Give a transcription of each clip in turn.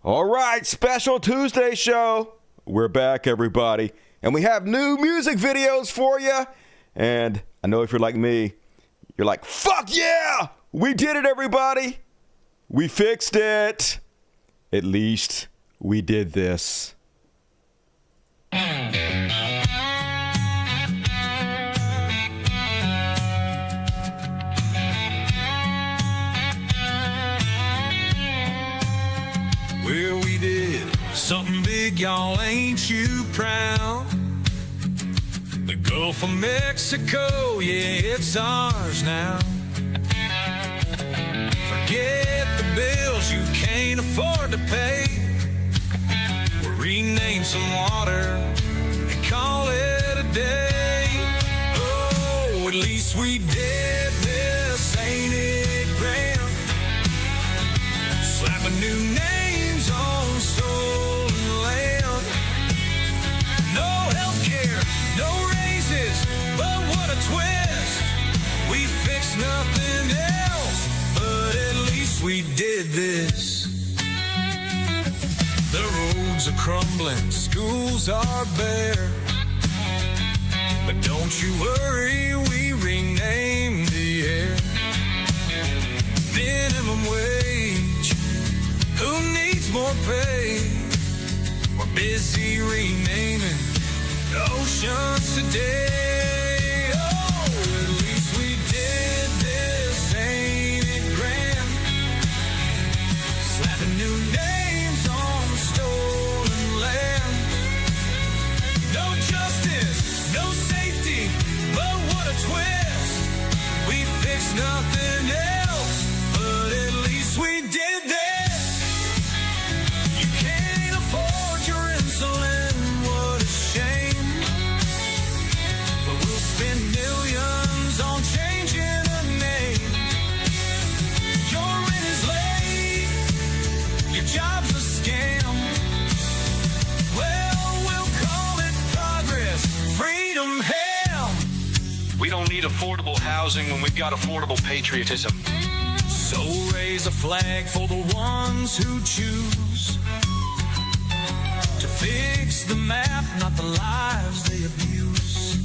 All right, special Tuesday show. We're back, everybody. And we have new music videos for you. And I know if you're like me, you're like, fuck yeah! We did it, everybody! We fixed it. At least we did this. Well, we did something big, y'all, ain't you proud? The Gulf of Mexico, yeah, it's ours now. Forget the bills you can't afford to pay. We'll rename some water and call it a day. Oh, at least we did this, ain't it grand? Slapping new names on stolen land. No healthcare, no raises, but what a twist. We fixed nothing else, but at least we did this. The roads are crumbling, schools are bare, but don't you worry, we renamed the air. Minimum wage, who needs more pay? We're busy renaming oceans today. Oh, at least we did this, ain't it grand? Slapping new names on stolen land. No justice, no safety, but what a twist. We fixed nothing else, but at least we did this. You can't afford your insulin, what a shame. But we'll spend millions on changing a name. Your rent is late, your job's a scam. Well, we'll call it progress, freedom, hell. We don't need affordable housing when we've got affordable patriotism. So raise a flag for the ones who choose to fix the map, not the lives they abuse.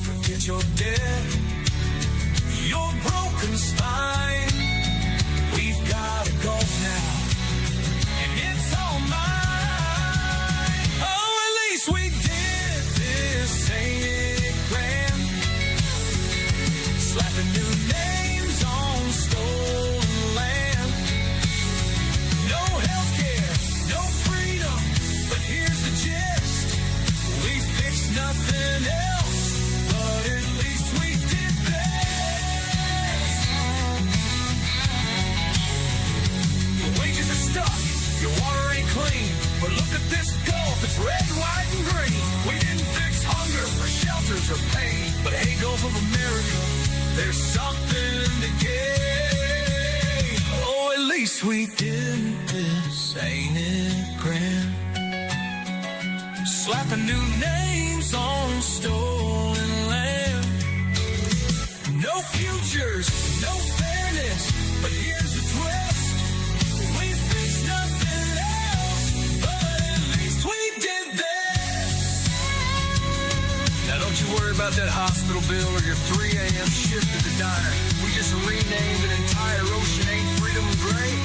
Forget your debt, your broken spine. We've got a Gulf now, and it's all mine. Oh, at least we did this, ain't it grand? Slapping new names on stolen land. No healthcare, no freedom, but here's the gist. We fixed nothing else, but at least we did this. Your wages are stuck, your water ain't clean, but look at this Gulf, it's red, white, and green. We didn't fix hunger or shelters or pain, but hey, Gulf of America, there's something to gain. Oh, at least we did this, ain't it grand? Slapping new names on stolen land. No futures, no fairness, but here's the twist. We fixed nothing else, but at least we did this. Now don't you worry about that hospital bill or your 3 a.m. shift at the diner. We just renamed an entire ocean, ain't freedom great?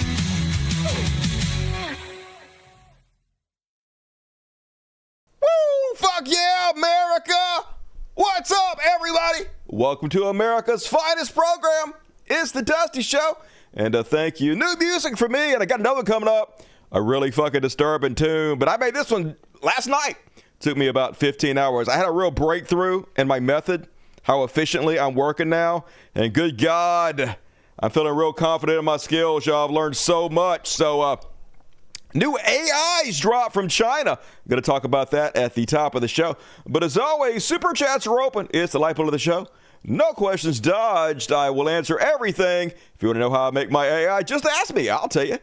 Woo! Fuck yeah, America! What's up, everybody? Welcome to America's finest program. It's the Dusty Show. And thank you. New music for me, and I got another one coming up. A really fucking disturbing tune. But I made this one last night. Took me about 15 hours. I had a real breakthrough in my method, how efficiently I'm working now. And good God, I'm feeling real confident in my skills, y'all. I've learned so much. So, new AIs dropped from China. I'm going to talk about that at the top of the show. But as always, super chats are open. It's the lifeblood of the show. No questions dodged. I will answer everything. If you want to know how I make my AI, just ask me. I'll tell you.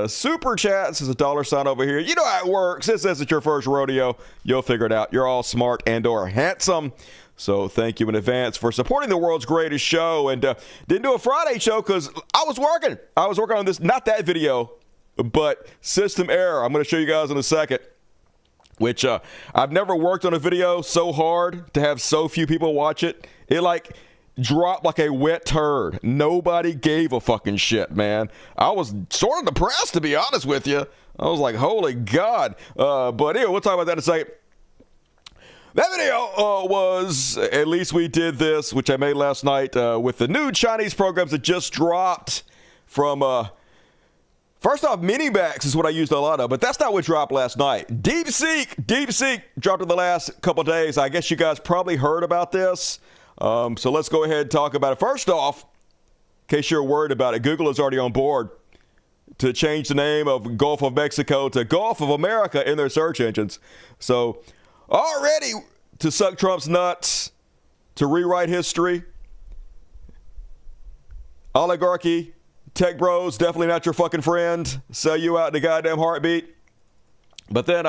Super chats is a $sign over here. You know how it works. This isn't your first rodeo. You'll figure it out. You're all smart and or handsome. So thank you in advance for supporting the world's greatest show. And didn't do a Friday show because I was working. I was working on this, not that video, but system error. I'm going to show you guys in a second, which I've never worked on a video so hard to have so few people watch it. It like dropped like a wet turd. Nobody gave a fucking shit, man. I was sort of depressed, to be honest with you. I was like, holy God. But anyway, we'll talk about that in a second. That video was, at least we did this, which I made last night, with the new Chinese programs that just dropped from, first off, mini-backs is what I used a lot of, but that's not what dropped last night. DeepSeek dropped in the last couple days. I guess you guys probably heard about this. So let's go ahead and talk about it. First off, in case you're worried about it, Google is already on board to change the name of Gulf of Mexico to Gulf of America in their search engines. So already to suck Trump's nuts, to rewrite history. Oligarchy, tech bros, definitely not your fucking friend. Sell you out in a goddamn heartbeat. But then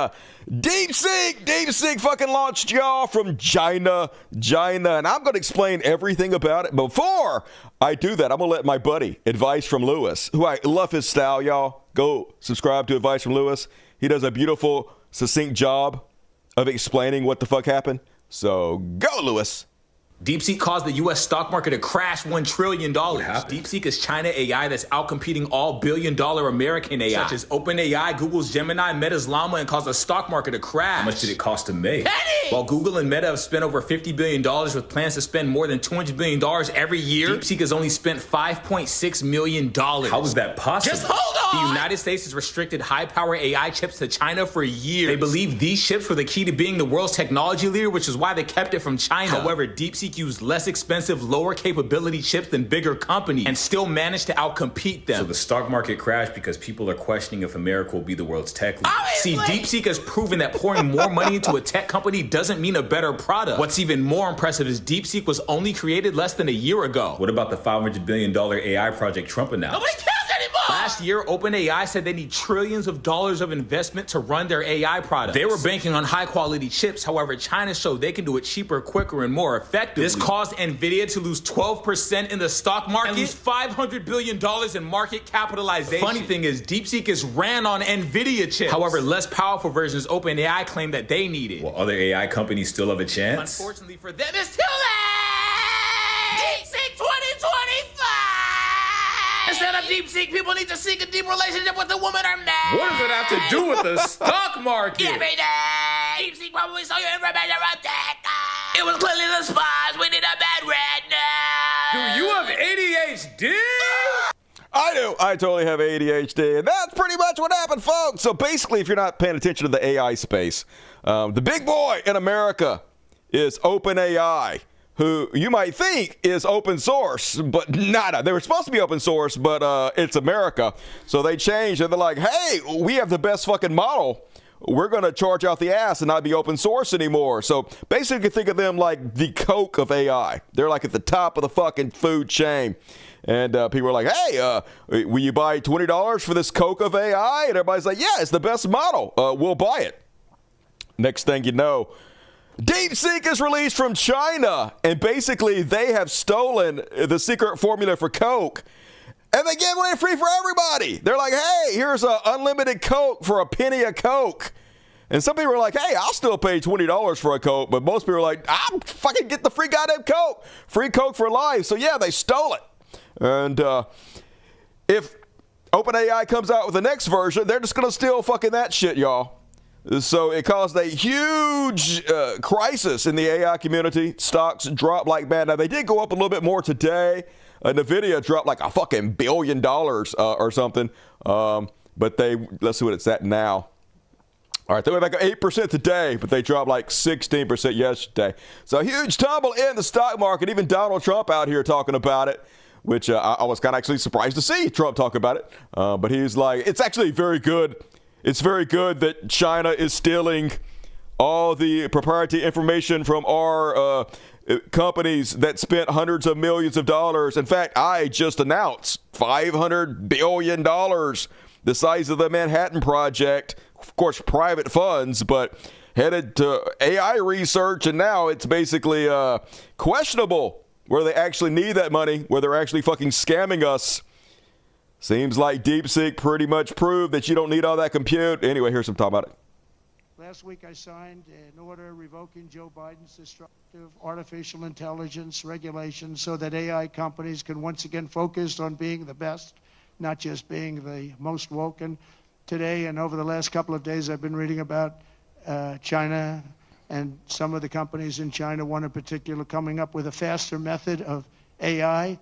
DeepSeek fucking launched y'all from China, and I'm going to explain everything about it. Before I do that, I'm going to let my buddy, Advice from Lewis, who I love his style, y'all. Go subscribe to Advice from Lewis. He does a beautiful, succinct job of explaining what the fuck happened. So go, Lewis. DeepSeek caused the U.S. stock market to crash $1 trillion. DeepSeek is China AI that's outcompeting all billion-dollar American AI, such as OpenAI, Google's Gemini, Meta's Llama, and caused the stock market to crash. How much did it cost to make? Penny! While Google and Meta have spent over $50 billion with plans to spend more than $200 billion every year, DeepSeek has only spent $5.6 million. How is that possible? Just hold on! The United States has restricted high-power AI chips to China for years. They believe these chips were the key to being the world's technology leader, which is why they kept it from China. However, DeepSeek used less expensive, lower capability chips than bigger companies and still managed to outcompete them. So the stock market crashed because people are questioning if America will be the world's tech leader. See, DeepSeek has proven that pouring more money into a tech company doesn't mean a better product. What's even more impressive is DeepSeek was only created less than a year ago. What about the $500 billion AI project Trump announced? Nobody cares anymore! Last year, OpenAI said they need trillions of dollars of investment to run their AI products. They were banking on high-quality chips. However, China showed they can do it cheaper, quicker, and more effectively. This caused NVIDIA to lose 12% in the stock market and lose $500 billion in market capitalization. The funny thing is, DeepSeek is ran on NVIDIA chips. However, less powerful versions OpenAI claim that they needed. Well, other AI companies still have a chance? Unfortunately for them, it's too late! DeepSeek 2025! Instead of DeepSeek, people need to seek a deep relationship with a woman or man. What does it have to do with the stock market? Every day! DeepSeek probably saw your information from tech. It was clearly the spies. We need a bad red. Do you have ADHD? I do. I totally have ADHD. And that's pretty much what happened, folks. So basically, if you're not paying attention to the AI space, the big boy in America is OpenAI, who you might think is open source, but nada. They were supposed to be open source, but it's America. So they changed and they're like, hey, we have the best fucking model. We're going to charge out the ass and not be open source anymore. So basically think of them like the Coke of AI. They're like at the top of the fucking food chain. And people are like, hey, will you buy $20 for this Coke of AI? And everybody's like, yeah, it's the best model. We'll buy it. Next thing you know, DeepSeek is released from China. And basically they have stolen the secret formula for Coke. And they gave away free for everybody. They're like, hey, here's an unlimited Coke for a penny a Coke. And some people are like, hey, I'll still pay $20 for a Coke. But most people are like, I'll fucking get the free goddamn Coke. Free Coke for life. So yeah, they stole it. And if OpenAI comes out with the next version, they're just going to steal fucking that shit, y'all. So it caused a huge crisis in the AI community. Stocks dropped like mad. Now, they did go up a little bit more today. NVIDIA dropped like a fucking $1 billion or something. But let's see what it's at now. All right, they went back 8% today, but they dropped like 16% yesterday. So a huge tumble in the stock market. Even Donald Trump out here talking about it, which I was kind of actually surprised to see Trump talk about it. But he's like, it's actually very good. It's very good that China is stealing all the proprietary information from our companies that spent hundreds of millions of dollars. In fact, I just announced $500 billion, the size of the Manhattan Project. Of course, private funds, but headed to AI research. And now it's basically questionable whether they actually need that money, whether they're actually fucking scamming us. Seems like DeepSeek pretty much proved that you don't need all that compute. Anyway, here's some talk about it. Last week I signed an order revoking Joe Biden's destructive artificial intelligence regulations so that AI companies can once again focus on being the best, not just being the most woke. And today and over the last couple of days I've been reading about China and some of the companies in China, one in particular, coming up with a faster method of AI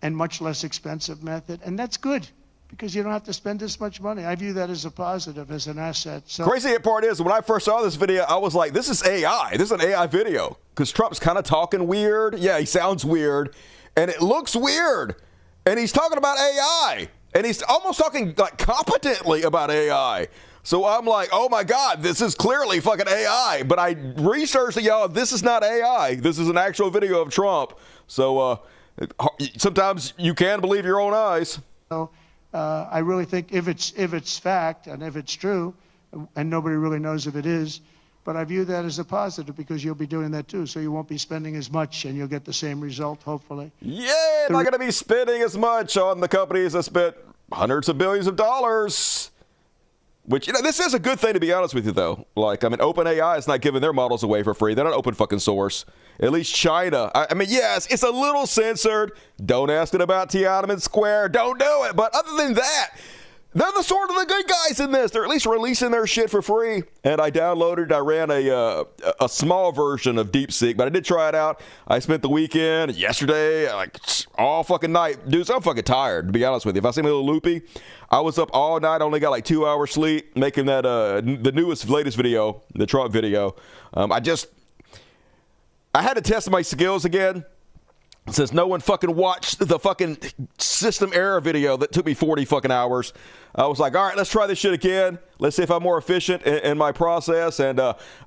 and much less expensive method. And that's good, because you don't have to spend this much money. I view that as a positive, as an asset. So crazy part is, when I first saw this video, I was like, this is AI. This is an AI video. Because Trump's kind of talking weird. Yeah, he sounds weird. And it looks weird. And he's talking about AI. And he's almost talking like competently about AI. So I'm like, oh my God, this is clearly fucking AI. But I researched it, y'all. This is not AI. This is an actual video of Trump. So sometimes you can believe your own eyes. I really think if it's fact and if it's true, and nobody really knows if it is, but I view that as a positive, because you'll be doing that too. So you won't be spending as much and you'll get the same result, hopefully. Yeah, not going to be spending as much on the companies that spent hundreds of billions of dollars. Which, you know, this is a good thing, to be honest with you, though. Like, I mean, OpenAI is not giving their models away for free. They're not open fucking source. At least China. I mean, yes, it's a little censored. Don't ask it about Tiananmen Square. Don't do it. But other than that, they're the sort of the good guys in this. They're at least releasing their shit for free. And I ran a small version of DeepSeek, but I did try it out. I spent the weekend, yesterday, like all fucking night. Dude, I'm fucking tired, to be honest with you. If I seem a little loopy, I was up all night, only got like 2 hours sleep, making that the latest video, the Trump video. I had to test my skills again, since no one fucking watched the fucking system error video that took me 40 fucking hours. I was like, all right, let's try this shit again. Let's see if I'm more efficient in my process. And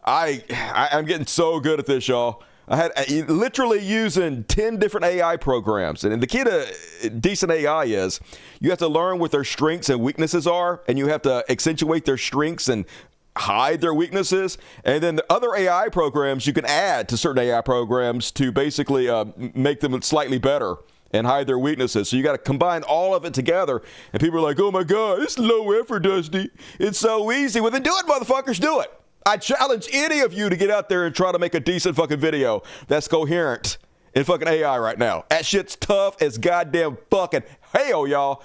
I'm getting so good at this, y'all. I had literally using 10 different AI programs. And the key to decent AI is you have to learn what their strengths and weaknesses are, and you have to accentuate their strengths and hide their weaknesses. And then the other AI programs you can add to certain AI programs to basically make them slightly better and hide their weaknesses. So you got to combine all of it together. And people are like, oh my God, it's low effort, Dusty. It's so easy. Well, then do it, motherfuckers, do it. I challenge any of you to get out there and try to make a decent fucking video that's coherent in fucking AI right now. That shit's tough as goddamn fucking hell, y'all.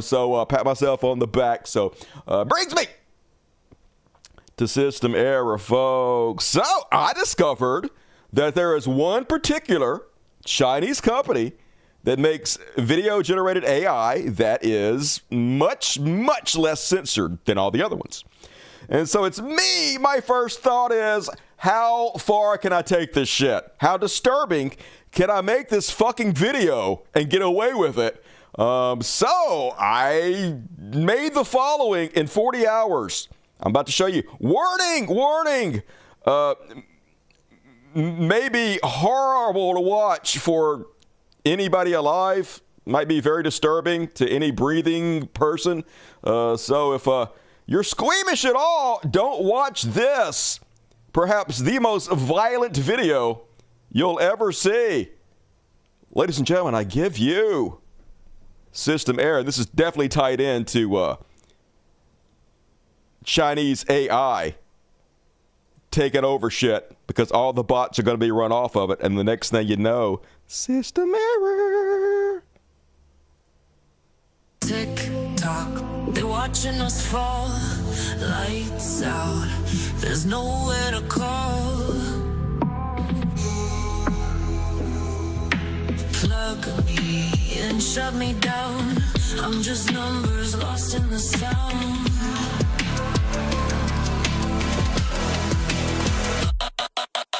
So pat myself on the back. So brings me to system error, folks. So I discovered that there is one particular Chinese company that makes video-generated AI that is much, much less censored than all the other ones. And so it's me. My first thought is, how far can I take this shit? How disturbing can I make this fucking video and get away with it? So I made the following in 40 hours. I'm about to show you. Warning, warning. Maybe horrible to watch for anybody alive. Might be very disturbing to any breathing person. So if you're squeamish at all, don't watch this. Perhaps the most violent video you'll ever see. Ladies and gentlemen, I give you system error. This is definitely tied into Chinese AI taking over shit, because all the bots are going to be run off of it. And the next thing you know, system error. Tick tock, they're watching us fall. Lights out, there's nowhere to call. Plug me and shut me down. I'm just numbers lost in the sound.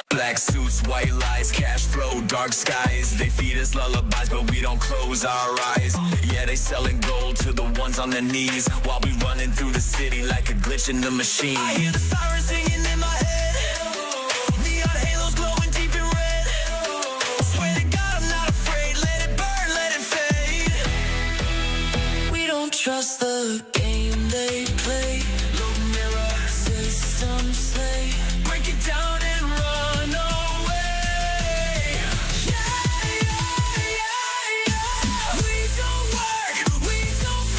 Black suits, white lies, cash flow, dark skies. They feed us lullabies, but we don't close our eyes. Yeah, they selling gold to the ones on their knees, while we running through the city like a glitch in the machine. I hear the sirens singing in my head. Neon halos glowing deep in red. Swear to God, I'm not afraid. Let it burn, let it fade. We don't trust the game they play. Low mirror, System slay. break it down and run away. We don't work, we don't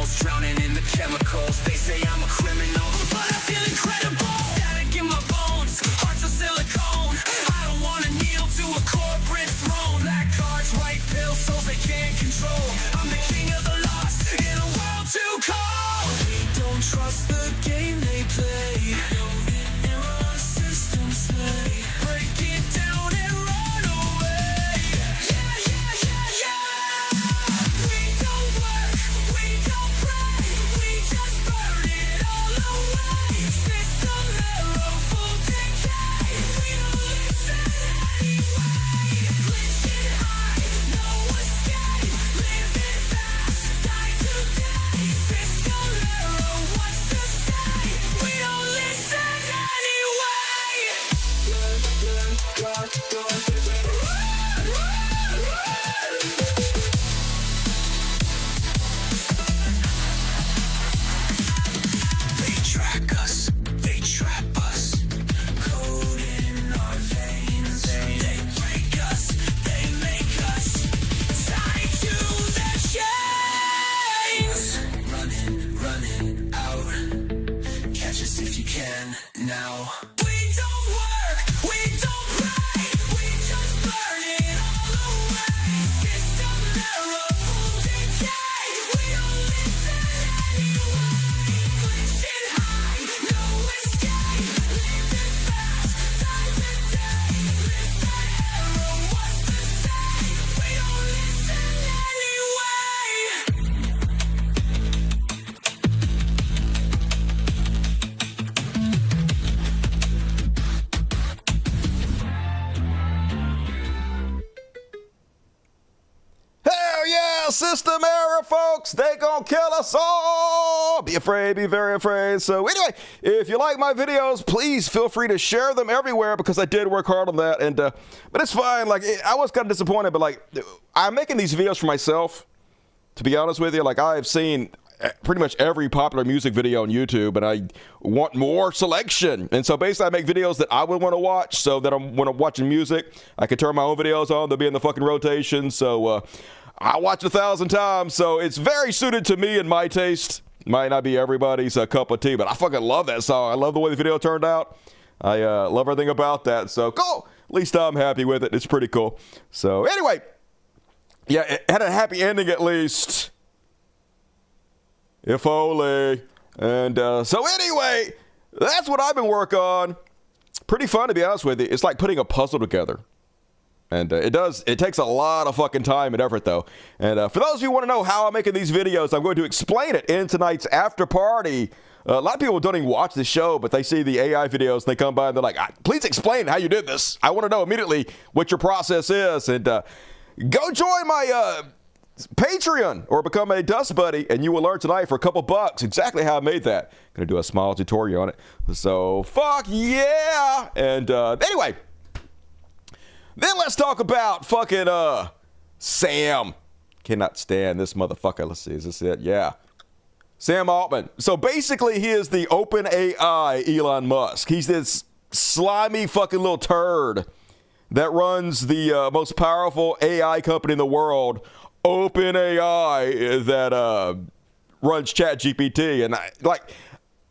animals drowning in the chemicals. They say I'm a criminal, but I feel incredible. Static in my bones, hearts of silicone. I don't wanna kneel to a corporate throne. Black cards, white pills, souls they can't control. I'm the king of the lost in a world too cold. We don't trust the game they play. Error our systems slay. Break it down and run away. Yeah, yeah, yeah, yeah. We don't work, we don't pray. We just burn it all away. System error, full decay. We don't listen anyway. Glitch it high, no escape. Live it fast, die today. System error, what's to say? We don't listen They track us, they trap us, code in our veins. They break us, they make us tied to their chains. Running out. Catch us if you can now. We don't work, we don't pray. We just burn it all away. System error, full decay. We don't listen anyway. Glitch it high, no escape. Live it fast, die today. Live that error, what's to say? We don't listen anyway. Hell yeah, system error, folks. They gonna kill us all. Be afraid, be very afraid. So anyway, if you like my videos, please feel free to share them everywhere because I did work hard on that. And but it's fine. Like I was kind of disappointed, but like I'm making these videos for myself. To be honest with you, like I've seen pretty much every popular music video on YouTube, and I want more selection. And so basically I make videos that I would want to watch, so that when I'm watching music, I can turn my own videos on. They'll be in the fucking rotation. So I watch 1,000 times. So it's very suited to me and my taste. Might not be everybody's cup of tea, but I fucking love that song. I love the way the video turned out. I love everything about that. So cool. At least I'm happy with it. It's pretty cool. So anyway, yeah, it had a happy ending at least. If only. And so anyway, that's what I've been working on. Pretty fun, to be honest with you. It's like putting a puzzle together. And it takes a lot of fucking time and effort, though. And for those of you who want to know how I'm making these videos, I'm going to explain it in tonight's after party. A lot of people don't even watch the show, but they see the AI videos and they come by and they're like, please explain how you did this. I want to know immediately what your process is. And go join my Patreon or become a Dust Buddy, and you will learn tonight for a couple bucks exactly how I made that. Gonna do a small tutorial on it. So fuck yeah. And anyway, then let's talk about fucking Sam. Cannot stand this motherfucker. Let's see, is this it? Yeah. Sam Altman. So basically he is the open AI Elon Musk. He's this slimy fucking little turd that runs the most powerful AI company in the world, OpenAI, that runs ChatGPT. And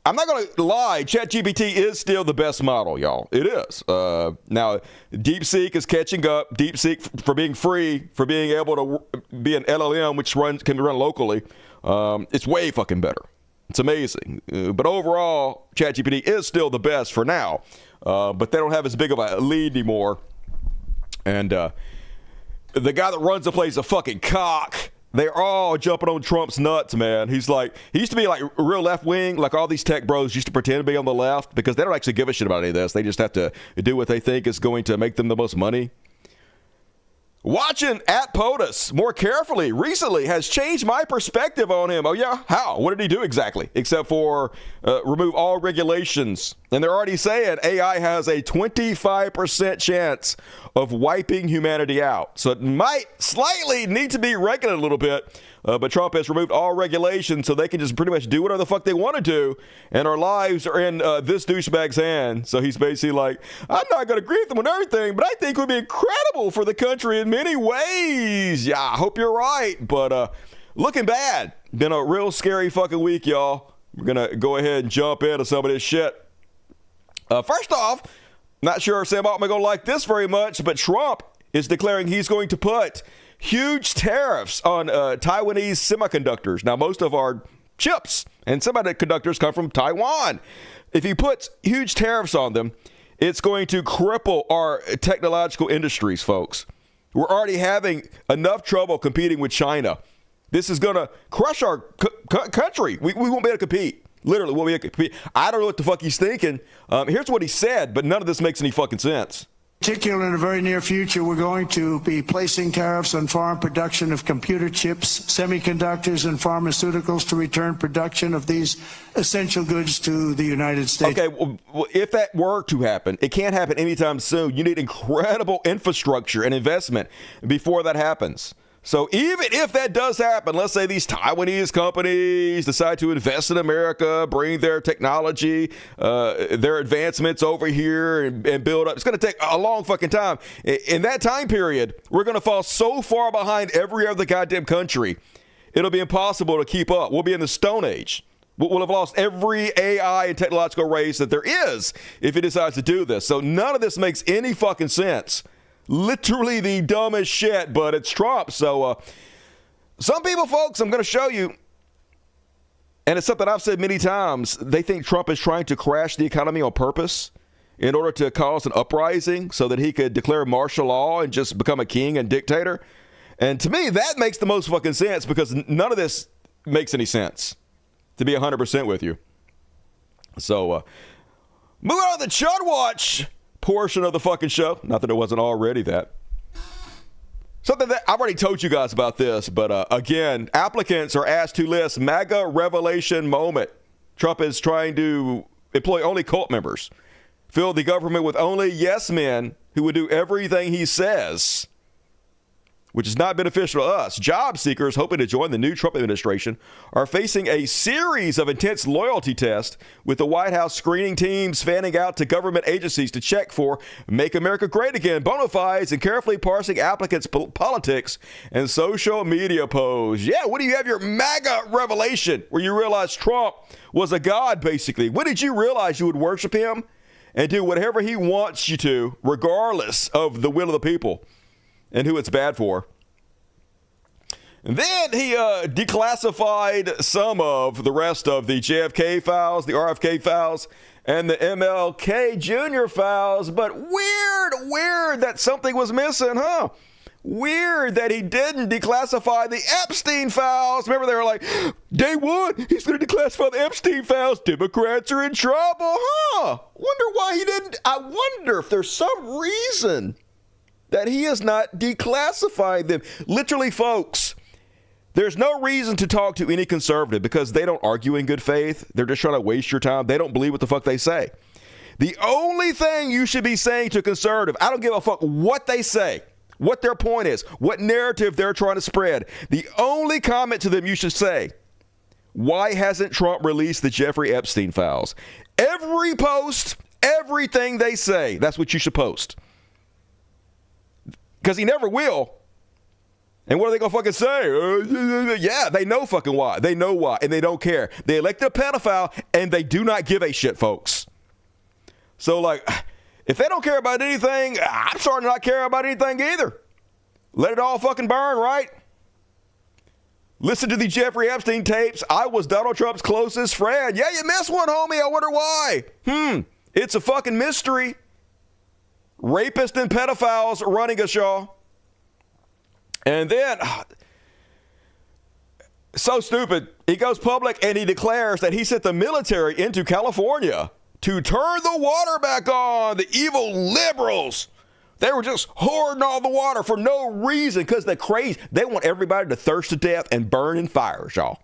I'm not going to lie, ChatGPT is still the best model, y'all. It is. Now, DeepSeek is catching up. DeepSeek, for being free, for being able to be an LLM, which can be run locally, it's way fucking better. It's amazing. But overall, ChatGPT is still the best for now. But they don't have as big of a lead anymore. And the guy that runs the place is a fucking cock. They're all jumping on Trump's nuts, man. He used to be like real left wing, like all these tech bros used to pretend to be on the left because they don't actually give a shit about any of this. They just have to do what they think is going to make them the most money. Watching at POTUS more carefully recently has changed my perspective on him. Oh yeah? How? What did he do exactly? Except for remove all regulations. And they're already saying AI has a 25% chance of wiping humanity out. So it might slightly need to be regulated a little bit. But Trump has removed all regulations so they can just pretty much do whatever the fuck they want to do. And our lives are in this douchebag's hand. So he's basically like, I'm not going to agree with them on everything, but I think it would be incredible for the country in many ways. Yeah, I hope you're right. But looking bad. Been a real scary fucking week, y'all. We're going to go ahead and jump into some of this shit. First off, not sure Sam Altman going to like this very much, but Trump is declaring he's going to put huge tariffs on Taiwanese semiconductors. Now, most of our chips and semiconductors come from Taiwan. If he puts huge tariffs on them, it's going to cripple our technological industries, folks. We're already having enough trouble competing with China. This is going to crush our country. We won't be able to compete. Literally, won't be able to compete. I don't know what the fuck he's thinking. Here's what he said, but none of this makes any fucking sense. Particularly in the very near future, we're going to be placing tariffs on foreign production of computer chips, semiconductors, and pharmaceuticals to return production of these essential goods to the United States. Okay, well, if that were to happen, it can't happen anytime soon. You need incredible infrastructure and investment before that happens. So even if that does happen, let's say these Taiwanese companies decide to invest in America, bring their technology, their advancements over here and build up. It's going to take a long fucking time. In that time period, we're going to fall so far behind every other goddamn country. It'll be impossible to keep up. We'll be in the Stone Age. We'll have lost every AI and technological race that there is if it decides to do this. So none of this makes any fucking sense. Literally the dumbest shit, but it's Trump. So some people, folks, I'm going to show you, and it's something I've said many times, they think Trump is trying to crash the economy on purpose in order to cause an uprising so that he could declare martial law and just become a king and dictator. And to me, that makes the most fucking sense because none of this makes any sense, to be 100% with you. So moving on to the Chud Watch portion of the fucking show. Not that it wasn't already that. Something that I've already told you guys about this, but again, applicants are asked to list MAGA revelation moment. Trump is trying to employ only cult members, fill the government with only yes men who would do everything he says, which is not beneficial to us. Job seekers hoping to join the new Trump administration are facing a series of intense loyalty tests, with the White House screening teams fanning out to government agencies to check for Make America Great Again bona fides and carefully parsing applicants' politics and social media posts. Yeah, when do you have your MAGA revelation where you realize Trump was a god, basically? When did you realize you would worship him and do whatever he wants you to, regardless of the will of the people and who it's bad for? And then he declassified some of the rest of the JFK files, the RFK files, and the MLK Jr. files. But weird that something was missing, huh? Weird that he didn't declassify the Epstein files. Remember, they were like, day one, he's going to declassify the Epstein files. Democrats are in trouble, huh? Wonder why he didn't. I wonder if there's some reason that he has not declassified them. Literally, folks, there's no reason to talk to any conservative because they don't argue in good faith. They're just trying to waste your time. They don't believe what the fuck they say. The only thing you should be saying to conservative, I don't give a fuck what they say, what their point is, what narrative they're trying to spread. The only comment to them you should say, why hasn't Trump released the Jeffrey Epstein files? Every post, everything they say, that's what you should post. Because he never will. And what are they going to fucking say? Yeah, they know fucking why. They know why, and they don't care. They elected a pedophile, and they do not give a shit, folks. So, like, if they don't care about anything, I'm starting to not care about anything either. Let it all fucking burn, right? Listen to the Jeffrey Epstein tapes. I was Donald Trump's closest friend. Yeah, you missed one, homie. I wonder why. It's a fucking mystery. Rapists and pedophiles running us, y'all. And then, so stupid, he goes public and he declares that he sent the military into California to turn the water back on. The evil liberals, they were just hoarding all the water for no reason because they're crazy. They want everybody to thirst to death and burn in fires, y'all.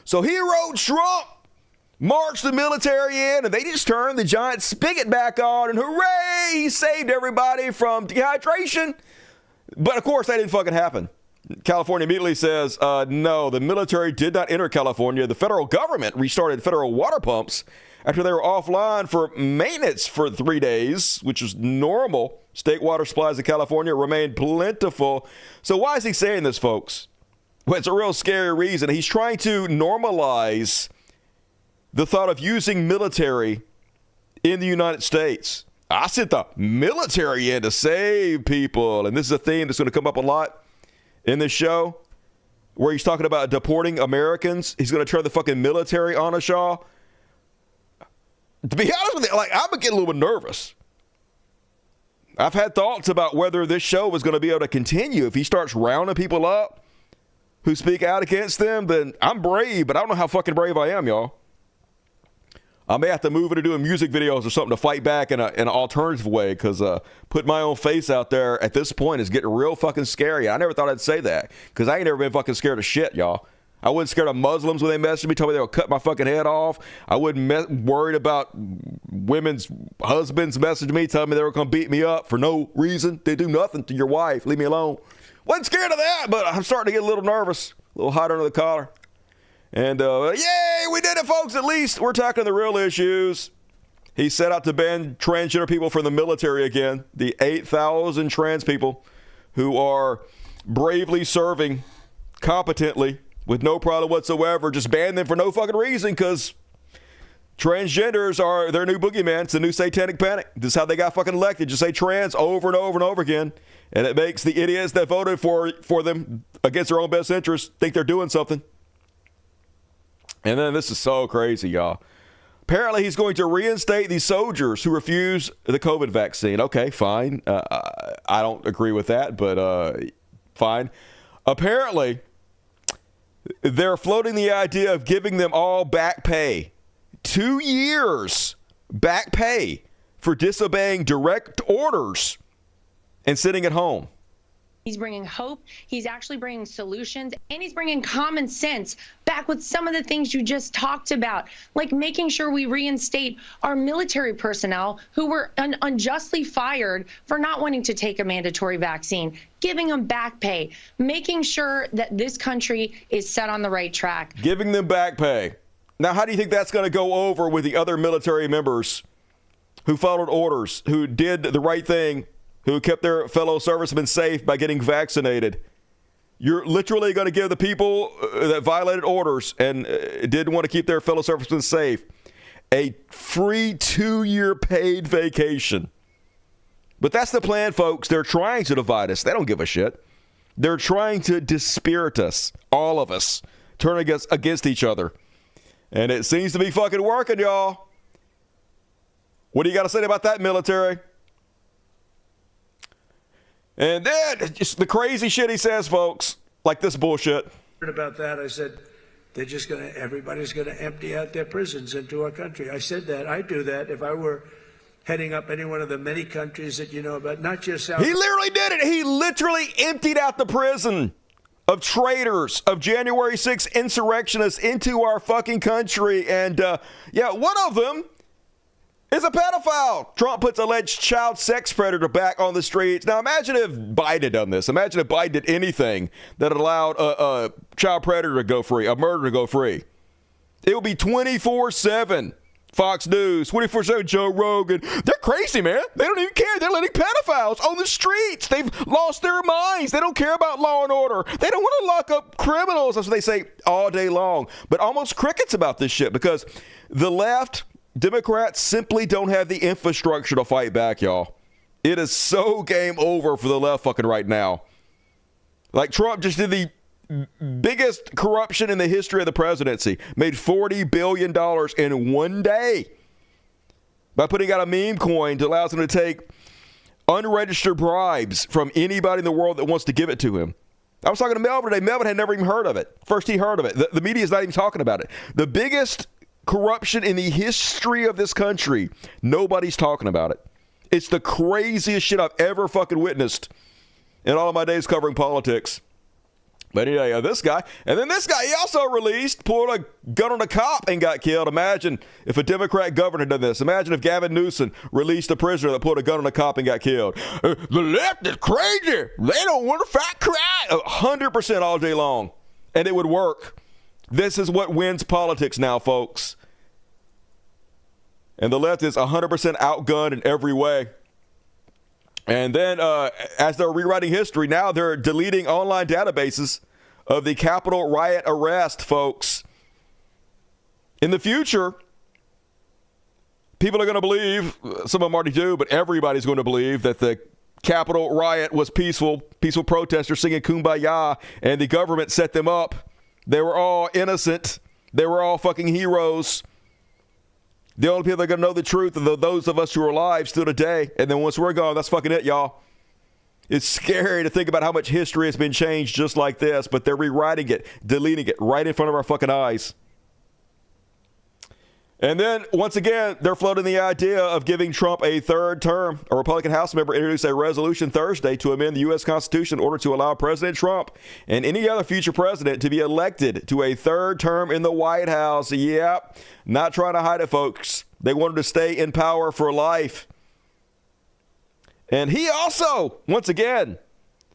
So he wrote Trump, marched the military in, and they just turned the giant spigot back on, and hooray, he saved everybody from dehydration. But, of course, that didn't fucking happen. California immediately says, no, the military did not enter California. The federal government restarted federal water pumps after they were offline for maintenance for 3 days, which was normal. State water supplies in California remained plentiful. So why is he saying this, folks? Well, it's a real scary reason. He's trying to normalize the thought of using military in the United States. I sent the military in to save people. And this is a theme that's going to come up a lot in this show, where he's talking about deporting Americans. He's going to turn the fucking military on us, y'all. To be honest with you, like, I'm getting a little bit nervous. I've had thoughts about whether this show was going to be able to continue. If he starts rounding people up who speak out against them, then I'm brave, but I don't know how fucking brave I am, y'all. I may have to move into doing music videos or something to fight back in an alternative way, because putting my own face out there at this point is getting real fucking scary. I never thought I'd say that, because I ain't never been fucking scared of shit, y'all. I wasn't scared of Muslims when they messaged me, told me they would cut my fucking head off. I wasn't worried about women's husbands messaging me, telling me they were going to beat me up for no reason. They do nothing to your wife. Leave me alone. Wasn't scared of that, but I'm starting to get a little nervous, a little hot under the collar. And yay, we did it, folks. At least we're tackling the real issues. He set out to ban transgender people from the military again. The 8,000 trans people who are bravely serving competently with no problem whatsoever. Just ban them for no fucking reason, because transgenders are their new boogeyman. It's the new satanic panic. This is how they got fucking elected. Just say trans over and over and over again. And it makes the idiots that voted for them against their own best interests think they're doing something. And then this is so crazy, y'all. Apparently, he's going to reinstate these soldiers who refuse the COVID vaccine. Okay, fine. I don't agree with that, but fine. Apparently, they're floating the idea of giving them all back pay. 2 years back pay for disobeying direct orders and sitting at home. He's bringing hope. He's actually bringing solutions, and he's bringing common sense back with some of the things you just talked about, like making sure we reinstate our military personnel who were unjustly fired for not wanting to take a mandatory vaccine, giving them back pay, making sure that this country is set on the right track. Giving them back pay. Now, how do you think that's going to go over with the other military members who followed orders, who did the right thing, who kept their fellow servicemen safe by getting vaccinated? You're literally going to give the people that violated orders and didn't want to keep their fellow servicemen safe a free 2-year paid vacation. But that's the plan, folks. They're trying to divide us. They don't give a shit. They're trying to dispirit us, all of us, turn against each other. And it seems to be fucking working, y'all. What do you got to say about that, military? And then just the crazy shit he says, folks, like this bullshit. About that, I said, everybody's going to empty out their prisons into our country. I said that. I'd do that if I were heading up any one of the many countries that you know about, not just South. He literally did it. He literally emptied out the prison of traitors, of January 6th insurrectionists into our fucking country. And one of them is a pedophile. Trump puts alleged child sex predator back on the streets. Now, imagine if Biden had done this. Imagine if Biden did anything that allowed a child predator to go free, a murderer to go free. It would be 24/7 Fox News, 24/7 Joe Rogan. They're crazy, man. They don't even care. They're letting pedophiles on the streets. They've lost their minds. They don't care about law and order. They don't want to lock up criminals. That's what they say all day long. But almost crickets about this shit, because the left, Democrats, simply don't have the infrastructure to fight back, y'all. It is so game over for the left fucking right now. Like, Trump just did the biggest corruption in the history of the presidency. Made $40 billion in one day by putting out a meme coin that allows him to take unregistered bribes from anybody in the world that wants to give it to him. I was talking to Melvin today. Melvin had never even heard of it. First he heard of it. The media is not even talking about it. The biggest corruption in the history of this country. Nobody's talking about it. It's the craziest shit I've ever fucking witnessed in all of my days covering politics. But anyway, this guy, and then this guy, he also pulled a gun on a cop and got killed. Imagine if a Democrat governor had done this. Imagine if Gavin Newsom released a prisoner that pulled a gun on a cop and got killed. The left is crazy. They don't want to fight crime. 100% all day long. And it would work. This is what wins politics now, folks. And the left is 100% outgunned in every way. And then as they're rewriting history, now they're deleting online databases of the Capitol riot arrest, folks. In the future, people are going to believe, some of them already do, but everybody's going to believe that the Capitol riot was peaceful protesters singing Kumbaya, and the government set them up. They were all innocent. They were all fucking heroes. The only people that are going to know the truth are those of us who are alive still today. And then once we're gone, that's fucking it, y'all. It's scary to think about how much history has been changed just like this, but they're rewriting it, deleting it right in front of our fucking eyes. And then, once again, they're floating the idea of giving Trump a third term. A Republican House member introduced a resolution Thursday to amend the U.S. Constitution in order to allow President Trump and any other future president to be elected to a third term in the White House. Yep, not trying to hide it, folks. They wanted to stay in power for life. And he also, once again,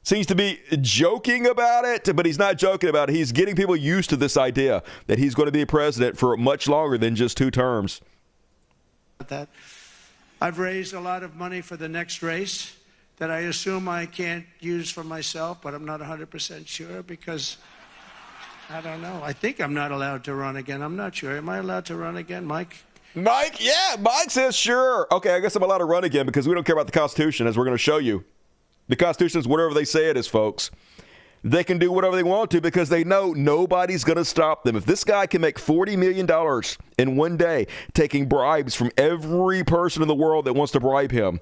seems to be joking about it, but he's not joking about it. He's getting people used to this idea that he's going to be president for much longer than just 2 terms. That I've raised a lot of money for the next race that I assume I can't use for myself, but I'm not 100% sure because I don't know. I think I'm not allowed to run again. I'm not sure. Am I allowed to run again, Mike? Mike, yeah, Mike says sure. Okay, I guess I'm allowed to run again because we don't care about the Constitution, as we're going to show you. The Constitution is whatever they say it is, folks. They can do whatever they want to because they know nobody's going to stop them. If this guy can make $40 million in one day, taking bribes from every person in the world that wants to bribe him,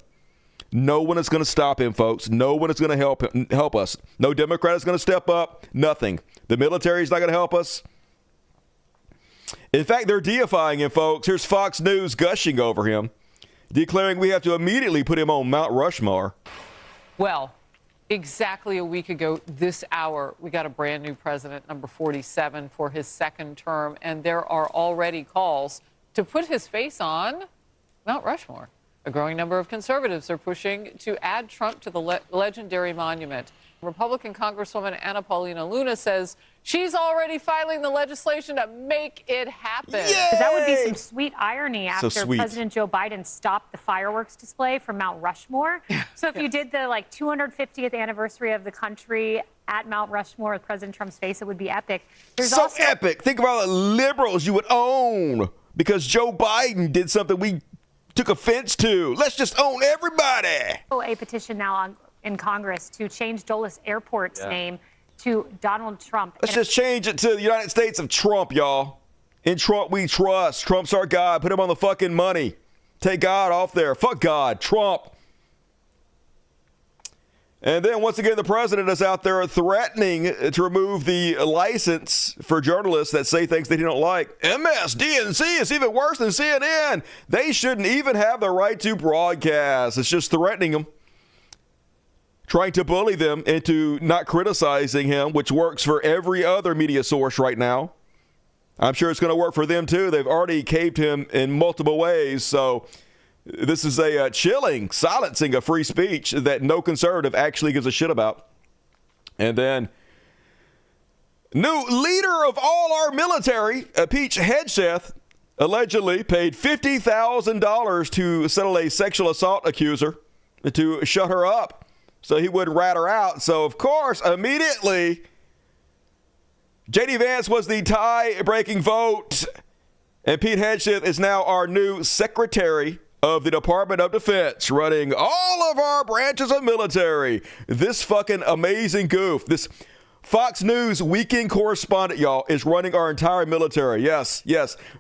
no one is going to stop him, folks. No one is going to help us. No Democrat is going to step up. Nothing. The military is not going to help us. In fact, they're deifying him, folks. Here's Fox News gushing over him, declaring we have to immediately put him on Mount Rushmore. Well, exactly a week ago this hour, we got a brand new president, number 47, for his second term. And there are already calls to put his face on Mount Rushmore. A growing number of conservatives are pushing to add Trump to the legendary monument. Republican Congresswoman Anna Paulina Luna says she's already filing the legislation to make it happen. That would be some sweet irony after sweet. President Joe Biden stopped the fireworks display from Mount Rushmore. So if you did the 250th anniversary of the country at Mount Rushmore with President Trump's face, it would be epic. There's so also epic. Think about the liberals you would own because Joe Biden did something we took offense to. Let's just own everybody. a petition now in Congress to change Dulles Airport's name to Donald Trump. Let's just change it to the United States of Trump, y'all. In Trump we trust. Trump's our God. Put him on the fucking money. Take God off there. Fuck God. Trump. And then once again, the president is out there threatening to remove the license for journalists that say things that he don't like. MSDNC is even worse than CNN. They shouldn't even have the right to broadcast. It's just threatening them. Trying to bully them into not criticizing him, which works for every other media source right now. I'm sure it's going to work for them, too. They've already caved him in multiple ways. So this is a chilling silencing of free speech that no conservative actually gives a shit about. And then new leader of all our military, Pete Hegseth, allegedly paid $50,000 to settle a sexual assault accuser to shut her up. So he would rat her out. So, of course, immediately, J.D. Vance was the tie-breaking vote. And Pete Hegseth is now our new Secretary of the Department of Defense, running all of our branches of military. This fucking amazing goof, this Fox News weekend correspondent, y'all, is running our entire military. Yes,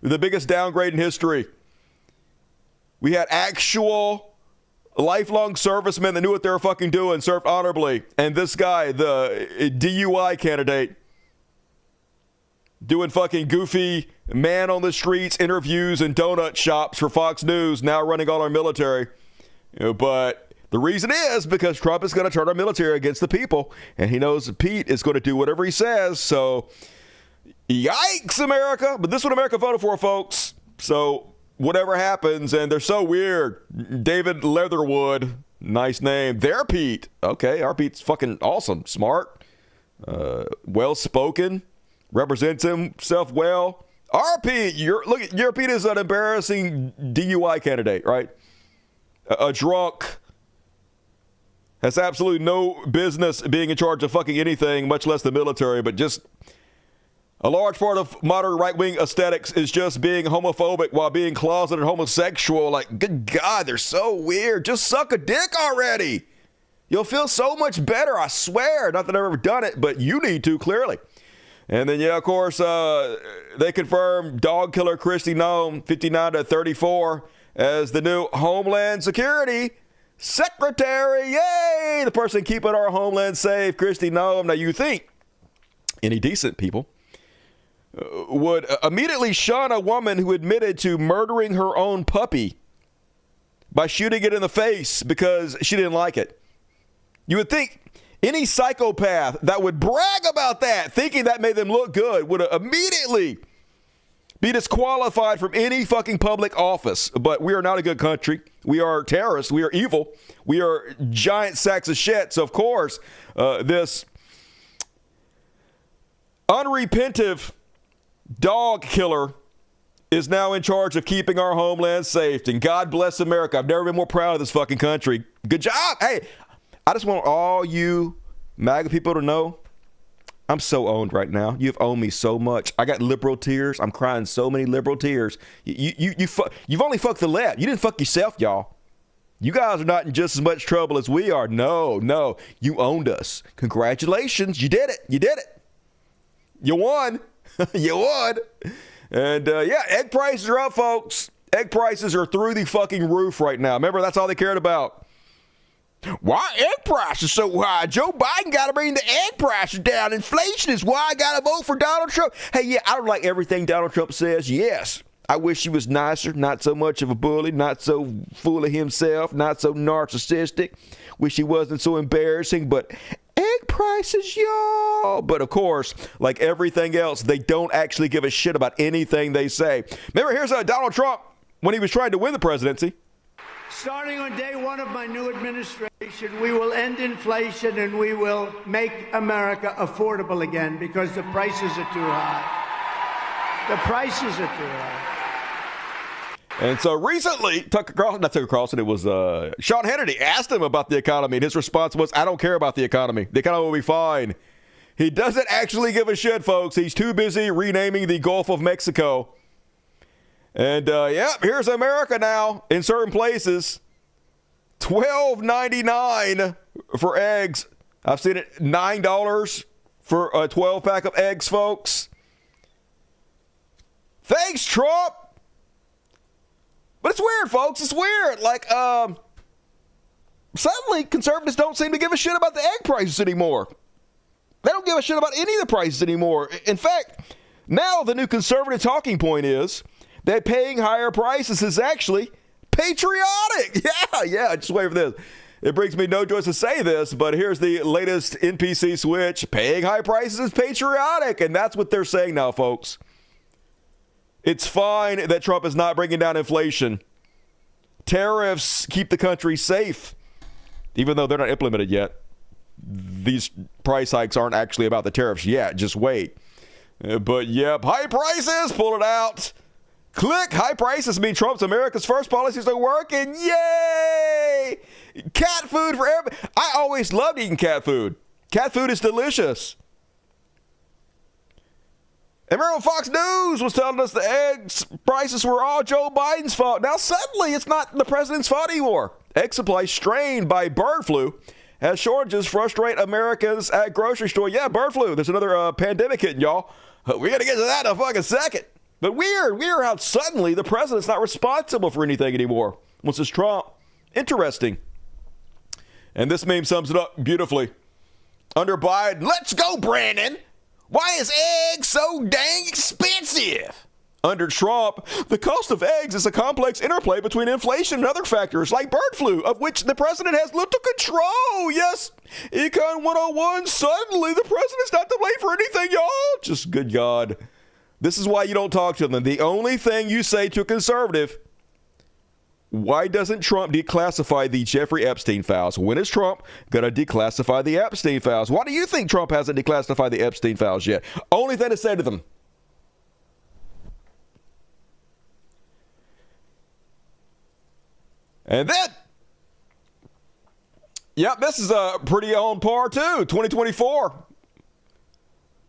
the biggest downgrade in history. We had actual lifelong servicemen that knew what they were fucking doing, served honorably. And this guy, the DUI candidate, doing fucking goofy man on the streets interviews and donut shops for Fox News, now running all our military. But the reason is because Trump is going to turn our military against the people. And he knows Pete is going to do whatever he says. So, yikes, America. But this is what America voted for, folks. So, whatever happens, and they're so weird. David Leatherwood, nice name. Their Pete. Okay, our Pete's fucking awesome. Smart, well-spoken, represents himself well. Our Pete, your Pete is an embarrassing DUI candidate, right? A drunk, has absolutely no business being in charge of fucking anything, much less the military, but just a large part of modern right-wing aesthetics is just being homophobic while being closeted homosexual. Like, good God, they're so weird. Just suck a dick already. You'll feel so much better, I swear. Not that I've ever done it, but you need to, clearly. And then, yeah, of course, they confirmed dog killer Kristi Noem, 59 to 34, as the new Homeland Security Secretary. Yay! The person keeping our homeland safe, Kristi Noem. Now, you think any decent people would immediately shun a woman who admitted to murdering her own puppy by shooting it in the face because she didn't like it. You would think any psychopath that would brag about that, thinking that made them look good, would immediately be disqualified from any fucking public office. But we are not a good country. We are terrorists. We are evil. We are giant sacks of shit. So, of course, this unrepentive dog killer is now in charge of keeping our homeland safe. And God bless America. I've never been more proud of this fucking country. Good job. Hey, I just want all you MAGA people to know I'm so owned right now. You've owned me so much. I got liberal tears. I'm crying so many liberal tears. You've only fucked the left. You didn't fuck yourself, y'all. You guys are not in just as much trouble as we are. No. You owned us. Congratulations. You did it. You won. You won. And, yeah, egg prices are up, folks. Egg prices are through the fucking roof right now. Remember, that's all they cared about. Why egg prices so high? Joe Biden got to bring the egg prices down. Inflation is why I got to vote for Donald Trump. Hey, yeah, I don't like everything Donald Trump says. Yes. I wish he was nicer, not so much of a bully, not so full of himself, not so narcissistic. Wish he wasn't so embarrassing, but egg prices, y'all. But of course, like everything else, they don't actually give a shit about anything they say. Remember, here's Donald Trump when he was trying to win the presidency. Starting on day one of my new administration, we will end inflation and we will make America affordable again because the prices are too high. The prices are too high. And so recently, not Tucker Carlson, it was Sean Hannity asked him about the economy, and his response was, I don't care about the economy. The economy will be fine. He doesn't actually give a shit, folks. He's too busy renaming the Gulf of Mexico. And, here's America now in certain places. $12.99 for eggs. I've seen it $9 for a 12-pack of eggs, folks. Thanks, Trump. But it's weird, folks. It's weird. Like, suddenly conservatives don't seem to give a shit about the egg prices anymore. They don't give a shit about any of the prices anymore. In fact, now the new conservative talking point is that paying higher prices is actually patriotic. Yeah, just wait for this. It brings me no joy to say this, but here's the latest NPC switch. Paying high prices is patriotic, and that's what they're saying now, folks. It's fine that Trump is not bringing down inflation. Tariffs keep the country safe, even though they're not implemented yet. These price hikes aren't actually about the tariffs yet. Just wait. But, yep, high prices, pull it out. Click, high prices mean Trump's America's First policies are working. Yay! Cat food for everybody. I always loved eating cat food. Cat food is delicious. And remember when Fox News was telling us the eggs prices were all Joe Biden's fault. Now suddenly it's not the president's fault anymore. Egg supply strained by bird flu as shortages frustrate Americans at grocery store. Yeah, bird flu. There's another pandemic hitting, y'all. We're going to get to that in a fucking second. But weird how suddenly the president's not responsible for anything anymore. Once it's Trump. Interesting. And this meme sums it up beautifully. Under Biden, let's go, Brandon. Why is eggs so dang expensive? Under Trump, the cost of eggs is a complex interplay between inflation and other factors like bird flu, of which the president has little control. Yes, Econ 101, suddenly the president's not to blame for anything, y'all. Just good God. This is why you don't talk to them. The only thing you say to a conservative, why doesn't Trump declassify the Jeffrey Epstein files? When is Trump going to declassify the Epstein files? Why do you think Trump hasn't declassified the Epstein files yet? Only thing to say to them. And then, Yep, this is pretty on par, too. 2024.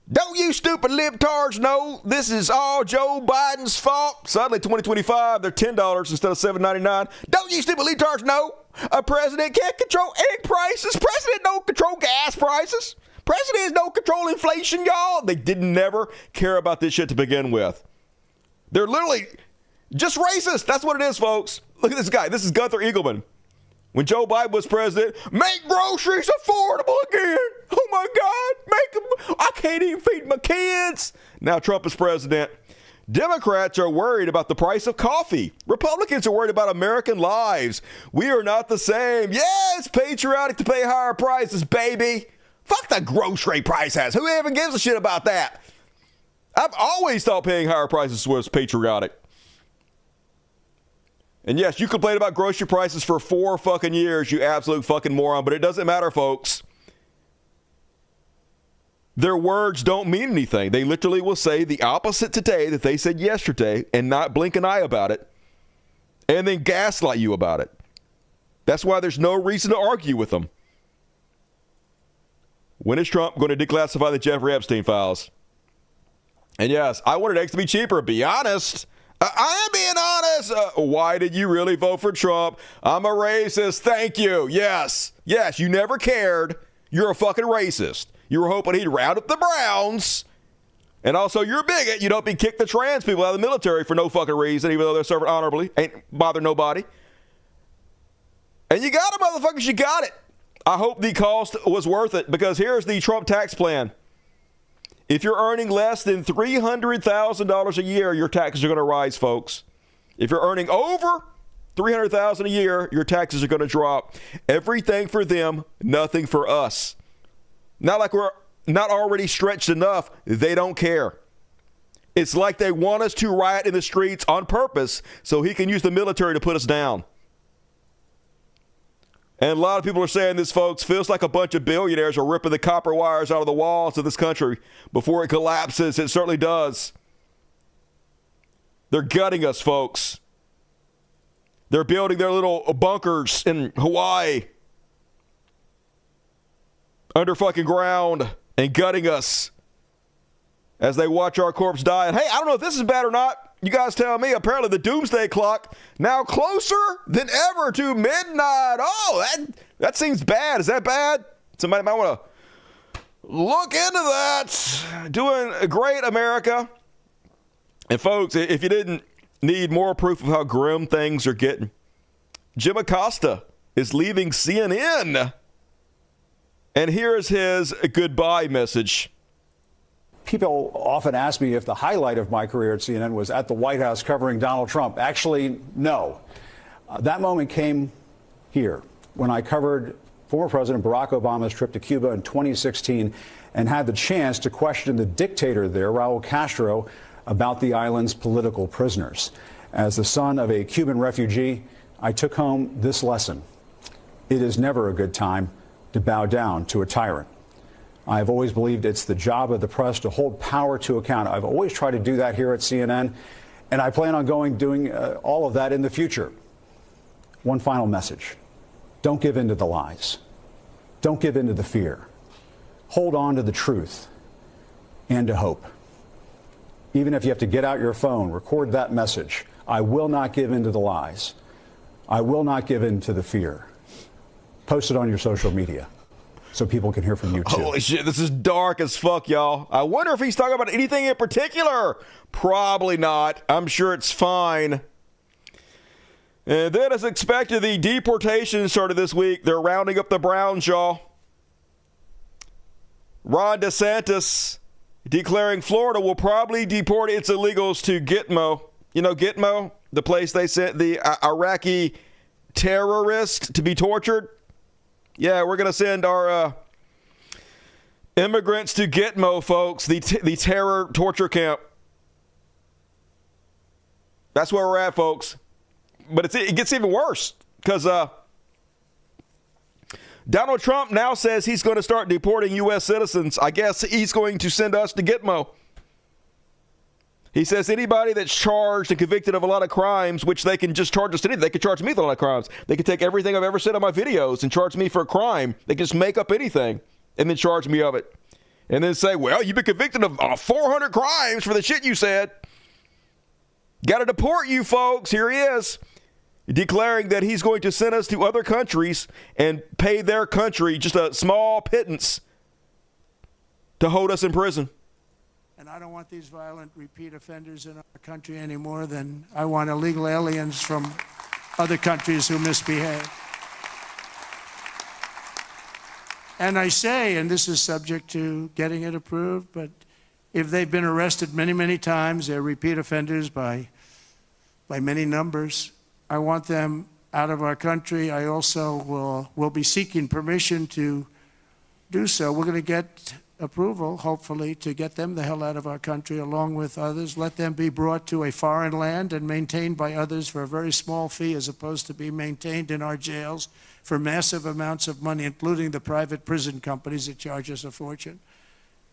Don't you stupid libtards know this is all Joe Biden's fault? Suddenly, 2025, they're $10 instead of $7.99. Don't you stupid libtards know a president can't control egg prices? President don't control gas prices. President don't control inflation, y'all. They didn't never care about this shit to begin with. They're literally just racist. That's what it is, folks. Look at this guy. This is Gunther Eagleman. When Joe Biden was president, make groceries affordable again. Oh, my God. Make them. I can't even feed my kids. Now Trump is president. Democrats are worried about the price of coffee. Republicans are worried about American lives. We are not the same. Yeah, it's patriotic to pay higher prices, baby. Fuck the grocery price has. Who even gives a shit about that? I've always thought paying higher prices was patriotic. And yes, you complain about grocery prices for 4 fucking years, you absolute fucking moron, but it doesn't matter, folks. Their words don't mean anything. They literally will say the opposite today that they said yesterday and not blink an eye about it, and then gaslight you about it. That's why there's no reason to argue with them. When is Trump going to declassify the Jeffrey Epstein files? And yes, I wanted eggs to be cheaper. Be honest. I am being honest. Why did you really vote for Trump? I'm a racist. Thank you. Yes. Yes, you never cared. You're a fucking racist. You were hoping he'd round up the Browns. And also, you're a bigot. You don't be kick the trans people out of the military for no fucking reason, even though they're serving honorably. Ain't bother nobody. And you got it, motherfuckers. You got it. I hope the cost was worth it, because here's the Trump tax plan. If you're earning less than $300,000 a year, your taxes are going to rise, folks. If you're earning over $300,000 a year, your taxes are going to drop. Everything for them, nothing for us. Not like we're not already stretched enough. They don't care. It's like they want us to riot in the streets on purpose so he can use the military to put us down. And a lot of people are saying this, folks, feels like a bunch of billionaires are ripping the copper wires out of the walls of this country before it collapses. It certainly does. They're gutting us, folks. They're building their little bunkers in Hawaii under fucking ground and gutting us as they watch our corpse die. And hey, I don't know if this is bad or not. You guys tell me. Apparently the doomsday clock now closer than ever to midnight. Oh, that seems bad. Is that bad? Somebody might want to look into that. Doing great, America. And folks, if you didn't need more proof of how grim things are getting, Jim Acosta is leaving CNN. And here's his goodbye message. People often ask me if the highlight of my career at CNN was at the White House covering Donald Trump. Actually, no. That moment came here when I covered former President Barack Obama's trip to Cuba in 2016 and had the chance to question the dictator there, Raul Castro, about the island's political prisoners. As the son of a Cuban refugee, I took home this lesson. It is never a good time to bow down to a tyrant. I've always believed it's the job of the press to hold power to account. I've always tried to do that here at CNN, and I plan on doing all of that in the future. One final message. Don't give in to the lies. Don't give in to the fear. Hold on to the truth and to hope. Even if you have to get out your phone, record that message. I will not give in to the lies. I will not give in to the fear. Post it on your social media so people can hear from you, too. Holy shit, this is dark as fuck, y'all. I wonder if he's talking about anything in particular. Probably not. I'm sure it's fine. And then, as expected, the deportation started this week. They're rounding up the Browns, y'all. Ron DeSantis declaring Florida will probably deport its illegals to Gitmo. You know Gitmo? The place they sent the Iraqi terrorists to be tortured? Yeah, we're going to send our immigrants to Gitmo, folks, the terror torture camp. That's where we're at, folks. But it gets even worse because Donald Trump now says he's going to start deporting U.S. citizens. I guess he's going to send us to Gitmo. He says anybody that's charged and convicted of a lot of crimes, which they can just charge us to anything. They can charge me with a lot of crimes. They can take everything I've ever said on my videos and charge me for a crime. They can just make up anything and then charge me of it. And then say, well, you've been convicted of 400 crimes for the shit you said. Got to deport you, folks. Here he is, declaring that he's going to send us to other countries and pay their country just a small pittance to hold us in prison. And I don't want these violent repeat offenders in our country any more than I want illegal aliens from other countries who misbehave. And I say, and this is subject to getting it approved, but if they've been arrested many, many times, they're repeat offenders by many numbers, I want them out of our country. I also will be seeking permission to do so. We're going to get approval, hopefully, to get them the hell out of our country along with others. Let them be brought to a foreign land and maintained by others for a very small fee, as opposed to be maintained in our jails for massive amounts of money, including the private prison companies that charge us a fortune.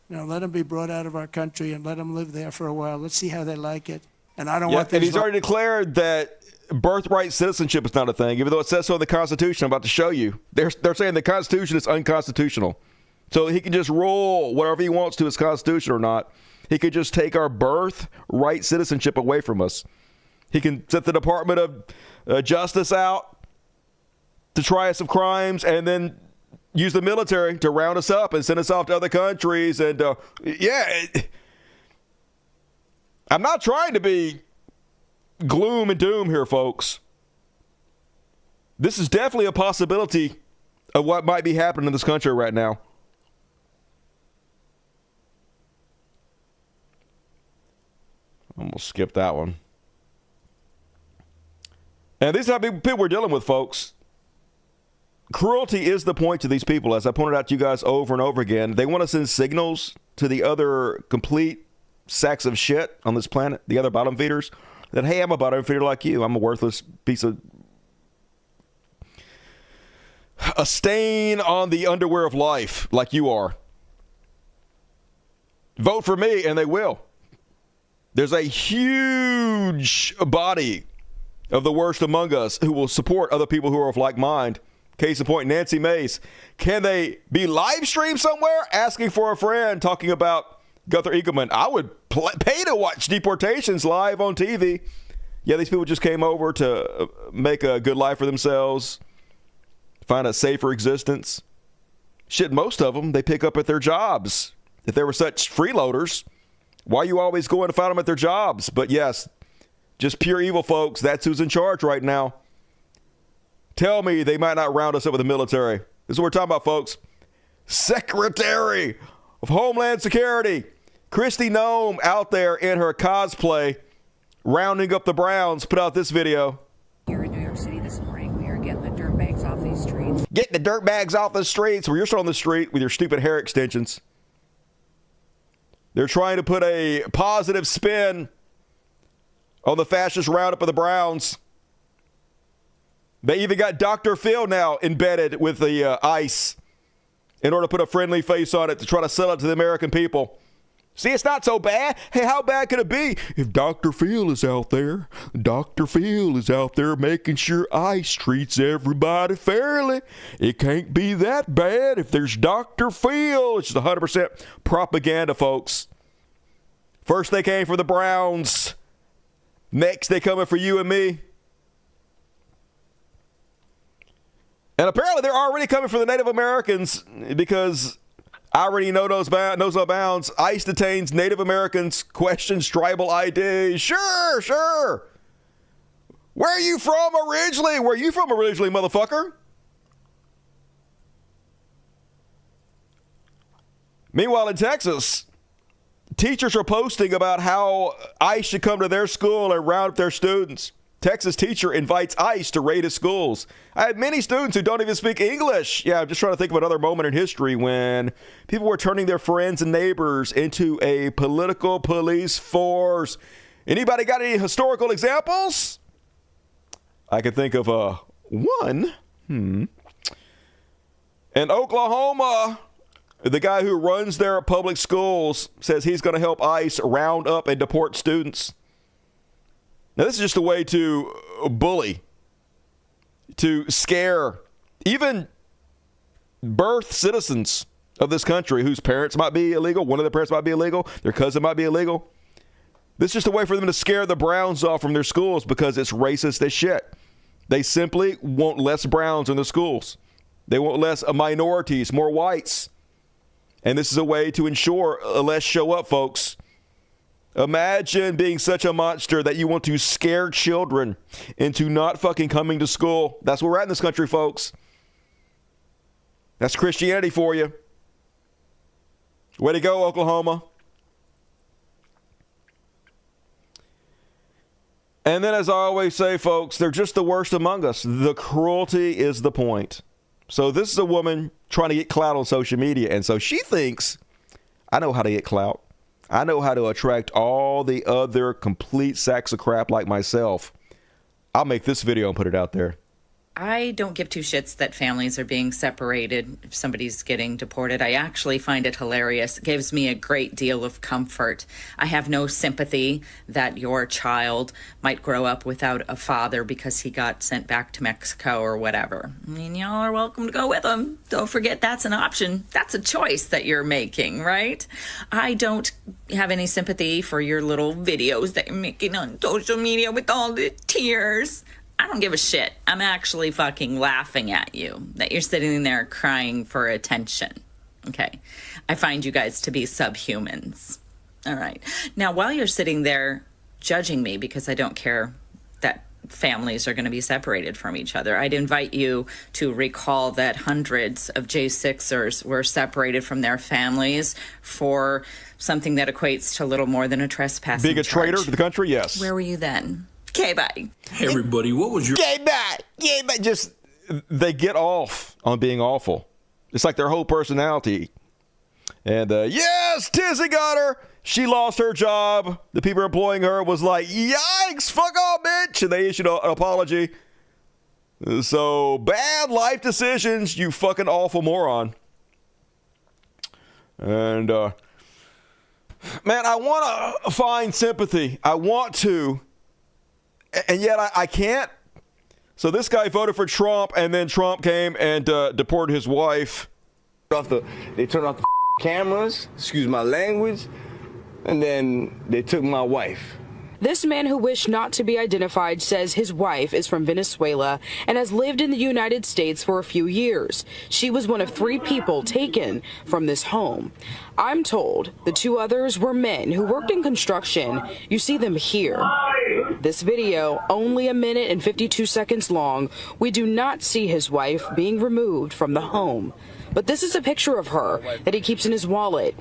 Now, let them be brought out of our country and let them live there for a while. Let's see how they like it. And I don't want these. And he's already declared that birthright citizenship is not a thing, even though it says so in the Constitution. I'm about to show you. They're saying the Constitution is unconstitutional. So he can just rule whatever he wants to his Constitution or not. He could just take our birthright citizenship away from us. He can set the Department of Justice out to try us of crimes and then use the military to round us up and send us off to other countries. And I'm not trying to be gloom and doom here, folks. This is definitely a possibility of what might be happening in this country right now. I'm going to skip that one. And these are the people we're dealing with, folks. Cruelty is the point to these people, as I pointed out to you guys over and over again. They want to send signals to the other complete sacks of shit on this planet, the other bottom feeders, that, hey, I'm a bottom feeder like you. I'm a worthless piece of... a stain on the underwear of life like you are. Vote for me, and they will. There's a huge body of the worst among us who will support other people who are of like mind. Case in point, Nancy Mace. Can they be live streamed somewhere asking for a friend talking about Gunther Eagleman? I would pay to watch deportations live on TV. Yeah, these people just came over to make a good life for themselves, find a safer existence. Shit, most of them, they pick up at their jobs. If they were such freeloaders, why are you always going to find them at their jobs? But yes, just pure evil, folks. That's who's in charge right now. Tell me they might not round us up with the military. This is what we're talking about, folks. Secretary of Homeland Security, Kristi Noem, out there in her cosplay, rounding up the Browns, put out this video. Here in New York City this morning, we are getting the dirt bags off these streets. Get the dirt bags off the streets. Where you're still on the street with your stupid hair extensions. They're trying to put a positive spin on the fascist roundup of the Browns. They even got Dr. Phil now embedded with the ICE in order to put a friendly face on it to try to sell it to the American people. See, it's not so bad. Hey, how bad could it be if Dr. Phil is out there? Dr. Phil is out there making sure ICE treats everybody fairly. It can't be that bad if there's Dr. Phil. It's just 100% propaganda, folks. First they came for the Browns. Next they coming for you and me. And apparently they're already coming for the Native Americans because irony knows no bounds. ICE detains Native Americans, questions tribal ID. Sure. Where are you from originally? Where are you from originally, motherfucker? Meanwhile, in Texas, teachers are posting about how ICE should come to their school and round up their students. Texas teacher invites ICE to raid his schools. I had many students who don't even speak English. Yeah, I'm just trying to think of another moment in history when people were turning their friends and neighbors into a political police force. Anybody got any historical examples? I can think of one. In Oklahoma, The guy who runs their public schools says he's going to help ICE round up and deport students. Now, this is just a way to bully, to scare even birth citizens of this country whose parents might be illegal. One of their parents might be illegal. Their cousin might be illegal. This is just a way for them to scare the Browns off from their schools because it's racist as shit. They simply want less Browns in the schools. They want less minorities, more whites. And this is a way to ensure less show up, folks. Imagine being such a monster that you want to scare children into not fucking coming to school. That's where we're at in this country, folks. That's Christianity for you. Way to go, Oklahoma. And then, as I always say, folks, they're just the worst among us. The cruelty is the point. So this is a woman trying to get clout on social media. And so she thinks, I know how to get clout. I know how to attract all the other complete sacks of crap like myself. I'll make this video and put it out there. I don't give two shits that families are being separated if somebody's getting deported. I actually find it hilarious. It gives me a great deal of comfort. I have no sympathy that your child might grow up without a father because he got sent back to Mexico or whatever. I mean, y'all are welcome to go with him. Don't forget that's an option. That's a choice that you're making, right? I don't have any sympathy for your little videos that you're making on social media with all the tears. I don't give a shit. I'm actually fucking laughing at you that you're sitting there crying for attention. Okay. I find you guys to be subhumans. All right. Now, while you're sitting there judging me because I don't care that families are going to be separated from each other, I'd invite you to recall that hundreds of J6ers were separated from their families for something that equates to little more than a trespassing Being a charge. traitor to the country? Yes. Where were you then? Okay, bye. Hey, everybody, what was your... Okay, bye. Yeah, but just, they get off on being awful. It's like their whole personality. And, yes, Tizzy got her. She lost her job. The people employing her was like, yikes, fuck off, bitch. And they issued an apology. So, bad life decisions, you fucking awful moron. And, man, I want to find sympathy. I want to. And yet I can't. So this guy voted for Trump, and then Trump came and deported his wife. They turned off the cameras, excuse my language, and then they took my wife. This man who wished not to be identified says his wife is from Venezuela and has lived in the United States for a few years. She was one of 3 people taken from this home. I'm told the 2 others were men who worked in construction. You see them here. This video, only 1 minute and 52 seconds long, we do not see his wife being removed from the home. But this is a picture of her that he keeps in his wallet.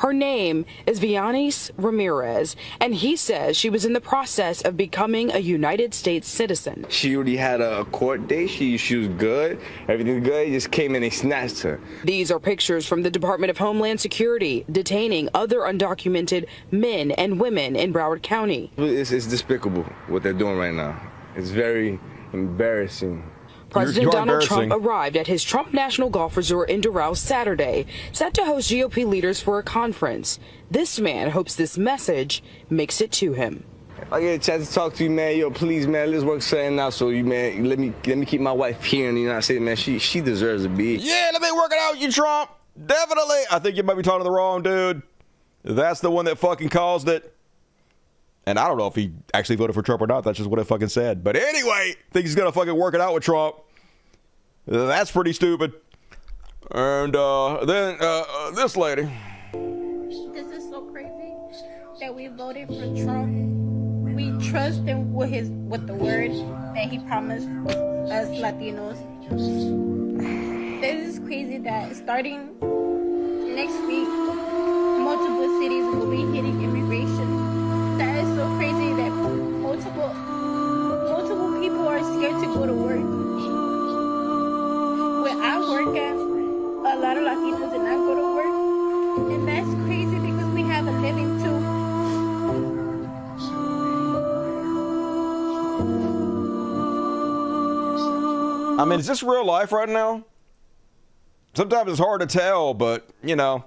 Her name is Vianis Ramirez, and he says she was in the process of becoming a United States citizen. She already had a court date. She was good. Everything good. He just came in and snatched her. These are pictures from the Department of Homeland Security detaining other undocumented men and women in Broward County. It's despicable what they're doing right now. It's very embarrassing. President Donald Trump arrived at his Trump National Golf Resort in Doral Saturday, set to host GOP leaders for a conference. This man hopes this message makes it to him. If I get a chance to talk to you, man, yo, please, man, let's work something out. So you, man, let me keep my wife here in the United States, man. She deserves to be. Yeah, let me work it out, you Trump. Definitely. I think you might be talking to the wrong dude. That's the one that fucking caused it. And I don't know if he actually voted for Trump or not. That's just what it fucking said. But anyway, think he's going to fucking work it out with Trump. That's pretty stupid. And then this lady. This is so crazy that we voted for Trump. We trust him with the word that he promised us Latinos. This is crazy that starting next week, multiple cities will be hitting immigration. That is so crazy that multiple people are scared to go to work. Where I work at, a lot of Latinos did not go to work. And that's crazy because we have a living too. I mean, is this real life right now? sometimes it's hard to tell, but, you know,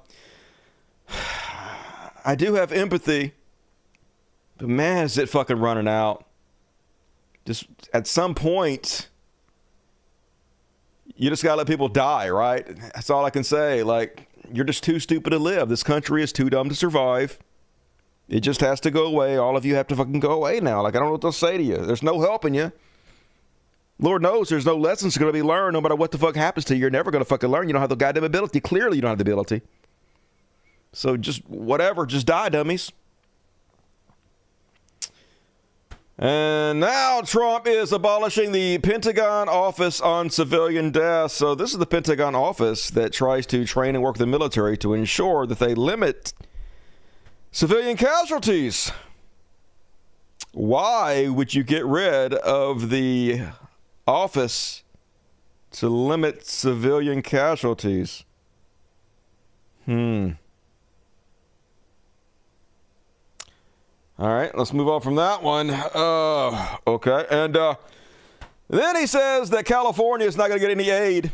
I do have empathy. But, man, is it fucking running out. Just at some point, you just got to let people die, right? That's all I can say. Like, you're just too stupid to live. This country is too dumb to survive. It just has to go away. All of you have to fucking go away now. Like, I don't know what to say to you. There's no helping you. Lord knows there's no lessons going to be learned no matter what the fuck happens to you. You're never going to fucking learn. You don't have the goddamn ability. Clearly, you don't have the ability. So just whatever. Just die, dummies. And now Trump is abolishing the Pentagon Office on Civilian Deaths. So this is the Pentagon office that tries to train and work the military to ensure that they limit civilian casualties. Why would you get rid of the office to limit civilian casualties? All right, let's move on from that one. Okay, and then he says that California is not going to get any aid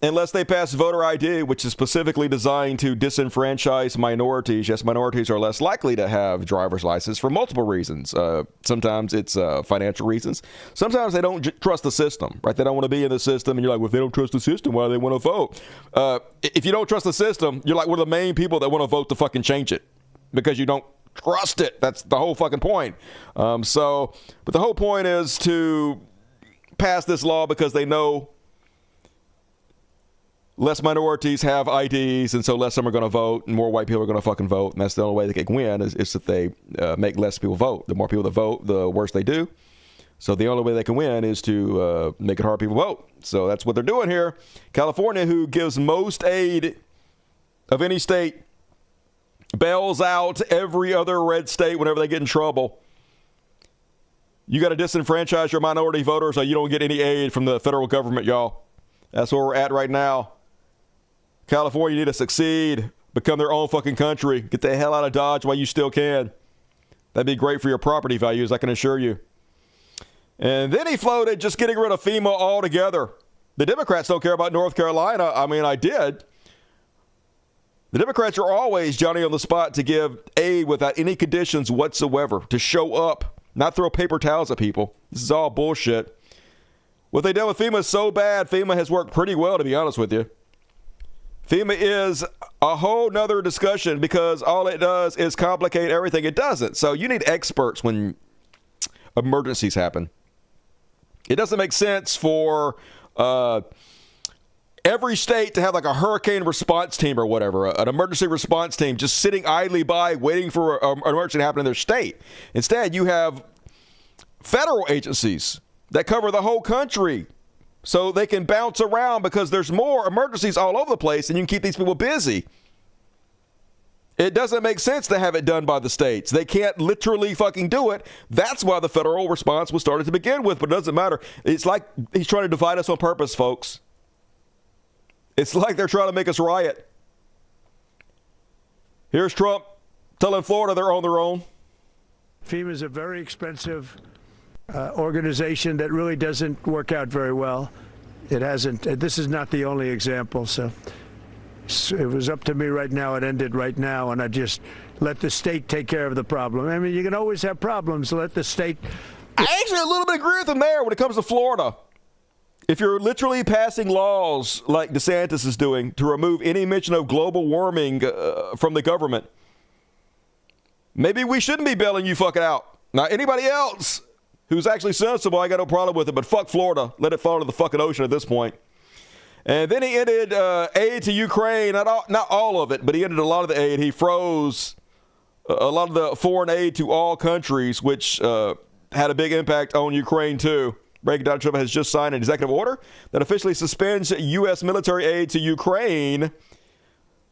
unless they pass voter ID, which is specifically designed to disenfranchise minorities. Yes, minorities are less likely to have driver's license for multiple reasons. Sometimes it's financial reasons. Sometimes they don't trust the system, right? They don't want to be in the system, and you're like, well, if they don't trust the system, why do they want to vote? If you don't trust the system, you're like one of the main people that want to vote to fucking change it because you don't trust it. That's the whole fucking point. But the whole point is to pass this law because they know less minorities have IDs, and so less of them are going to vote, and more white people are going to fucking vote, and that's the only way they can win is if they make less people vote. The more people that vote, the worse they do. So the only way they can win is to make it hard for people to vote. So that's what they're doing here. California, who gives most aid of any state, bails out every other red state whenever they get in trouble. You got to disenfranchise your minority voters or you don't get any aid from the federal government, y'all. That's where we're at right now. California need to succeed, become their own fucking country. Get the hell out of Dodge while you still can. That'd be great for your property values, I can assure you. And then he floated just getting rid of FEMA altogether. The Democrats don't care about North Carolina. I mean, I did. The Democrats are always Johnny on the spot to give aid without any conditions whatsoever, to show up, not throw paper towels at people. This is all bullshit. What they done with FEMA is so bad, FEMA has worked pretty well, to be honest with you. FEMA is a whole nother discussion because all it does is complicate everything. It doesn't. So you need experts when emergencies happen. It doesn't make sense for every state to have like a hurricane response team or whatever, an emergency response team just sitting idly by waiting for an emergency to happen in their state. Instead, you have federal agencies that cover the whole country so they can bounce around because there's more emergencies all over the place and you can keep these people busy. It doesn't make sense to have it done by the states. They can't literally fucking do it. That's why the federal response was started to begin with, but it doesn't matter. It's like he's trying to divide us on purpose, folks. It's like they're trying to make us riot. Here's Trump telling Florida they're on their own. FEMA is a very expensive organization that really doesn't work out very well. It hasn't. This is not the only example. So it was up to me right now. It ended right now, and I just let the state take care of the problem. I mean, you can always have problems. Let the state. I actually a little bit agree with him there when it comes to Florida. If you're literally passing laws like DeSantis is doing to remove any mention of global warming from the government, maybe we shouldn't be bailing you fucking out. Now, anybody else who's actually sensible, I got no problem with it, but fuck Florida. Let it fall into the fucking ocean at this point. And then he ended aid to Ukraine, not all of it, but he ended a lot of the aid. He froze a lot of the foreign aid to all countries, which had a big impact on Ukraine too. Donald Trump has just signed an executive order that officially suspends U.S. military aid to Ukraine.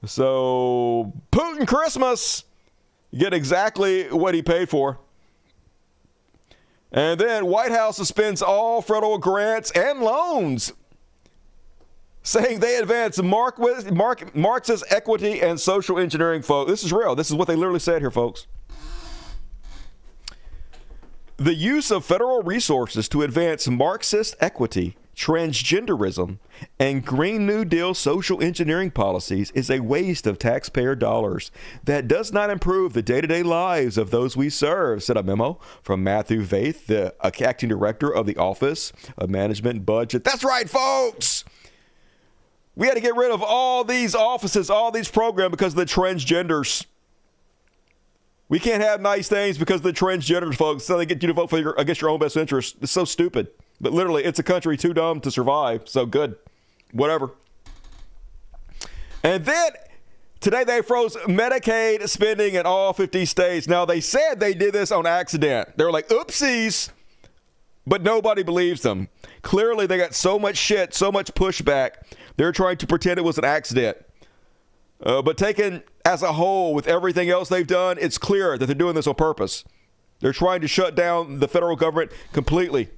So, Putin Christmas, you get exactly what he paid for. And then White House suspends all federal grants and loans, saying they advance Marxist equity and social engineering, folks. This is real. This is what they literally said here, folks. The use of federal resources to advance Marxist equity transgenderism, and Green New Deal social engineering policies is a waste of taxpayer dollars that does not improve the day-to-day lives of those we serve, said a memo from Matthew Vaith, the acting director of the Office of Management and Budget. That's right, folks! We had to get rid of all these offices, all these programs because of the transgenders. We can't have nice things because of the transgenders, folks, so they get you to vote for against your own best interest. It's so stupid. But literally, it's a country too dumb to survive. So good. Whatever. And then today they froze Medicaid spending in all 50 states. Now, they said they did this on accident. They were like, oopsies. But nobody believes them. Clearly, they got so much shit, so much pushback. They're trying to pretend it was an accident. But taken as a whole with everything else they've done, it's clear that they're doing this on purpose. They're trying to shut down the federal government completely.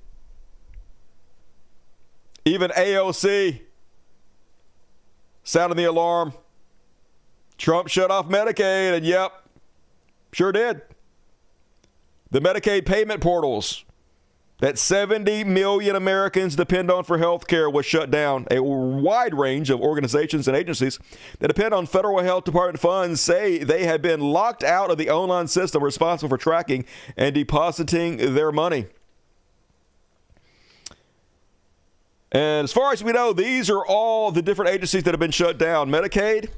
Even AOC sounding the alarm. Trump shut off Medicaid, and yep, sure did. The Medicaid payment portals that 70 million Americans depend on for health care was shut down. A wide range of organizations and agencies that depend on federal health department funds say they have been locked out of the online system responsible for tracking and depositing their money. And as far as we know, these are all the different agencies that have been shut down. Medicaid,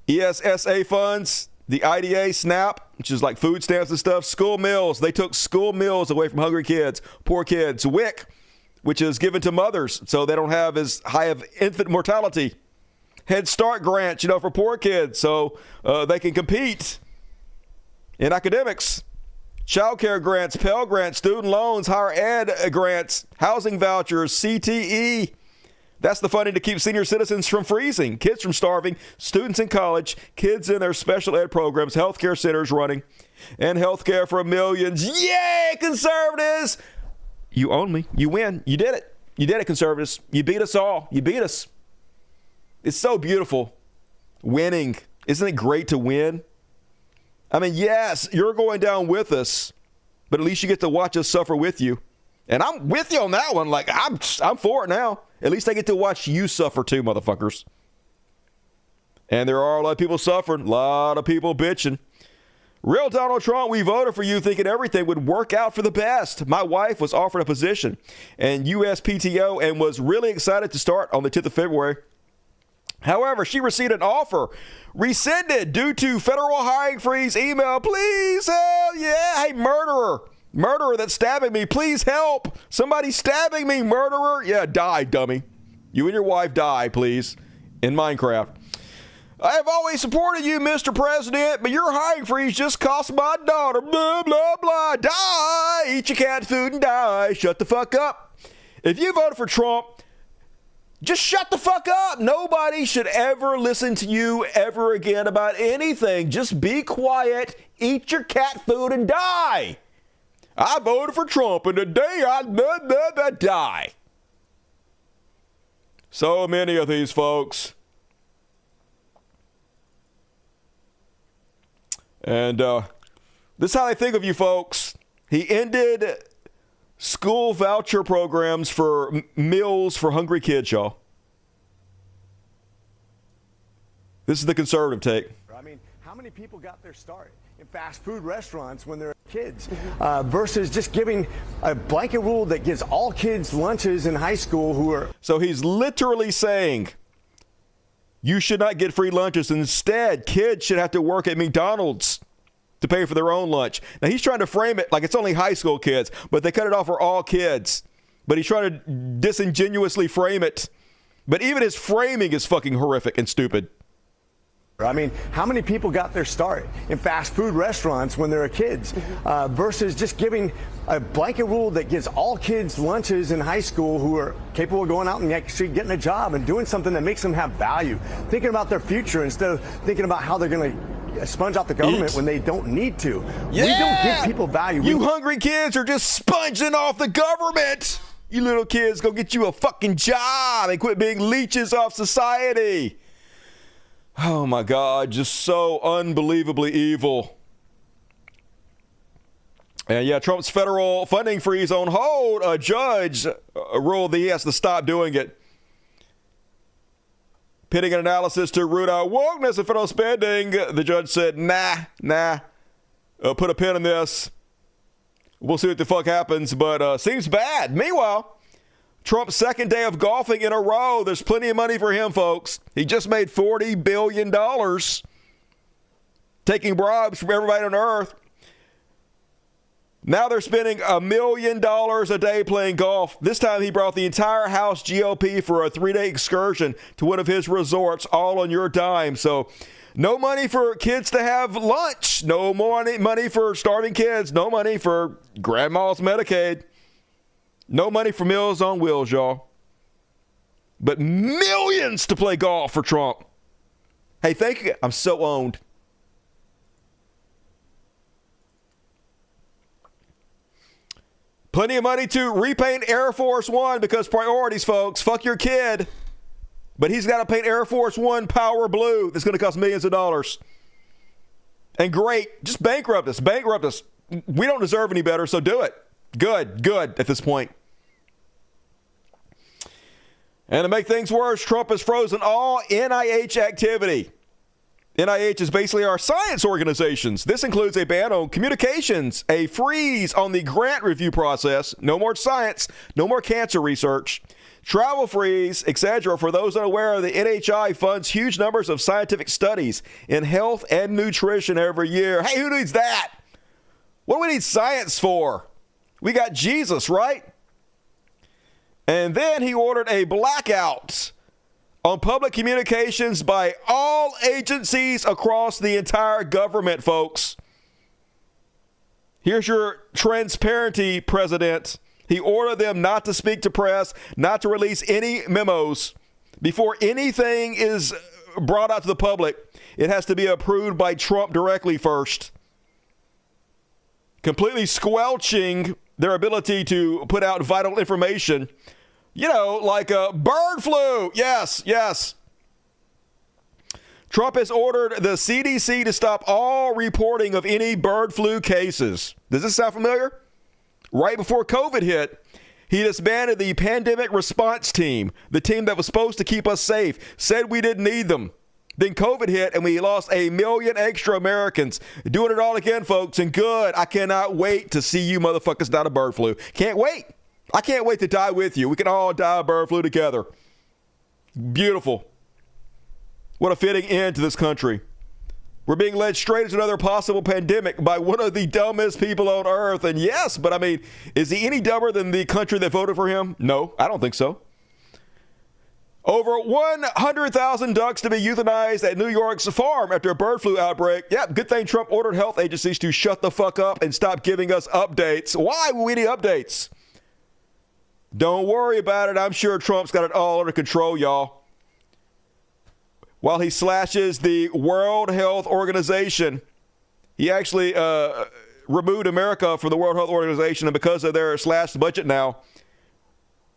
ESSA funds, the IDA, SNAP, which is like food stamps and stuff, school meals. They took school meals away from hungry kids, poor kids. WIC, which is given to mothers so they don't have as high of infant mortality. Head Start grants, for poor kids so they can compete in academics. Child care grants, Pell grants, student loans, higher ed grants, housing vouchers, CTE. That's the funding to keep senior citizens from freezing, kids from starving, students in college, kids in their special ed programs, healthcare centers running, and healthcare for millions. Yay, conservatives! You own me. You win. You did it. You did it, conservatives. You beat us all. You beat us. It's so beautiful. Winning. Isn't it great to win? I mean, yes, you're going down with us, but at least you get to watch us suffer with you. And I'm with you on that one. Like, I'm for it now. At least I get to watch you suffer too, motherfuckers. And there are a lot of people suffering, a lot of people bitching. Real Donald Trump, we voted for you thinking everything would work out for the best. My wife was offered a position in USPTO and was really excited to start on the 10th of February. However, she received an offer rescinded due to federal hiring freeze email. Please help. Yeah. Hey, murderer that's stabbing me. Please help. Somebody's stabbing me, murderer. Yeah, die, dummy. You and your wife die, please, in Minecraft. I have always supported you, Mr. President, but your hiring freeze just cost my daughter. Blah, blah, blah. Die. Eat your cat food and die. Shut the fuck up. If you voted for Trump, just shut the fuck up. Nobody should ever listen to you ever again about anything. Just be quiet, eat your cat food, and die. I voted for Trump, and today I die. So many of these folks. And this is how they think of you folks. He ended school voucher programs for meals for hungry kids, y'all. This is the conservative take. I mean, how many people got their start in fast food restaurants when they're kids versus just giving a blanket rule that gives all kids lunches in high school who are... So he's literally saying you should not get free lunches. Instead, kids should have to work at McDonald's to pay for their own lunch. Now, he's trying to frame it like it's only high school kids, but they cut it off for all kids. But he's trying to disingenuously frame it. But even his framing is fucking horrific and stupid. I mean, how many people got their start in fast food restaurants when they were kids versus just giving a blanket rule that gives all kids lunches in high school who are capable of going out and actually getting a job and doing something that makes them have value, thinking about their future instead of thinking about how they're going to sponge out the government when they don't need to. Yeah! We don't give people value. You hungry kids are just sponging off the government. You little kids, go get you a fucking job and quit being leeches off society. Oh my God, just so unbelievably evil. And yeah, Trump's federal funding freeze on hold. A judge ruled that he has to stop doing it. Pitting an analysis to root out wokeness of federal spending, the judge said, nah. Put a pin in this. We'll see what the fuck happens, but seems bad. Meanwhile, Trump's second day of golfing in a row. There's plenty of money for him, folks. He just made $40 billion taking bribes from everybody on earth. Now they're spending $1 million a day playing golf. This time he brought the entire House GOP for a 3-day excursion to one of his resorts, all on your dime. So no money for kids to have lunch. No more money for starving kids. No money for grandma's Medicaid. No money for Meals on Wheels, y'all. But millions to play golf for Trump. Hey, thank you. I'm so owned. Plenty of money to repaint Air Force One because priorities, folks. Fuck your kid. But he's got to paint Air Force One power blue. That's going to cost millions of dollars. And great. Just bankrupt us. Bankrupt us. We don't deserve any better, so do it. Good at this point. And to make things worse, Trump has frozen all NIH activity. NIH is basically our science organizations. This includes a ban on communications, a freeze on the grant review process, no more science, no more cancer research, travel freeze, etc. For those unaware, the NIH funds huge numbers of scientific studies in health and nutrition every year. Hey, who needs that? What do we need science for? We got Jesus, right? And then he ordered a blackout on public communications by all agencies across the entire government, folks. Here's your transparency president. He ordered them not to speak to press, not to release any memos. Before anything is brought out to the public, it has to be approved by Trump directly first. Completely squelching their ability to put out vital information. You know, like a bird flu. Yes. Trump has ordered the CDC to stop all reporting of any bird flu cases. Does this sound familiar? Right before COVID hit, he disbanded the pandemic response team, the team that was supposed to keep us safe, said we didn't need them. Then COVID hit and we lost 1 million extra Americans. Doing it all again, folks, and good. I cannot wait to see you motherfuckers die of bird flu. Can't wait. I can't wait to die with you. We can all die of bird flu together. Beautiful. What a fitting end to this country. We're being led straight into another possible pandemic by one of the dumbest people on earth. And yes, but I mean, is he any dumber than the country that voted for him? No, I don't think so. Over 100,000 ducks to be euthanized at New York's farm after a bird flu outbreak. Yep, good thing Trump ordered health agencies to shut the fuck up and stop giving us updates. Why would we need updates? Don't worry about it. I'm sure Trump's got it all under control, y'all. While he slashes the World Health Organization, he actually removed America from the World Health Organization, and because of their slashed budget now,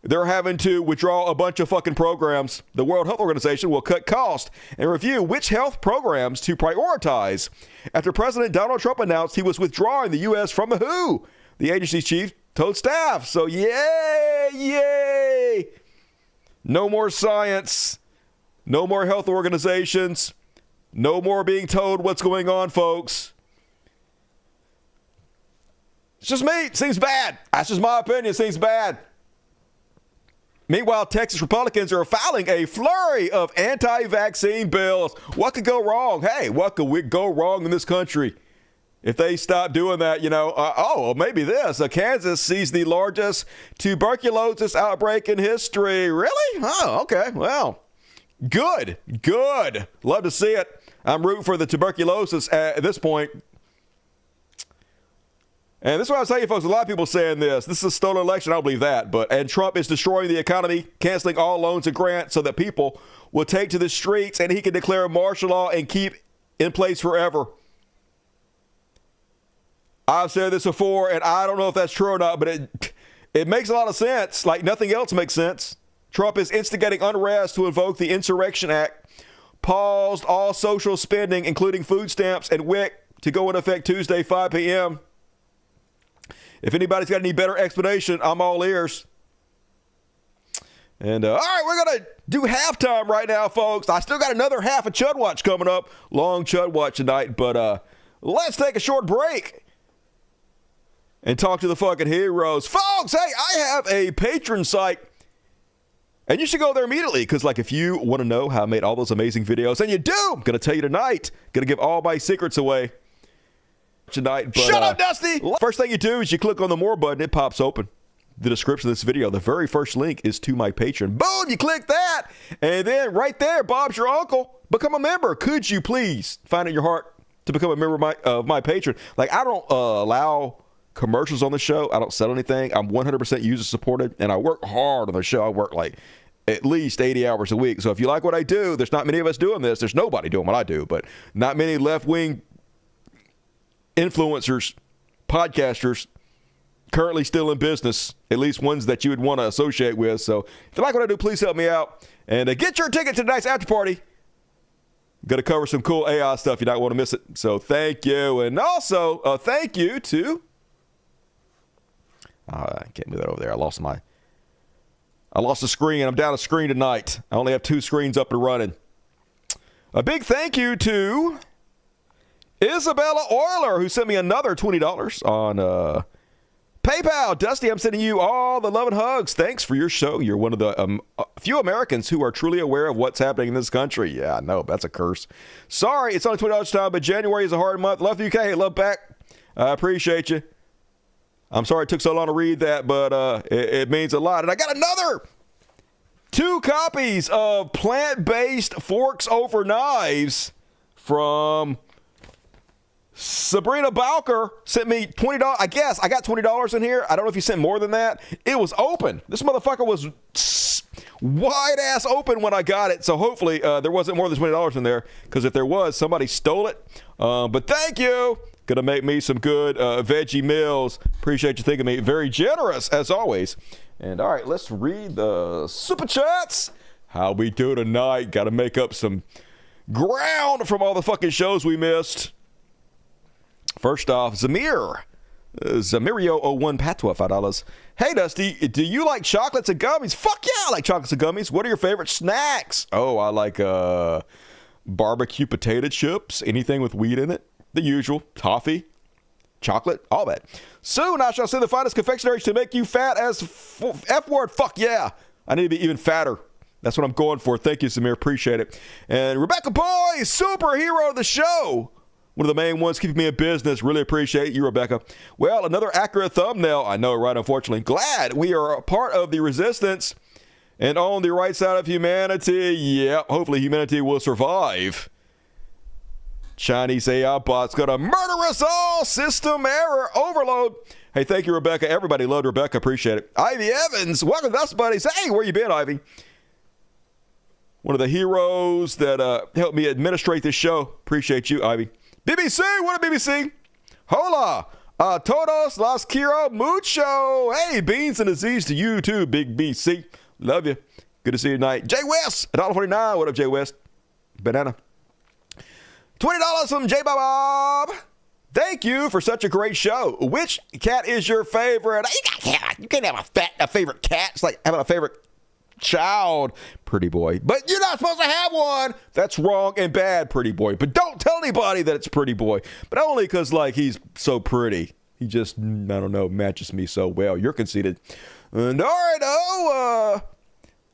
they're having to withdraw a bunch of fucking programs. The World Health Organization will cut costs and review which health programs to prioritize after President Donald Trump announced he was withdrawing the U.S. from the WHO. The agency's chief told staff. So yay. No more science. No more health organizations. No more being told what's going on, folks. It's just me. It seems bad. That's just my opinion. It seems bad. Meanwhile, Texas Republicans are filing a flurry of anti-vaccine bills. What could go wrong? Hey, what could go wrong in this country? If they stop doing that, maybe this. Kansas sees the largest tuberculosis outbreak in history. Really? Oh, okay. Well, good. Love to see it. I'm rooting for the tuberculosis at this point. And this is what I was telling you, folks. A lot of people saying this. This is a stolen election. I don't believe that. And Trump is destroying the economy, canceling all loans and grants so that people will take to the streets and he can declare martial law and keep in place forever. I've said this before, and I don't know if that's true or not, but it makes a lot of sense. Like nothing else makes sense. Trump is instigating unrest to invoke the Insurrection Act, paused all social spending, including food stamps and WIC, to go into effect Tuesday, 5 p.m. If anybody's got any better explanation, I'm all ears. And, all right, we're going to do halftime right now, folks. I still got another half of Chud Watch coming up. Long Chud Watch tonight. But let's take a short break and talk to the fucking heroes. Folks, hey, I have a patron site. And you should go there immediately because, like, if you want to know how I made all those amazing videos, and you do, I'm going to tell you tonight. Going to give all my secrets away tonight. But, shut up, Dusty! First thing you do is you click on the More button. It pops open. The description of this video, the very first link is to my Patreon. Boom, you click that. And then right there, Bob's your uncle. Become a member. Could you please find it in your heart to become a member of my Patreon? Like, I don't allow commercials on the show. I don't sell anything. I'm 100% user supported, and I work hard on the show. I work like at least 80 hours a week. So if you like what I do, there's not many of us doing this. There's nobody doing what I do, but not many left-wing influencers, podcasters, currently still in business, at least ones that you would want to associate with. So if you like what I do, please help me out. And get your ticket to tonight's after party. Going to cover some cool AI stuff. You don't want to miss it. So thank you. And also, thank you to... I can't move that over there. I lost the screen. I'm down a screen tonight. I only have 2 screens up and running. A big thank you to Isabella Euler, who sent me another $20 on... PayPal. Dusty, I'm sending you all the love and hugs. Thanks for your show. You're one of the few Americans who are truly aware of what's happening in this country. Yeah, I know. That's a curse. Sorry, it's only $20 time, but January is a hard month. Love the UK. Hey, love back. I appreciate you. I'm sorry it took so long to read that, but it means a lot. And I got another 2 copies of Plant-Based Forks Over Knives from... Sabrina Bowker sent me $20. I guess I got $20 in here. I don't know if you sent more than that. It was open. This motherfucker was wide ass open when I got it. So hopefully there wasn't more than $20 in there, because if there was, somebody stole it. But thank you. Gonna make me some good veggie meals. Appreciate you thinking of me. Very generous as always. And all right, let's read the super chats. How we do tonight? Got to make up some ground from all the fucking shows we missed. First off, Zamirio01 Patois, $5. Hey, Dusty, do you like chocolates and gummies? Fuck yeah, I like chocolates and gummies. What are your favorite snacks? Oh, I like barbecue potato chips, anything with weed in it. The usual, toffee, chocolate, all that. Soon I shall send the finest confectionaries to make you fat as F-word. Fuck yeah. I need to be even fatter. That's what I'm going for. Thank you, Samir. Appreciate it. And Rebecca Boy, superhero of the show. One of the main ones keeping me in business. Really appreciate you, Rebecca. Well, another accurate thumbnail. I know, right? Unfortunately. Glad we are a part of the resistance and on the right side of humanity. Yep. Hopefully humanity will survive. Chinese AI bot's gonna murder us all. System error overload. Hey, thank you, Rebecca. Everybody loved Rebecca. Appreciate it. Ivy Evans. Welcome to us, buddies. Hey, where you been, Ivy? One of the heroes that helped me administrate this show. Appreciate you, Ivy. BBC, what a BBC. Hola, todos los quiero mucho. Hey, Beans and Aziz to you too, Big BC. Love you. Good to see you tonight. Jay West, $1.49. What up, Jay West? Banana. $20 from J Bob. Thank you for such a great show. Which cat is your favorite? You can't have a favorite cat. It's like having a favorite child, pretty boy. But you're not supposed to have one. That's wrong and bad, pretty boy. But don't tell anybody that it's pretty boy. But only because, like, he's so pretty. He just, I don't know, matches me so well. You're conceited. And all right,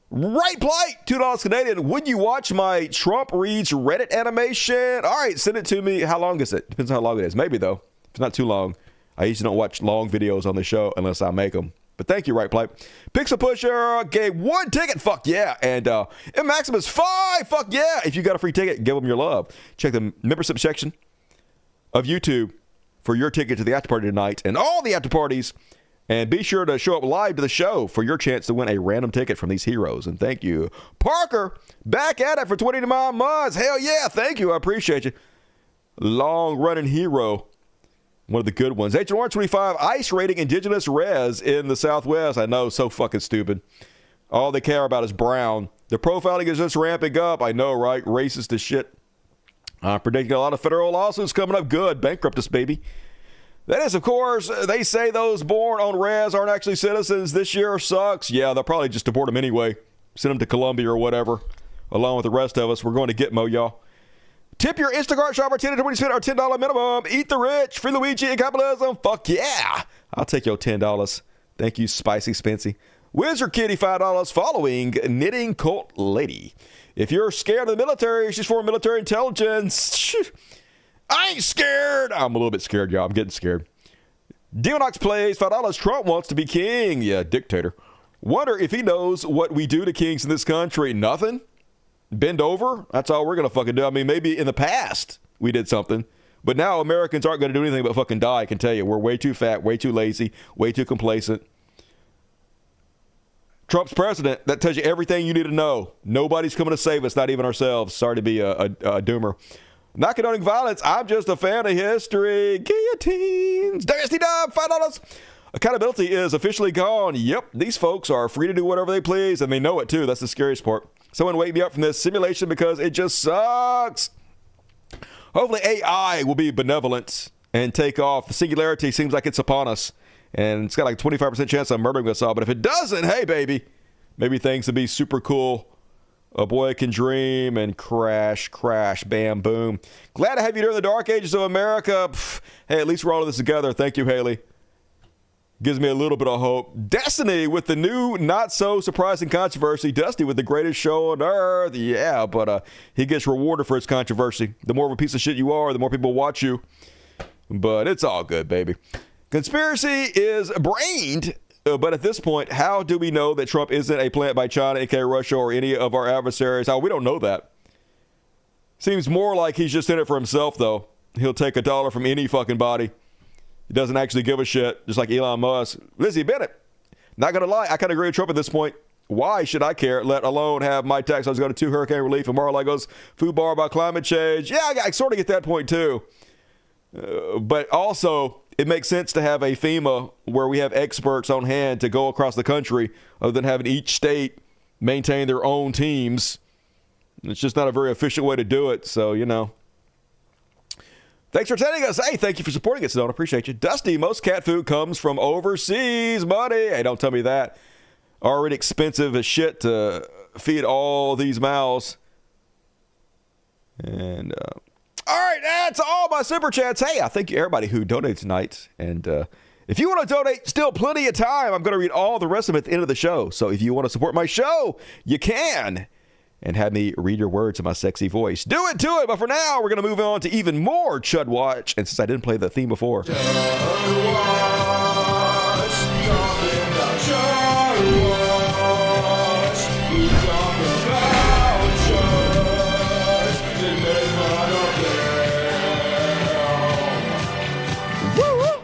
Right Plight, $2 Canadian. Would you watch my Trump Reads Reddit animation? All right, send it to me. How long is it? Depends on how long it is. Maybe, though. If it's not too long. I usually don't watch long videos on the show unless I make them. But thank you, Right Plight. Pixel Pusher gave 1 ticket. Fuck yeah. And M Maximus 5. Fuck yeah. If you got a free ticket, give them your love. Check the membership section of YouTube for your ticket to the after party tonight and all the after parties. And be sure to show up live to the show for your chance to win a random ticket from these heroes. And thank you. Parker, back at it for 29 months. Hell yeah. Thank you. I appreciate you. Long-running hero. One of the good ones. Agent Orange 25, ICE rating indigenous res in the Southwest. I know, so fucking stupid. All they care about is brown. The profiling is just ramping up. I know, right? Racist as shit. I'm predicting a lot of federal lawsuits coming up. Good. Bankrupt us, baby. That is, of course, they say those born on res aren't actually citizens. This year sucks. Yeah, they'll probably just deport them anyway. Send them to Colombia or whatever, along with the rest of us. We're going to Gitmo, y'all. Tip your Instacart shopper 10 to 20% or $10 minimum. Eat the rich. Free Luigi and capitalism. Fuck yeah. I'll take your $10. Thank you, Spicy Spency. Wizard Kitty, $5 following Knitting Cult Lady. If you're scared of the military, she's for military intelligence. I ain't scared. I'm a little bit scared, y'all. I'm getting scared. Deonox plays $5. Trump wants to be king. Yeah, dictator. Wonder if he knows what we do to kings in this country. Nothing? Bend over? That's all we're going to fucking do. I mean, maybe in the past we did something. But now Americans aren't going to do anything but fucking die, I can tell you. We're way too fat, way too lazy, way too complacent. Trump's president. That tells you everything you need to know. Nobody's coming to save us, not even ourselves. Sorry to be a doomer. Not condoning violence. I'm just a fan of history. Guillotines. Dynasty Dub, $5. Accountability is officially gone. Yep, these folks are free to do whatever they please, and they know it too. That's the scariest part. Someone wake me up from this simulation because it just sucks. Hopefully AI will be benevolent and take off. The singularity seems like it's upon us, and it's got like a 25% chance of murdering us all. But if it doesn't, hey, baby, maybe things will be super cool. A boy can dream and crash, bam, boom. Glad to have you during the dark ages of America. Hey, at least we're all in this together. Thank you, Haley. Gives me a little bit of hope. Destiny with the new not-so-surprising controversy. Dusty with the greatest show on earth. Yeah, but he gets rewarded for his controversy. The more of a piece of shit you are, the more people watch you. But it's all good, baby. Conspiracy is brained. But at this point, how do we know that Trump isn't a plant by China, aka Russia, or any of our adversaries? We don't know that. Seems more like he's just in it for himself, though. He'll take $1 from any fucking body. He doesn't actually give a shit, just like Elon Musk. Lizzie Bennett. Not going to lie, I kind of agree with Trump at this point. Why should I care, let alone have my tax dollars go to hurricane relief and Mar-a-Lago's food bar about climate change? Yeah, I sort of get that point, too. But also, it makes sense to have a FEMA where we have experts on hand to go across the country other than having each state maintain their own teams. It's just not a very efficient way to do it. So, you know. Thanks for attending us. Hey, thank you for supporting us, Don't appreciate you. Dusty, most cat food comes from overseas money. Hey, don't tell me that. Already expensive as shit to feed all these mouths. And, all right, that's all my super chats. Hey, I thank you everybody who donated tonight. And if you want to donate, still plenty of time. I'm going to read all the rest of them at the end of the show. So if you want to support my show, you can. And have me read your words in my sexy voice. Do it. But for now, we're going to move on to even more Chud Watch. And since I didn't play the theme before. Chud Watch, talking about Chud Watch. We talk about Chud and make fun of them.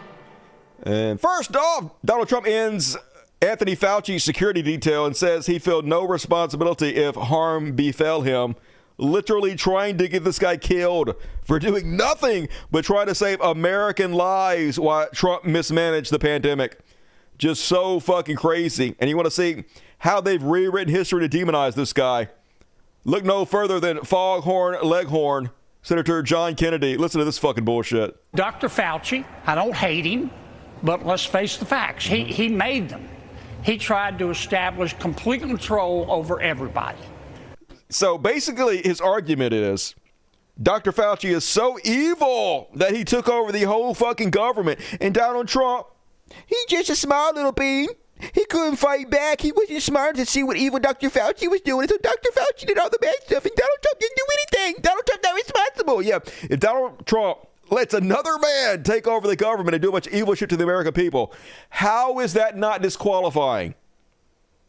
Woo! And first off, Donald Trump ends Anthony Fauci's security detail and says he felt no responsibility if harm befell him. Literally trying to get this guy killed for doing nothing but trying to save American lives while Trump mismanaged the pandemic. Just so fucking crazy. And you want to see how they've rewritten history to demonize this guy. Look no further than Foghorn Leghorn, Senator John Kennedy. Listen to this fucking bullshit. Dr. Fauci, I don't hate him, but let's face the facts. He made them. He tried to establish complete control over everybody. So basically his argument is Dr. Fauci is so evil that he took over the whole fucking government. And Donald Trump, he's just a small little bean. He couldn't fight back. He wasn't smart to see what evil Dr. Fauci was doing. So Dr. Fauci did all the bad stuff and Donald Trump didn't do anything. Donald Trump not responsible. Yeah, if Donald Trump lets another man take over the government and do a bunch of evil shit to the American people, how is that not disqualifying?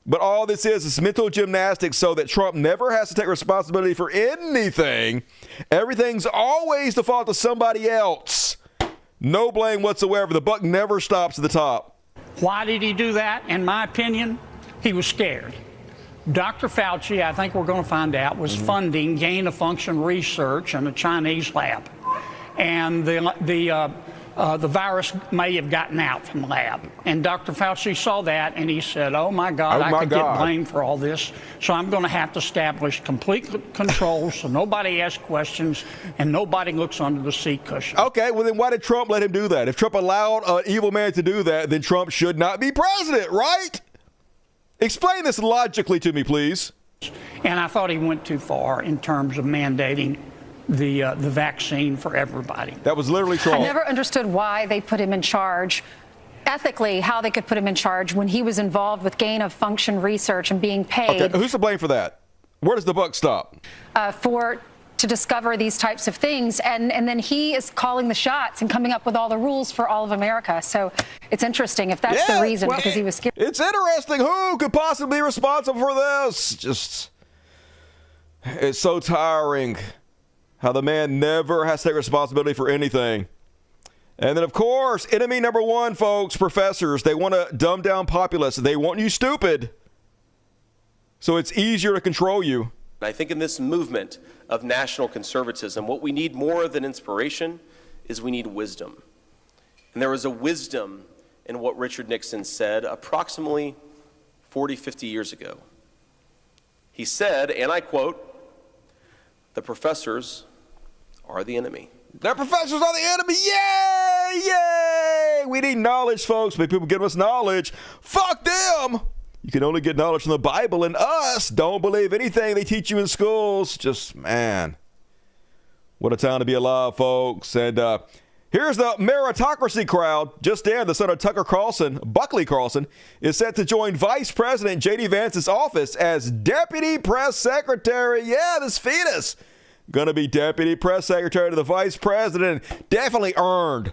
But all this is mental gymnastics so that Trump never has to take responsibility for anything. Everything's always the fault of somebody else. No blame whatsoever. The buck never stops at the top. Why did he do that? In my opinion, he was scared. Dr. Fauci, I think we're going to find out, was funding gain-of-function research in a Chinese lab. And the the virus may have gotten out from the lab. And Dr. Fauci saw that, and he said, oh, my God, I could get blamed for all this. So I'm going to have to establish complete control so nobody asks questions and nobody looks under the seat cushion. Okay, well, then why did Trump let him do that? If Trump allowed an evil man to do that, then Trump should not be president, right? Explain this logically to me, please. And I thought he went too far in terms of mandating the vaccine for everybody. That was literally Trump. I never understood why they put him in charge, ethically, how they could put him in charge when he was involved with gain of function research and being paid. Okay, who's to blame for that? Where does the buck stop? To discover these types of things, and then he is calling the shots and coming up with all the rules for all of America. So it's interesting if that's the reason, well, because he was scared. It's interesting. Who could possibly be responsible for this? It's so tiring how the man never has to take responsibility for anything. And then, of course, enemy number one, folks, professors. They want to dumb down populace. They want you stupid. So it's easier to control you. I think in this movement of national conservatism, what we need more than inspiration is we need wisdom. And there was a wisdom in what Richard Nixon said approximately 40, 50 years ago. He said, and I quote, "The professors are the enemy." The professors are the enemy. Yay! Yay! We need knowledge, folks. When people give us knowledge, fuck them. You can only get knowledge from the Bible, and us don't believe anything they teach you in schools. Just, man, what a time to be alive, folks. And here's the meritocracy crowd. Just in, the son of Tucker Carlson, Buckley Carlson, is set to join Vice President J.D. Vance's office as Deputy Press Secretary. Yeah, this fetus going to be Deputy Press Secretary to the Vice President. Definitely earned.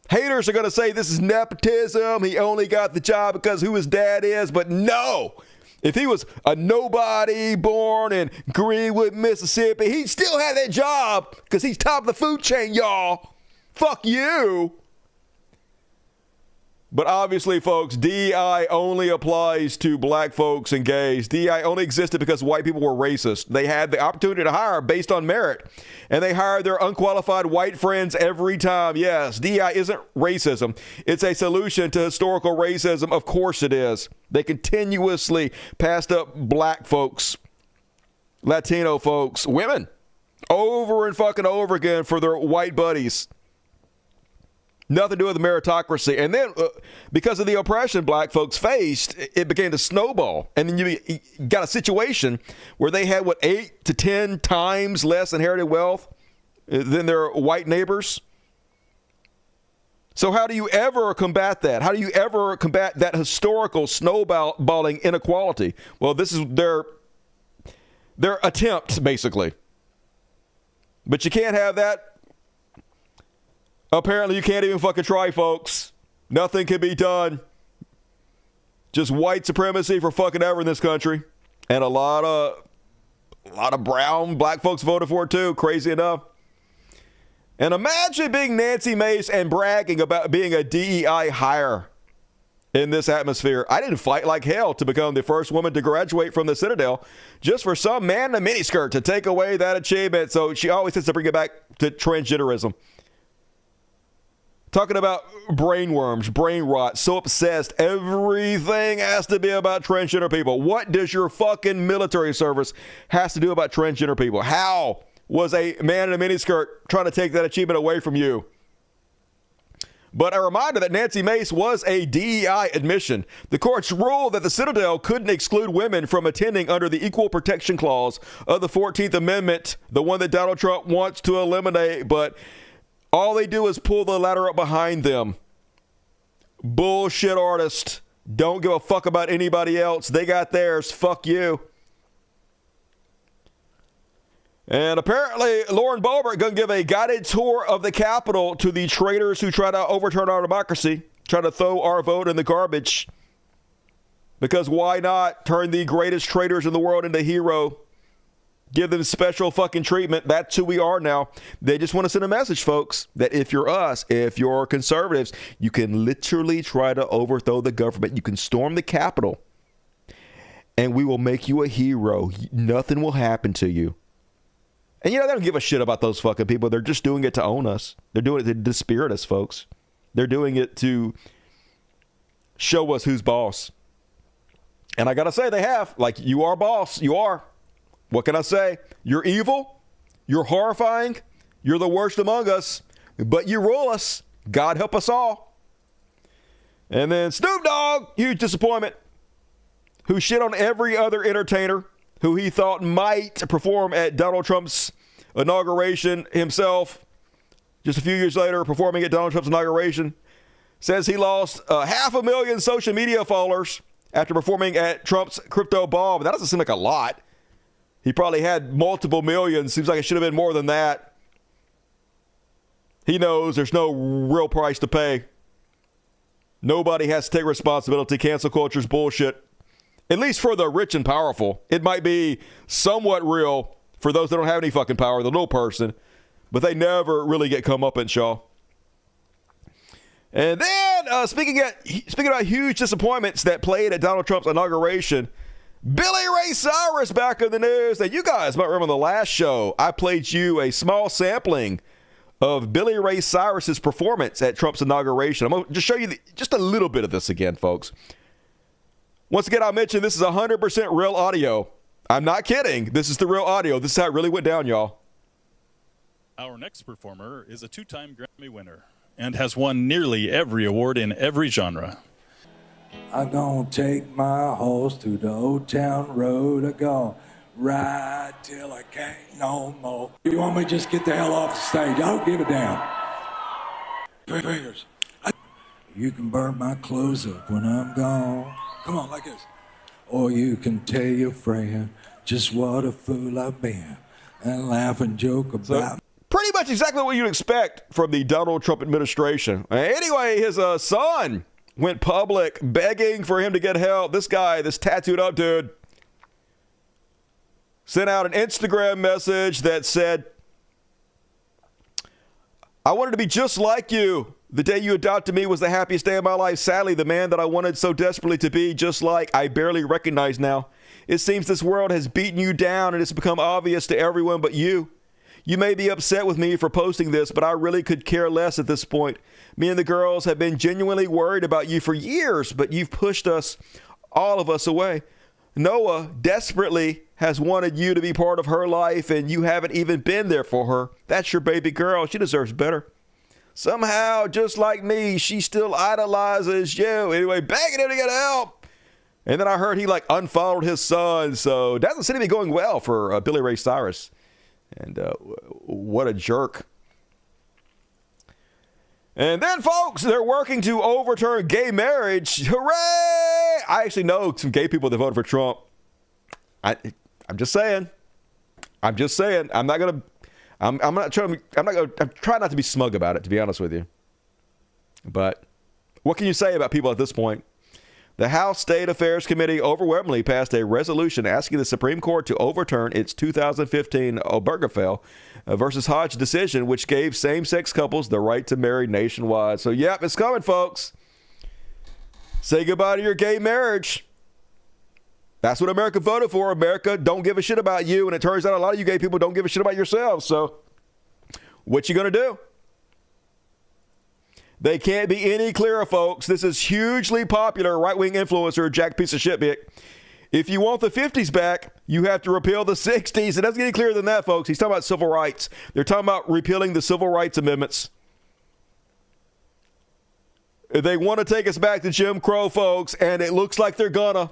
Haters are going to say this is nepotism. He only got the job because who his dad is. But no, if he was a nobody born in Greenwood, Mississippi, he'd still have that job because he's top of the food chain, y'all. Fuck you. But obviously, folks, DEI only applies to black folks and gays. DEI only existed because white people were racist. They had the opportunity to hire based on merit, and they hired their unqualified white friends every time. Yes, DEI isn't racism. It's a solution to historical racism. Of course it is. They continuously passed up black folks, Latino folks, women, over and fucking over again for their white buddies. Nothing to do with the meritocracy. And then because of the oppression black folks faced, it began to snowball. And then you got a situation where they had, 8 to 10 times less inherited wealth than their white neighbors. So how do you ever combat that? How do you ever combat that historical snowballing inequality? Well, this is their attempt, basically. But you can't have that. Apparently, you can't even fucking try, folks. Nothing can be done. Just white supremacy for fucking ever in this country. And a lot of brown black folks voted for it, too. Crazy enough. And imagine being Nancy Mace and bragging about being a DEI hire in this atmosphere. I didn't fight like hell to become the first woman to graduate from the Citadel just for some man in a miniskirt to take away that achievement. So she always has to bring it back to transgenderism. Talking about brainworms, brain rot, so obsessed. Everything has to be about transgender people. What does your fucking military service has to do about transgender people? How was a man in a miniskirt trying to take that achievement away from you? But a reminder that Nancy Mace was a DEI admission. The courts ruled that the Citadel couldn't exclude women from attending under the Equal Protection Clause of the 14th Amendment, the one that Donald Trump wants to eliminate, but all they do is pull the ladder up behind them. Bullshit artist. Don't give a fuck about anybody else. They got theirs. Fuck you. And apparently, Lauren Boebert going to give a guided tour of the Capitol to the traitors who try to overturn our democracy, try to throw our vote in the garbage. Because why not turn the greatest traitors in the world into hero? Give them special fucking treatment. That's who we are now. They just want to send a message, folks, that if you're us, if you're conservatives, you can literally try to overthrow the government. You can storm the Capitol, and we will make you a hero. Nothing will happen to you. And, they don't give a shit about those fucking people. They're just doing it to own us. They're doing it to dispirit us, folks. They're doing it to show us who's boss. And I got to say, they have. Like, you are boss. You are. What can I say? You're evil. You're horrifying. You're the worst among us. But you rule us. God help us all. And then Snoop Dogg, huge disappointment, who shit on every other entertainer who he thought might perform at Donald Trump's inauguration himself. Just a few years later, performing at Donald Trump's inauguration, says he lost 500,000 social media followers after performing at Trump's crypto ball. But that doesn't seem like a lot. He probably had multiple millions. Seems like it should have been more than that. He knows there's no real price to pay. Nobody has to take responsibility. Cancel culture's bullshit. At least for the rich and powerful. It might be somewhat real for those that don't have any fucking power, the little person. But they never really get comeuppance, y'all. And then, speaking about huge disappointments that played at Donald Trump's inauguration, Billy Ray Cyrus back in the news. Now, you guys might remember the last show, I played you a small sampling of Billy Ray Cyrus's performance at Trump's inauguration. I'm going to just show you just a little bit of this again, folks. Once again, I'll mention this is 100% real audio. I'm not kidding. This is the real audio. This is how it really went down, y'all. Our next performer is a 2-time Grammy winner and has won nearly every award in every genre. I'm gonna take my horse to the old town road. I'm gonna ride till I can't no more. You want me to just get the hell off the stage? I don't give a damn. Fingers. You can burn my clothes up when I'm gone. Come on, like this. Or you can tell your friend just what a fool I've been and laugh and joke about. Pretty much exactly what you'd expect from the Donald Trump administration. Anyway, his son went public begging for him to get help. This guy, this tattooed up dude, sent out an Instagram message that said, I wanted to be just like you. The day you adopted me was the happiest day of my life. Sadly, the man that I wanted so desperately to be just like, I barely recognize now. It seems this world has beaten you down and it's become obvious to everyone but you. You may be upset with me for posting this, but I really could care less at this point. Me and the girls have been genuinely worried about you for years, but you've pushed us, all of us, away. Noah desperately has wanted you to be part of her life, and you haven't even been there for her. That's your baby girl. She deserves better. Somehow, just like me, she still idolizes you. Anyway, begging him to get help. And then I heard he unfollowed his son, so it doesn't seem to be going well for Billy Ray Cyrus. And what a jerk. And then, folks, they're working to overturn gay marriage. Hooray! I actually know some gay people that voted for Trump. I'm just saying. I'm trying not to be smug about it, to be honest with you. But what can you say about people at this point? The House State Affairs Committee overwhelmingly passed a resolution asking the Supreme Court to overturn its 2015 Obergefell versus Hodge decision, which gave same-sex couples the right to marry nationwide. So, yep, it's coming, folks. Say goodbye to your gay marriage. That's what America voted for. America don't give a shit about you, and it turns out a lot of you gay people don't give a shit about yourselves. So, what you gonna do? They can't be any clearer, folks. This is hugely popular right-wing influencer Jack Piece of Shitbit. If you want the 50s back, you have to repeal the 60s. It doesn't get any clearer than that, folks. He's talking about civil rights. They're talking about repealing the civil rights amendments. They want to take us back to Jim Crow, folks, and it looks like they're gonna.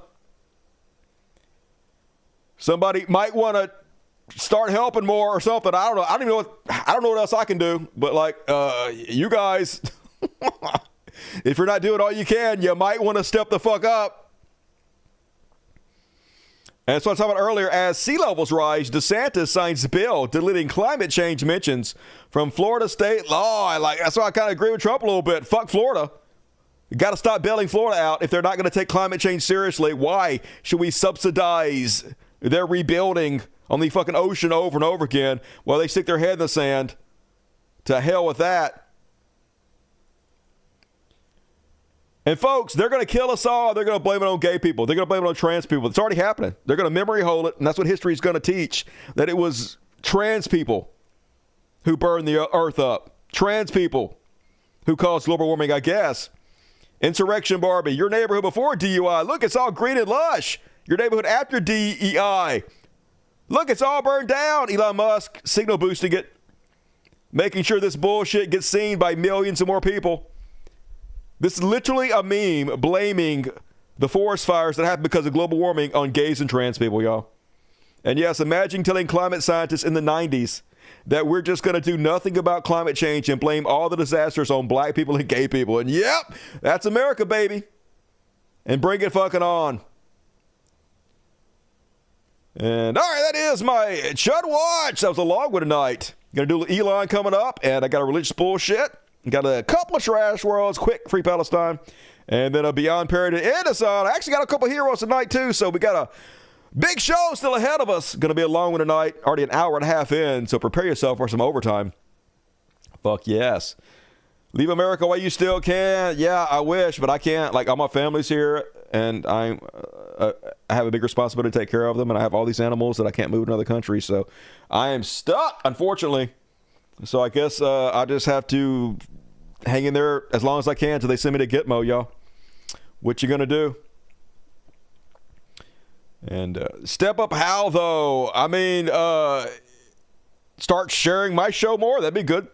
Somebody might want to start helping more or something. I don't know. I don't know what else I can do. But you guys, if you're not doing all you can, you might want to step the fuck up. And that's what I was talking about earlier. As sea levels rise, DeSantis signs a bill deleting climate change mentions from Florida state law. That's why I kind of agree with Trump a little bit. Fuck Florida. You got to stop bailing Florida out if they're not going to take climate change seriously. Why should we subsidize their rebuilding on the fucking ocean over and over again while they stick their head in the sand? To hell with that. And folks, they're going to kill us all. They're going to blame it on gay people. They're going to blame it on trans people. It's already happening. They're going to memory hole it, and that's what history is going to teach, that it was trans people who burned the earth up. Trans people who caused global warming, I guess. Insurrection Barbie, your neighborhood before DUI. Look, it's all green and lush. Your neighborhood after DEI. Look, it's all burned down. Elon Musk signal boosting it, making sure this bullshit gets seen by millions of more people. This is literally a meme blaming the forest fires that happened because of global warming on gays and trans people, y'all. And yes, imagine telling climate scientists in the 90s that we're just going to do nothing about climate change and blame all the disasters on black people and gay people. And yep, that's America, baby. And bring it fucking on. And all right, that is my Chud Watch. That was a long one tonight. Gonna do Elon coming up, and I got a religious bullshit. Got a couple of trash worlds, quick, Free Palestine, and then a Beyond Parody to end us on. I actually got a couple of heroes tonight, too, so we got a big show still ahead of us. Gonna be a long one tonight, already an hour and a half in, so prepare yourself for some overtime. Fuck yes. Leave America while you still can. Yeah, I wish, but I can't. Like, all my family's here, and I have a big responsibility to take care of them, and I have all these animals that I can't move to another country, so I am stuck, unfortunately. So I guess I just have to hang in there as long as I can until they send me to Gitmo, y'all. What you gonna do? And step up how, though? I mean, start sharing my show more. That'd be good.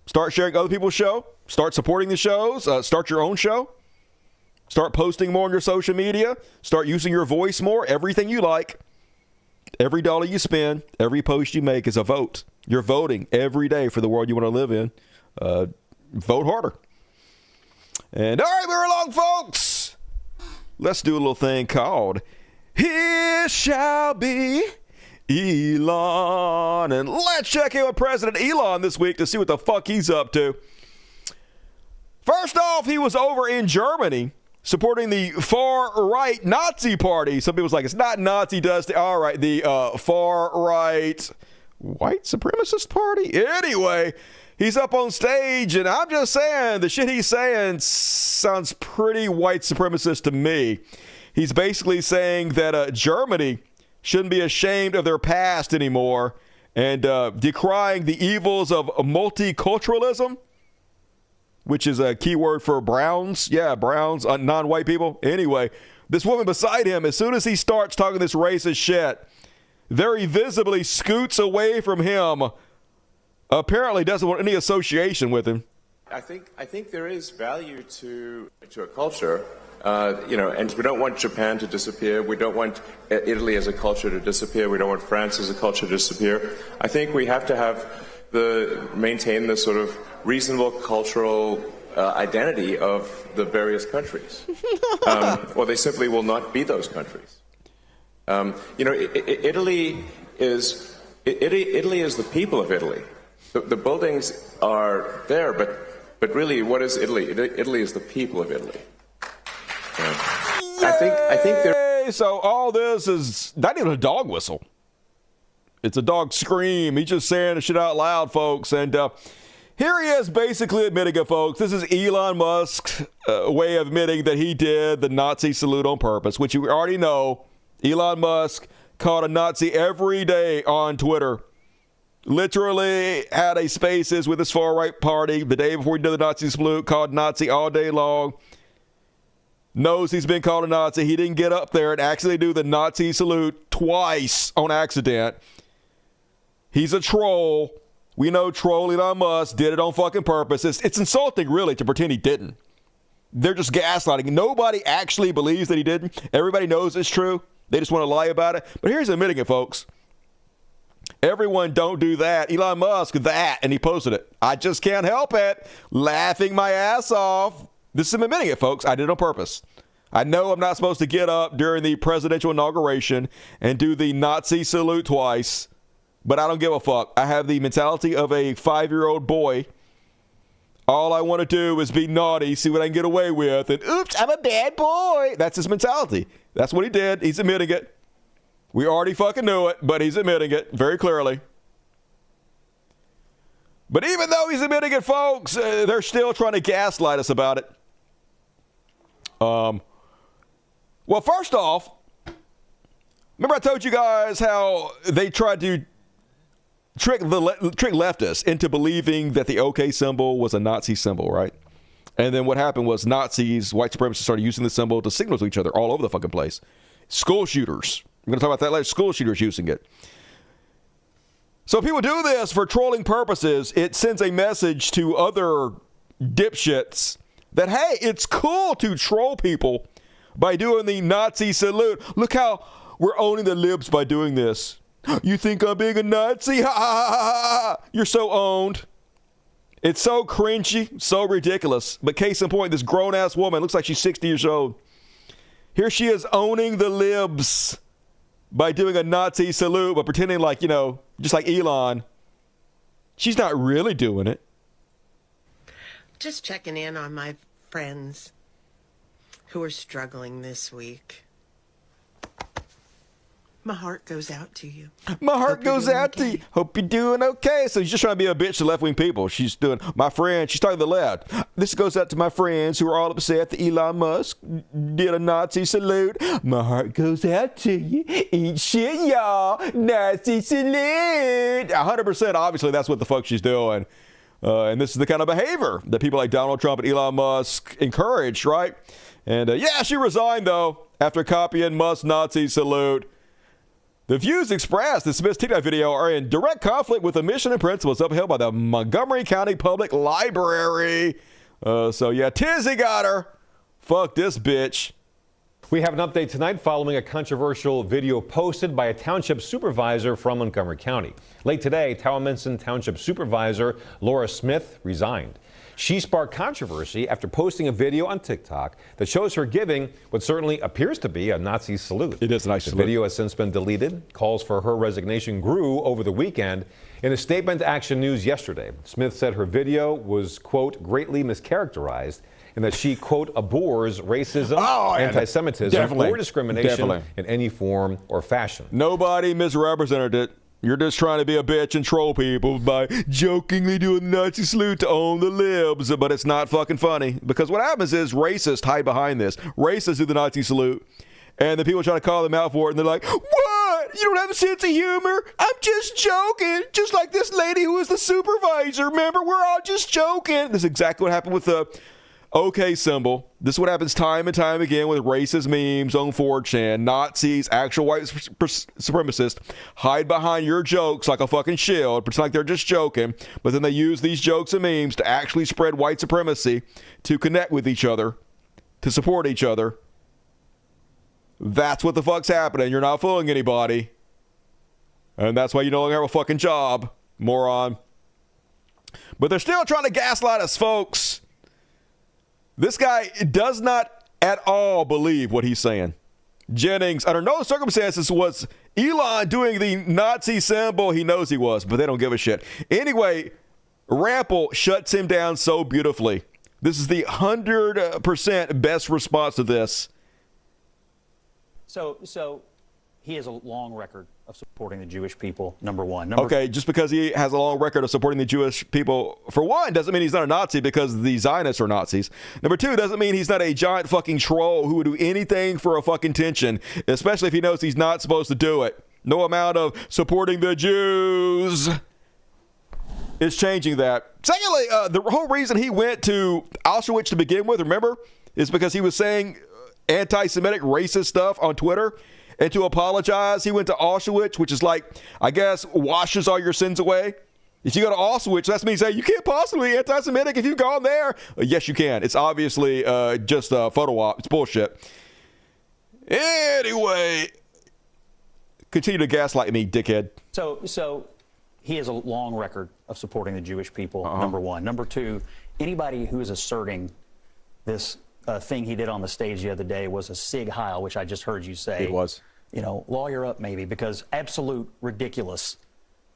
Start sharing other people's show. Start supporting the shows. Start your own show. Start posting more on your social media. Start using your voice more. Everything you like. Every dollar you spend, every post you make is a vote. You're voting every day for the world you want to live in. Vote harder. And all right, we're along, folks. Let's do a little thing called Here Shall Be Elon. And let's check in with President Elon this week to see what the fuck he's up to. First off, he was over in Germany supporting the far-right Nazi party. Some people's like, it's not Nazi, Dusty. All right, the far-right white supremacist party? Anyway, he's up on stage, and I'm just saying, the shit he's saying sounds pretty white supremacist to me. He's basically saying that Germany shouldn't be ashamed of their past anymore, and decrying the evils of multiculturalism, which is a key word for browns. Yeah, browns, non-white people. Anyway, this woman beside him, as soon as he starts talking this racist shit, very visibly scoots away from him. Apparently doesn't want any association with him. I think there is value to a culture, and we don't want Japan to disappear. We don't want Italy as a culture to disappear. We don't want France as a culture to disappear. I think we have to maintain the sort of reasonable cultural identity of the various countries, or they simply will not be those countries. Italy is the people of Italy. The buildings are there, but really, what is Italy? Italy is the people of Italy. I think there. So all this is not even a dog whistle. It's a dog scream. He's just saying the shit out loud, folks. And here he is basically admitting it, folks. This is Elon Musk's way of admitting that he did the Nazi salute on purpose, which you already know. Elon Musk called a Nazi every day on Twitter. Literally had a spaces with his far-right party the day before he did the Nazi salute, called Nazi all day long. Knows he's been called a Nazi. He didn't get up there and actually do the Nazi salute twice on accident. He's a troll. We know troll Elon Musk did it on fucking purpose. It's insulting, really, to pretend he didn't. They're just gaslighting. Nobody actually believes that he didn't. Everybody knows it's true. They just want to lie about it. But here's admitting it, folks. Everyone don't do that. Elon Musk, that. And he posted it. I just can't help it. Laughing my ass off. This is him admitting it, folks. I did it on purpose. I know I'm not supposed to get up during the presidential inauguration and do the Nazi salute twice. But I don't give a fuck. I have the mentality of a 5-year-old boy. All I want to do is be naughty, see what I can get away with, and oops, I'm a bad boy. That's his mentality. That's what he did. He's admitting it. We already fucking knew it, but he's admitting it very clearly. But even though he's admitting it, folks, they're still trying to gaslight us about it. Well, first off, remember I told you guys how they tried to trick leftists into believing that the OK symbol was a Nazi symbol, right? And then what happened was Nazis, white supremacists started using the symbol to signal to each other all over the fucking place. School shooters. We're going to talk about that later. School shooters using it. So people do this for trolling purposes. It sends a message to other dipshits that, hey, it's cool to troll people by doing the Nazi salute. Look how we're owning the libs by doing this. You think I'm being a Nazi? Ha ha ha ha ha. You're so owned. It's so cringy, so ridiculous. But case in point, this grown-ass woman looks like she's 60 years old. Here she is owning the libs by doing a Nazi salute, but pretending like, you know, just like Elon. She's not really doing it. Just checking in on my friends who are struggling this week. My heart goes out to you. My heart goes out to you. Hope you're doing okay. So she's just trying to be a bitch to left-wing people. She's doing, my friend, she's talking to the left. This goes out to my friends who are all upset that Elon Musk did a Nazi salute. My heart goes out to you. Eat shit, y'all. Nazi salute. 100%, obviously, that's what the fuck she's doing. And this is the kind of behavior that people like Donald Trump and Elon Musk encourage, right? And yeah, she resigned, though, after copying Musk's Nazi salute. The views expressed in Smith's TikTok video are in direct conflict with the mission and principles upheld by the Montgomery County Public Library. So yeah, Tizzy got her. Fuck this bitch. We have an update tonight following a controversial video posted by a township supervisor from Montgomery County. Late today, Towamencin Township Supervisor Laura Smith resigned. She sparked controversy after posting a video on TikTok that shows her giving what certainly appears to be a Nazi salute. It is a nice salute. The video has since been deleted. Calls for her resignation grew over the weekend. In a statement to Action News yesterday, Smith said her video was, quote, greatly mischaracterized and that she, quote, abhors racism, anti-Semitism, or discrimination in any form or fashion. Nobody misrepresented it. You're just trying to be a bitch and troll people by jokingly doing the Nazi salute to own the libs, but it's not fucking funny. Because what happens is racists hide behind this. Racists do the Nazi salute, and the people try to call them out for it, and they're like, what? You don't have a sense of humor? I'm just joking. Just like this lady who was the supervisor. Remember, we're all just joking. This is exactly what happened with the OK symbol. This is what happens time and time again with racist memes on 4chan. Nazis, actual white supremacists, hide behind your jokes like a fucking shield, pretend like they're just joking, but then they use these jokes and memes to actually spread white supremacy, to connect with each other, to support each other. That's what the fuck's happening. You're not fooling anybody. And that's why you no longer have a fucking job, moron. But they're still trying to gaslight us, folks. This guy does not at all believe what he's saying. Jennings, under no circumstances was Elon doing the Nazi symbol. He knows he was, but they don't give a shit. Anyway, Rample shuts him down so beautifully. This is the 100% best response to this. So he has a long record of supporting the Jewish people, number one. Okay, just because he has a long record of supporting the Jewish people, for one, doesn't mean he's not a Nazi because the Zionists are Nazis. Number two, doesn't mean he's not a giant fucking troll who would do anything for a fucking tension, especially if he knows he's not supposed to do it. No amount of supporting the Jews is changing that. Secondly, the whole reason he went to Auschwitz to begin with, remember, is because he was saying anti-Semitic racist stuff on Twitter. And to apologize, he went to Auschwitz, which is like, I guess, washes all your sins away. If you go to Auschwitz, that means you can't possibly be anti-Semitic if you've gone there. Yes, you can. It's obviously just a photo op. It's bullshit. Anyway, continue to gaslight me, dickhead. So he has a long record of supporting the Jewish people, number one. Number two, anybody who is asserting this thing he did on the stage the other day was a Sig Heil, which I just heard you say. It was. You know, lawyer up maybe, because absolute ridiculous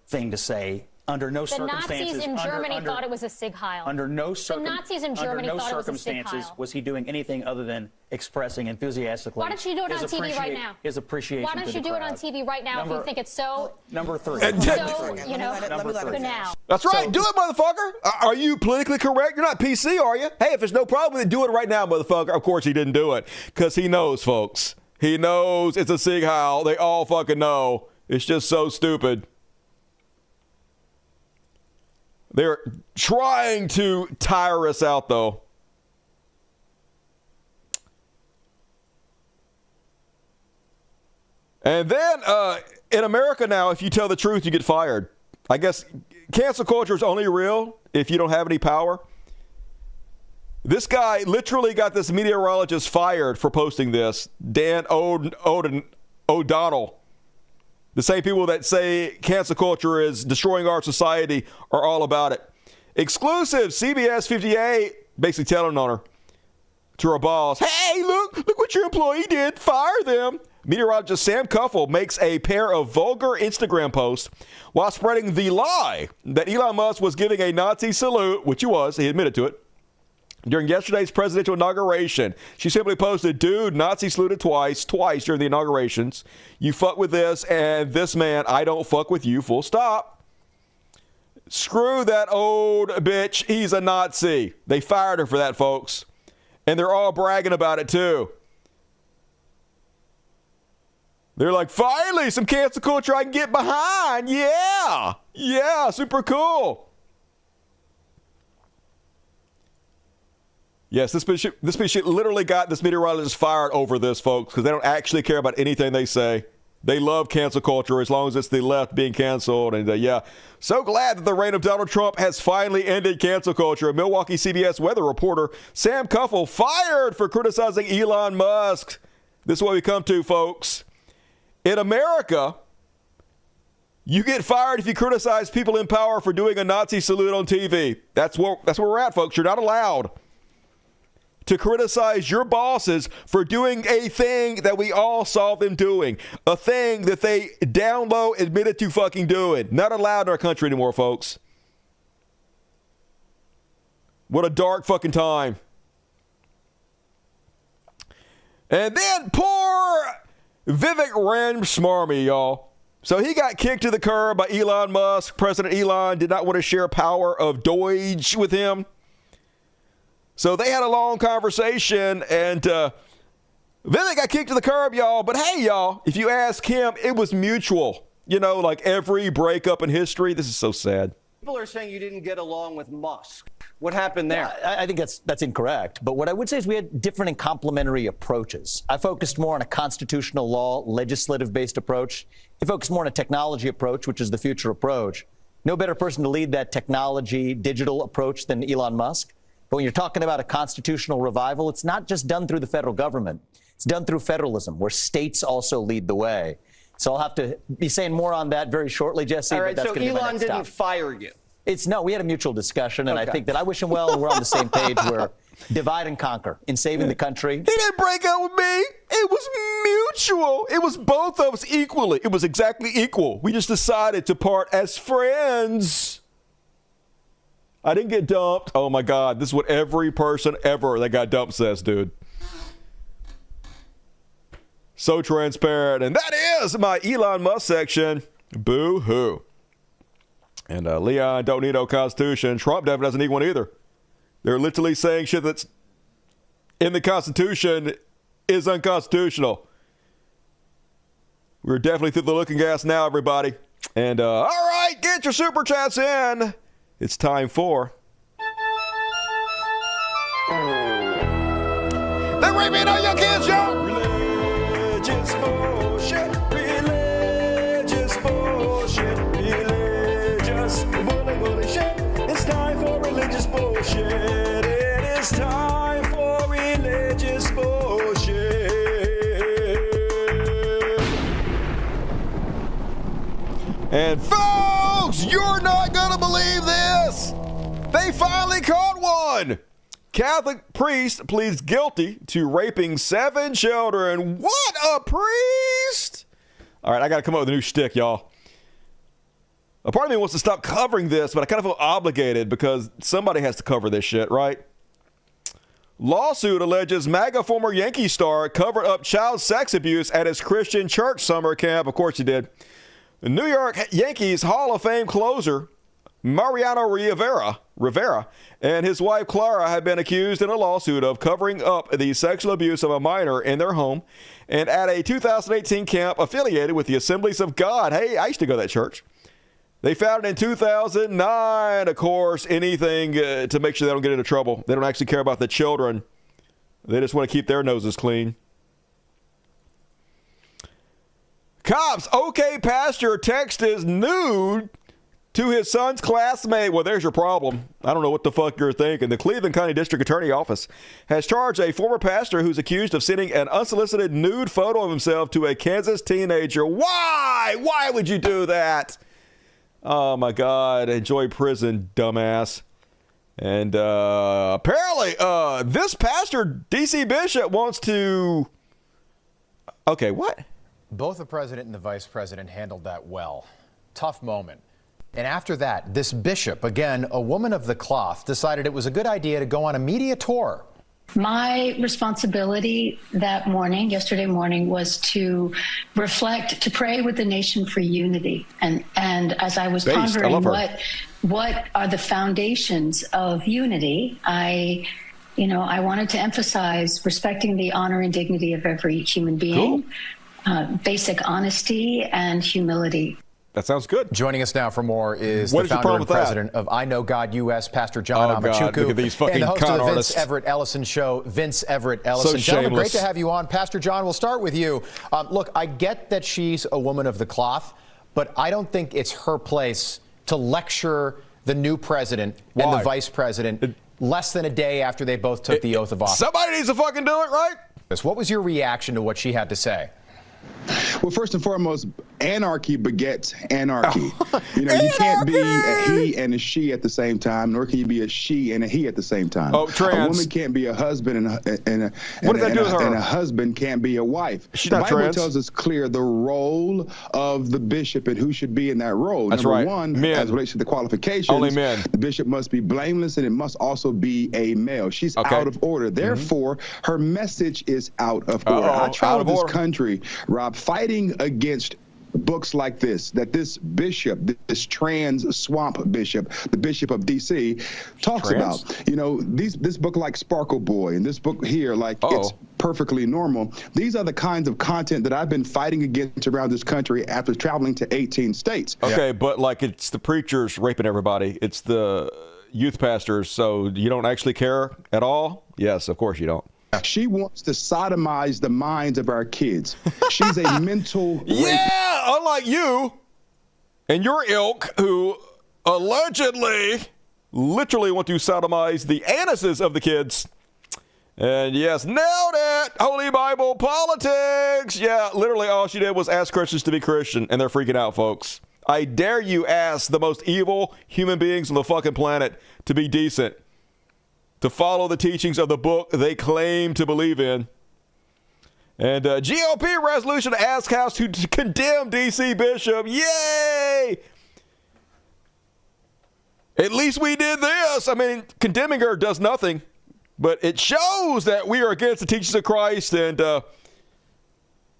thing to say. Under no circumstances. The Nazis in Germany thought it was a Sig Heil. Under no circumstances was he doing anything other than expressing enthusiastically. Why don't you do it on TV right now? His appreciation. Why don't you do it on TV right now if you think it's so? Number three. So, you know, now. That's right. Do it, motherfucker. Are you politically correct? You're not PC, are you? Hey, if there's no problem with it, do it right now, motherfucker. Of course he didn't do it because he knows, folks. He knows it's a Sig Heil. They all fucking know. It's just so stupid. They're trying to tire us out, though. And then in America now, if you tell the truth, you get fired. I guess cancel culture is only real if you don't have any power. This guy literally got this meteorologist fired for posting this. Dan O'Donnell. The same people that say cancel culture is destroying our society are all about it. Exclusive, CBS 58 basically telling on her to her boss, hey, look what your employee did. Fire them. Meteorologist Sam Cuffle makes a pair of vulgar Instagram posts while spreading the lie that Elon Musk was giving a Nazi salute, which he was. He admitted to it. During yesterday's presidential inauguration, she simply posted, dude, Nazi saluted twice during the inaugurations. You fuck with this and this man, I don't fuck with you, full stop. Screw that old bitch, he's a Nazi. They fired her for that, folks. And they're all bragging about it, too. They're like, finally, some cancel culture I can get behind. Yeah. Yeah, super cool. Yes, this bitch literally got this meteorologist fired over this, folks, because they don't actually care about anything they say. They love cancel culture as long as it's the left being canceled. And yeah, so glad that the reign of Donald Trump has finally ended cancel culture. Milwaukee CBS weather reporter Sam Cuffle fired for criticizing Elon Musk. This is what we come to, folks. In America, you get fired if you criticize people in power for doing a Nazi salute on TV. That's where we're at, folks. You're not allowed to criticize your bosses for doing a thing that we all saw them doing, a thing that they down low admitted to fucking doing. Not allowed in our country anymore, folks. What a dark fucking time. And then poor Vivek Ramaswamy, y'all. So he got kicked to the curb by Elon Musk. President Elon did not want to share power of Doge with him. So they had a long conversation, and Vivek got kicked to the curb, y'all. But hey, y'all, if you ask him, it was mutual. You know, like every breakup in history. This is so sad. People are saying you didn't get along with Musk. What happened there? Yeah, I think that's incorrect. But what I would say is we had different and complementary approaches. I focused more on a constitutional law, legislative-based approach. He focused more on a technology approach, which is the future approach. No better person to lead that technology, digital approach than Elon Musk. But when you're talking about a constitutional revival, it's not just done through the federal government. It's done through federalism, where states also lead the way. So I'll have to be saying more on that very shortly, Jesse. All right, but that's so Elon didn't fire you. No, we had a mutual discussion, and I think that I wish him well, and we're on the same page. We're divide and conquer in saving the country. He didn't break up with me. It was mutual. It was both of us equally. It was exactly equal. We just decided to part as friends. I didn't get dumped. Oh, my God. This is what every person ever that got dumped says, dude. So transparent. And that is my Elon Musk section. Boo-hoo. And Leon don't need no constitution. Trump definitely doesn't need one either. They're literally saying shit that's in the Constitution is unconstitutional. We're definitely through the looking gas now, everybody. And all right, get your super chats in. It's time for the Raping All Your Kids Show. Religious bullshit. Religious bullshit. Religious bullshit. It's time for religious bullshit. It is time for religious bullshit. And folks, you're not going to believe this. They finally caught one. Catholic priest pleads guilty to raping 7 children. What a priest. All right, I got to come up with a new shtick, y'all. A part of me wants to stop covering this, but I kind of feel obligated because somebody has to cover this shit, right? Lawsuit alleges MAGA former Yankee star covered up child sex abuse at his Christian church summer camp. Of course he did. The New York Yankees Hall of Fame closer Mariano Rivera and his wife Clara have been accused in a lawsuit of covering up the sexual abuse of a minor in their home and at a 2018 camp affiliated with the Assemblies of God. Hey, I used to go to that church. They found it in 2009. Of course, anything to make sure they don't get into trouble. They don't actually care about the children. They just want to keep their noses clean. Cops, okay, pastor text is nude to his son's classmate. Well, there's your problem. I don't know what the fuck you're thinking. The Cleveland County District Attorney Office has charged a former pastor who's accused of sending an unsolicited nude photo of himself to a Kansas teenager. Why? Why would you do that? Oh, my God. Enjoy prison, dumbass. And apparently, this pastor, D.C. Bishop, wants to... Okay, what? Both the president and the vice president handled that well. Tough moment. And after that, this bishop, again, a woman of the cloth, decided it was a good idea to go on a media tour. My responsibility that morning, yesterday morning, was to reflect, to pray with the nation for unity. And as I was pondering what are the foundations of unity, I wanted to emphasize respecting the honor and dignity of every human being, basic honesty and humility. That sounds good. Joining us now for more is the founder and president of I Know God U.S., Pastor John Amachuku, look at these fucking and the host con of the artists. Vince Everett Ellison Show, Vince Everett Ellison. So Gentlemen, great shameless. to have you on. Pastor John, we'll start with you. Look, I get that she's a woman of the cloth, but I don't think it's her place to lecture the new president and the vice president less than a day after they both took the oath of office. Somebody needs to fucking do it, right? What was your reaction to what she had to say? Well, first and foremost, anarchy begets anarchy. You can't be a he and a she at the same time, nor can you be a she and a he at the same time. Oh, trans. A woman can't be a husband and a husband can't be a wife. She's the not Bible trans. tells us clear the role of the bishop and who should be in that role. That's Number right. one, Men. as it relates to the qualifications, Only men. The bishop must be blameless and it must also be a male. She's out of order. Therefore, her message is out of order. I travel this country, Rob, fighting against books like this, that this bishop, this trans swamp bishop, the Bishop of D.C., talks about. This book like Sparkle Boy and this book here, it's perfectly normal. These are the kinds of content that I've been fighting against around this country after traveling to 18 states. Okay, but it's the preachers raping everybody. It's the youth pastors, so you don't actually care at all? Yes, of course you don't. She wants to sodomize the minds of our kids. She's a mental Yeah, unlike you and your ilk who allegedly, literally want to sodomize the anuses of the kids. And yes, nailed it! Holy Bible politics! Yeah, literally all she did was ask Christians to be Christian, and they're freaking out, folks. I dare you ask the most evil human beings on the fucking planet to be decent, to follow the teachings of the book they claim to believe in. And GOP resolution to ask House to condemn D.C. Bishop. Yay! At least we did this. I mean, condemning her does nothing, but it shows that we are against the teachings of Christ, and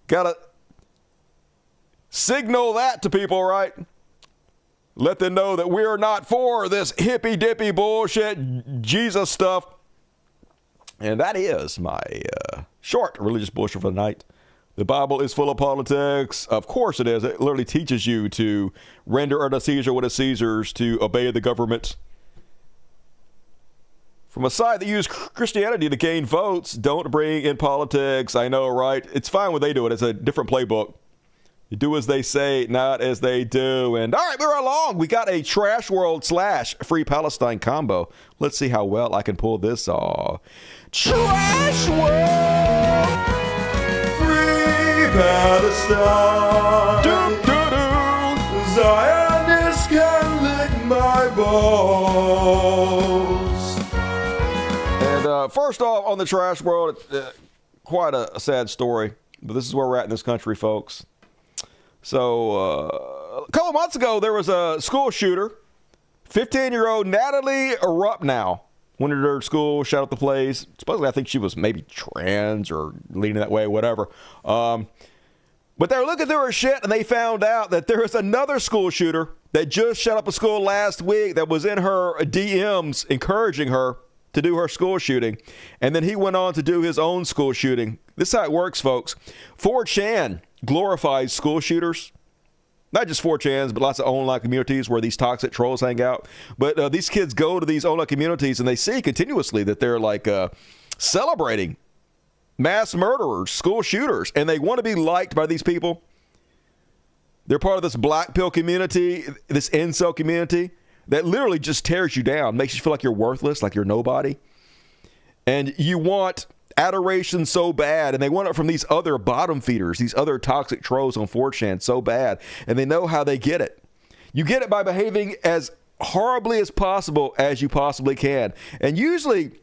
gotta signal that to people, right? Let them know that we're not for this hippy-dippy bullshit Jesus stuff. And that is my short religious bullshit for the night. The Bible is full of politics. Of course it is. It literally teaches you to render unto Caesar what is Caesar's, to obey the government. From a side that uses Christianity to gain votes, don't bring in politics. I know, right? It's fine when they do it. It's a different playbook. You do as they say, not as they do. And all right, we're along. We got a Trash World / Free Palestine combo. Let's see how well I can pull this off. Trash World! Free Palestine! Doo-doo-doo! Zionists can lick my balls. And first off, on the Trash World, quite a sad story. But this is where we're at in this country, folks. So, a couple months ago, there was a school shooter. 15-year-old Natalie Rupnow went into her school, shot up the place. Supposedly, I think she was maybe trans or leaning that way, whatever. But they were looking through her shit, and they found out that there was another school shooter that just shot up a school last week that was in her DMs encouraging her to do her school shooting. And then he went on to do his own school shooting. This is how it works, folks. 4chan glorifies school shooters. Not just 4chans, but lots of online communities where these toxic trolls hang out. But these kids go to these online communities and they see continuously that they're like celebrating mass murderers, school shooters, and they want to be liked by these people. They're part of this black pill community, this incel community that literally just tears you down, makes you feel like you're worthless, like you're nobody. And you want adoration so bad, and they want it from these other bottom feeders, these other toxic trolls on 4chan so bad, and they know how they get it. You get it by behaving as horribly as possible as you possibly can. And usually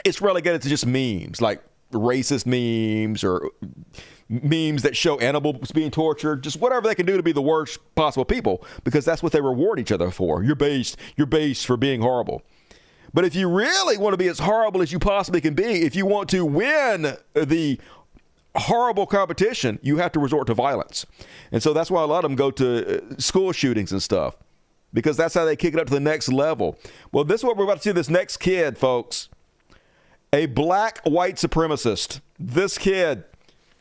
it's relegated to just memes, like racist memes or memes that show animals being tortured, just whatever they can do to be the worst possible people, because that's what they reward each other for. You're based for being horrible. But if you really want to be as horrible as you possibly can be, if you want to win the horrible competition, you have to resort to violence. And so that's why a lot of them go to school shootings and stuff, because that's how they kick it up to the next level. Well, this is what we're about to see this next kid, folks. A black white supremacist. This kid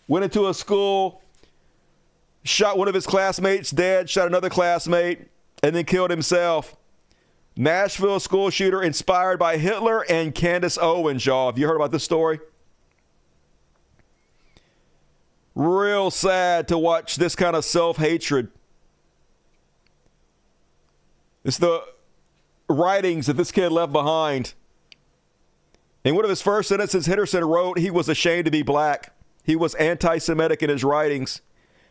went into a school, shot one of his classmates dead, shot another classmate, and then killed himself. Nashville school shooter inspired by Hitler and Candace Owens, y'all. Have you heard about this story? Real sad to watch this kind of self-hatred. It's the writings that this kid left behind. In one of his first sentences, Henderson wrote he was ashamed to be black. He was anti-Semitic in his writings,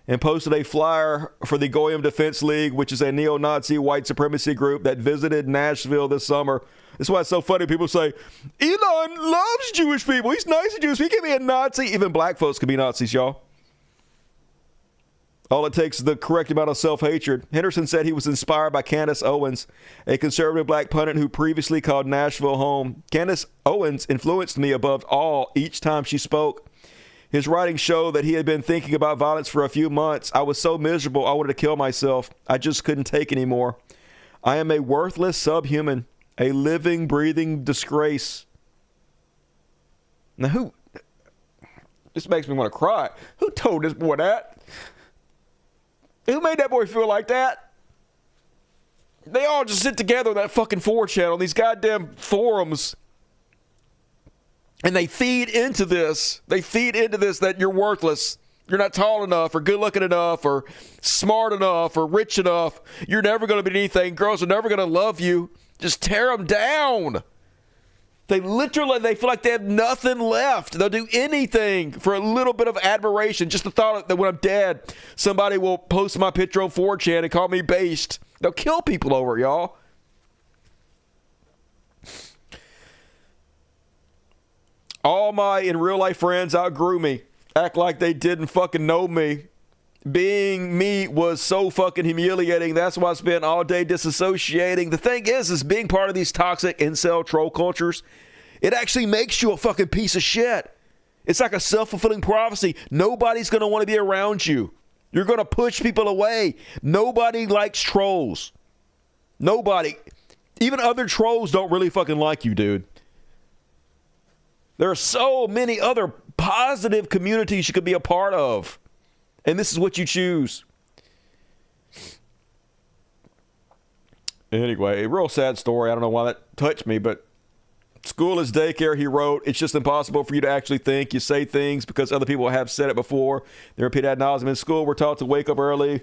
and posted a flyer for the Goyim Defense League, which is a neo-Nazi white supremacy group that visited Nashville this summer. That's why it's so funny. People say, Elon loves Jewish people. He's nice to Jews. He can be a Nazi. Even black folks can be Nazis, y'all. All it takes is the correct amount of self-hatred. Henderson said he was inspired by Candace Owens, a conservative black pundit who previously called Nashville home. Candace Owens influenced me above all each time she spoke. His writings show that he had been thinking about violence for a few months. I was so miserable, I wanted to kill myself. I just couldn't take anymore. I am a worthless subhuman, a living, breathing disgrace. Now, who? This makes me want to cry. Who told this boy that? Who made that boy feel like that? They all just sit together on that fucking 4chan on these goddamn forums. And they feed into this. They feed into this that you're worthless. You're not tall enough or good looking enough or smart enough or rich enough. You're never going to be anything. Girls are never going to love you. Just tear them down. They feel like they have nothing left. They'll do anything for a little bit of admiration. Just the thought that when I'm dead, somebody will post my picture on 4chan and call me based. They'll kill people over it, y'all. All my in real life friends outgrew me. Act like they didn't fucking know me. Being me was so fucking humiliating. That's why I spent all day disassociating. The thing is being part of these toxic incel troll cultures, it actually makes you a fucking piece of shit. It's like a self-fulfilling prophecy. Nobody's going to want to be around you. You're going to push people away. Nobody likes trolls. Nobody. Even other trolls don't really fucking like you, dude. There are so many other positive communities you could be a part of. And this is what you choose. Anyway, a real sad story. I don't know why that touched me, but school is daycare, he wrote. It's just impossible for you to actually think. You say things because other people have said it before. They repeat ad nauseum. In school, we're taught to wake up early.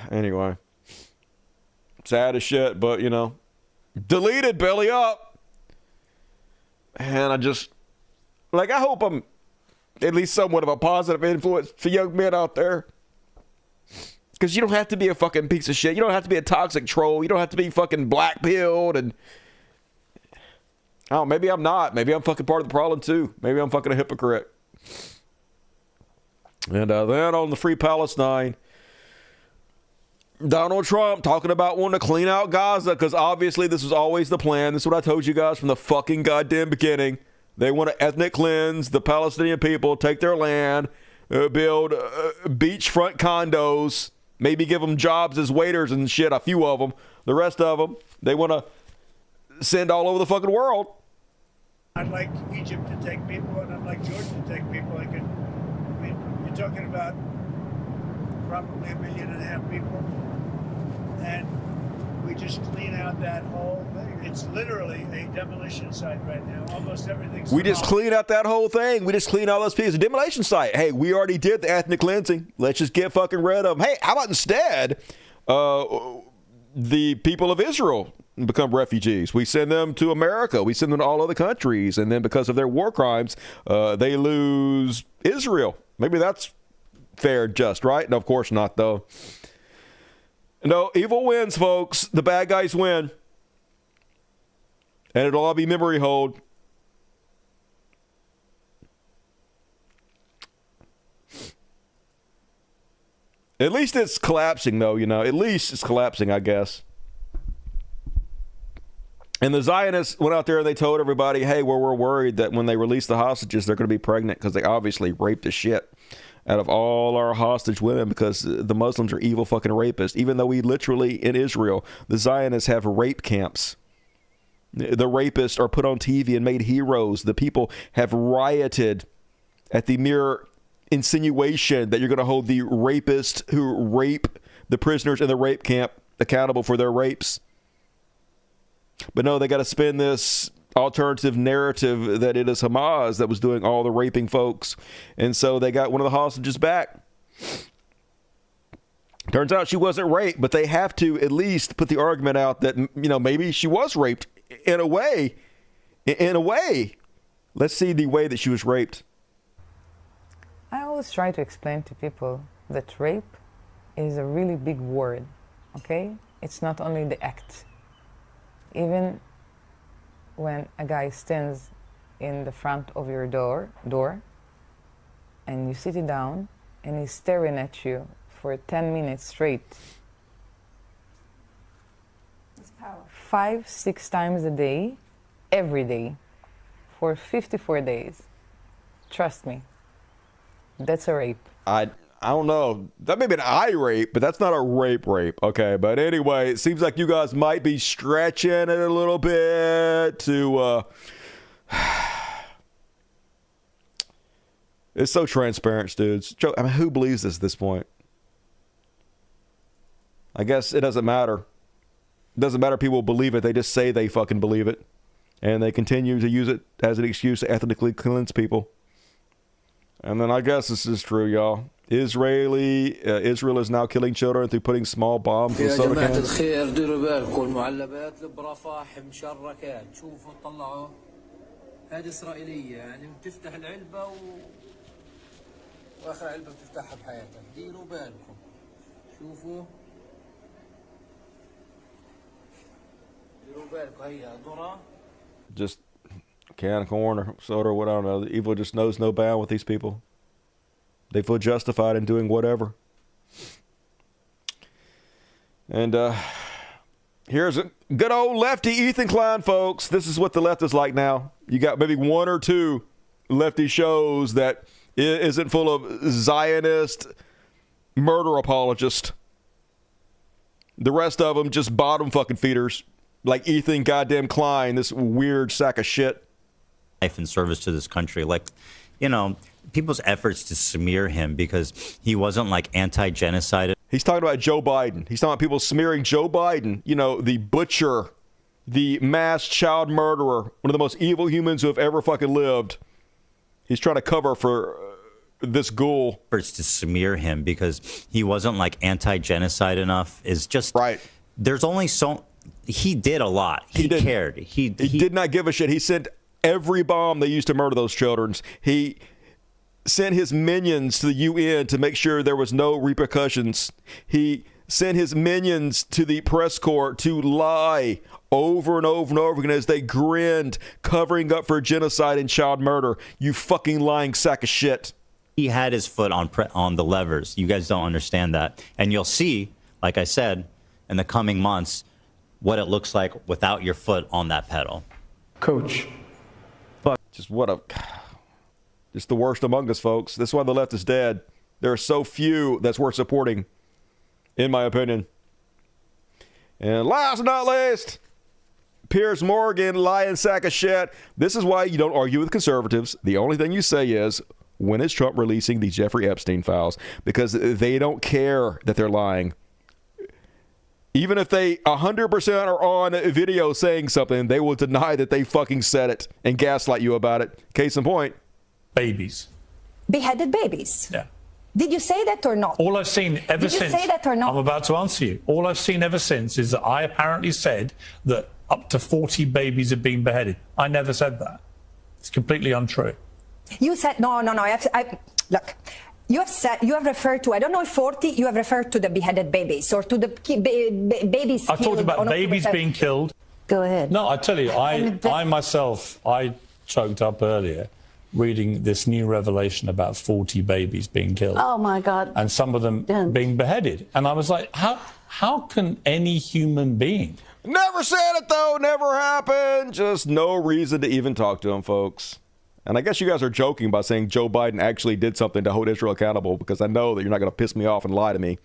Anyway. Sad as shit, but, you know. Deleted, belly up. And I just, I hope I'm at least somewhat of a positive influence for young men out there. Because you don't have to be a fucking piece of shit. You don't have to be a toxic troll. You don't have to be fucking black-pilled. And, oh, maybe I'm not. Maybe I'm fucking part of the problem, too. Maybe I'm fucking a hypocrite. And then on the Free Palestine, Donald Trump talking about wanting to clean out Gaza, because obviously this was always the plan. This is what I told you guys from the fucking goddamn beginning. They want to ethnic cleanse the Palestinian people, take their land, build beachfront condos, maybe give them jobs as waiters and shit, a few of them. The rest of them, they want to send all over the fucking world. I'd like Egypt to take people, and I'd like Jordan to take people. You're talking about probably 1.5 million people. And we just clean out that whole thing. It's literally a demolition site right now. Almost everything's We just clean out that whole thing. We just clean all those pieces. Demolition site. Hey, we already did the ethnic cleansing. Let's just get fucking rid of them. Hey, how about instead the people of Israel become refugees? We send them to America. We send them to all other countries. And then because of their war crimes, they lose Israel. Maybe that's fair and just, right? No, of course not, though. No, evil wins, folks. The bad guys win. And it'll all be memory hold. At least it's collapsing, though, you know. At least it's collapsing, I guess. And the Zionists went out there and they told everybody, hey, well, we're worried that when they release the hostages, they're going to be pregnant because they obviously raped the shit out of all our hostage women because the Muslims are evil fucking rapists. Even though we literally, in Israel, the Zionists have rape camps. The rapists are put on TV and made heroes. The people have rioted at the mere insinuation that you're going to hold the rapists who rape the prisoners in the rape camp accountable for their rapes. But no, they got to spin this alternative narrative that it is Hamas that was doing all the raping folks. And so they got one of the hostages back. Turns out she wasn't raped, but they have to at least put the argument out that, you know, maybe she was raped in a way. In a way. Let's see the way that she was raped. I always try to explain to people that rape is a really big word, okay? It's not only the act. Even when a guy stands in the front of your door and you sit down and he's staring at you for 10 minutes straight. It's power. 5-6 times a day, every day, for 54 days. Trust me, that's a rape. I don't know. That may be an eye rape, but that's not a rape. Okay, but anyway, it seems like you guys might be stretching it a little bit to... It's so transparent, dudes. I mean, who believes this at this point? I guess it doesn't matter. It doesn't matter if people believe it. They just say they fucking believe it. And they continue to use it as an excuse to ethnically cleanse people. And then I guess this is true, y'all. Israel is now killing children through putting small bombs in soda cans. هذه إسرائيلية يعني بتفتح العلبة وآخر علبة بتفتحها بحياتك ديروا بالكم شوفوا ديروا بالكم هيا ذرة Just can of corn or soda or what, I don't know. The evil just knows no bound with these people. They feel justified in doing whatever. And here's a good old lefty Ethan Klein, folks. This is what the left is like now. You got maybe one or two lefty shows that isn't full of Zionist murder apologists. The rest of them just bottom fucking feeders like Ethan goddamn Klein, this weird sack of shit. Life and service to this country. Like, you know, people's efforts to smear him because he wasn't like anti-genocide. He's talking about Joe Biden. He's talking about people smearing Joe Biden, you know, the butcher, the mass child murderer, one of the most evil humans who have ever fucking lived. He's trying to cover for this ghoul. Efforts to smear him because he wasn't like anti-genocide enough is just right. There's only so he did a lot. He cared. He did not give a shit. He sent every bomb they used to murder those children. He sent his minions to the UN to make sure there was no repercussions. He sent his minions to the press corps to lie over and over and over again as they grinned, covering up for genocide and child murder. You fucking lying sack of shit. He had his foot on the levers. You guys don't understand that. And you'll see, like I said, in the coming months, what it looks like without your foot on that pedal. Coach. Just the worst among us, folks. That's why the left is dead. There are so few that's worth supporting, in my opinion. And last but not least, Piers Morgan, lying sack of shit. This is why you don't argue with conservatives. The only thing you say is, when is Trump releasing the Jeffrey Epstein files? Because they don't care that they're lying. Even if they 100% are on video saying something, they will deny that they fucking said it and gaslight you about it. Case in point. Babies. Beheaded babies. Yeah. Did you say that or not? All I've seen ever since. Did you say that or not? I'm about to answer you. All I've seen ever since is that I apparently said that up to 40 babies have been beheaded. I never said that. It's completely untrue. You said, no. Look. You have referred to, I don't know if 40, you have referred to the beheaded babies or to the babies I killed. talked about babies being killed. Go ahead. No, I tell you, I myself choked up earlier reading this new revelation about 40 babies being killed. Oh, my God. And some of them being beheaded. And I was like, how can any human being? Never said it, though. Never happened. Just no reason to even talk to him, folks. And I guess you guys are joking by saying Joe Biden actually did something to hold Israel accountable, because I know that you're not going to piss me off and lie to me.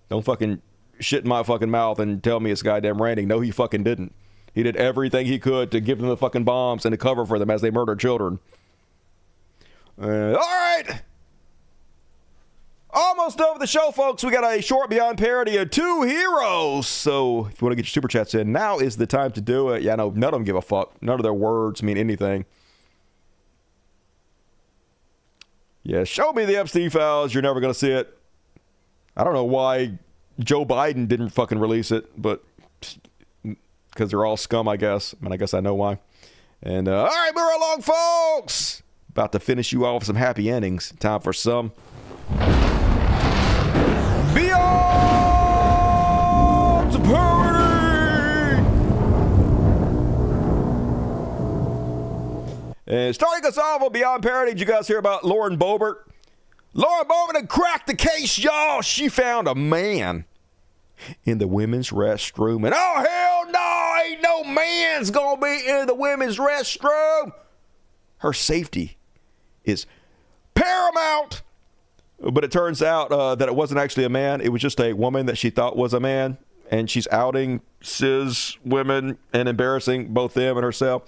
Don't fucking shit in my fucking mouth and tell me it's goddamn raining. No, he fucking didn't. He did everything he could to give them the fucking bombs and to cover for them as they murdered children. All right. Almost done with the show, folks. We got a short Beyond parody of Two Heroes. So if you want to get your super chats in, now is the time to do it. Yeah, no, none of them give a fuck. None of their words mean anything. Yeah, show me the Epstein files. You're never going to see it. I don't know why Joe Biden didn't fucking release it, but because they're all scum, I guess. I mean, I guess I know why. And all right, move along, folks. About to finish you off with some happy endings. Time for some Beyond Parody. And starting us off on Beyond Parody, did you guys hear about Lauren Boebert? Lauren Boebert had cracked the case, y'all. She found a man in the women's restroom. And oh, hell no, ain't no man's gonna be in the women's restroom. Her safety is paramount. But it turns out that it wasn't actually a man. It was just a woman that she thought was a man. And she's outing cis women and embarrassing both them and herself.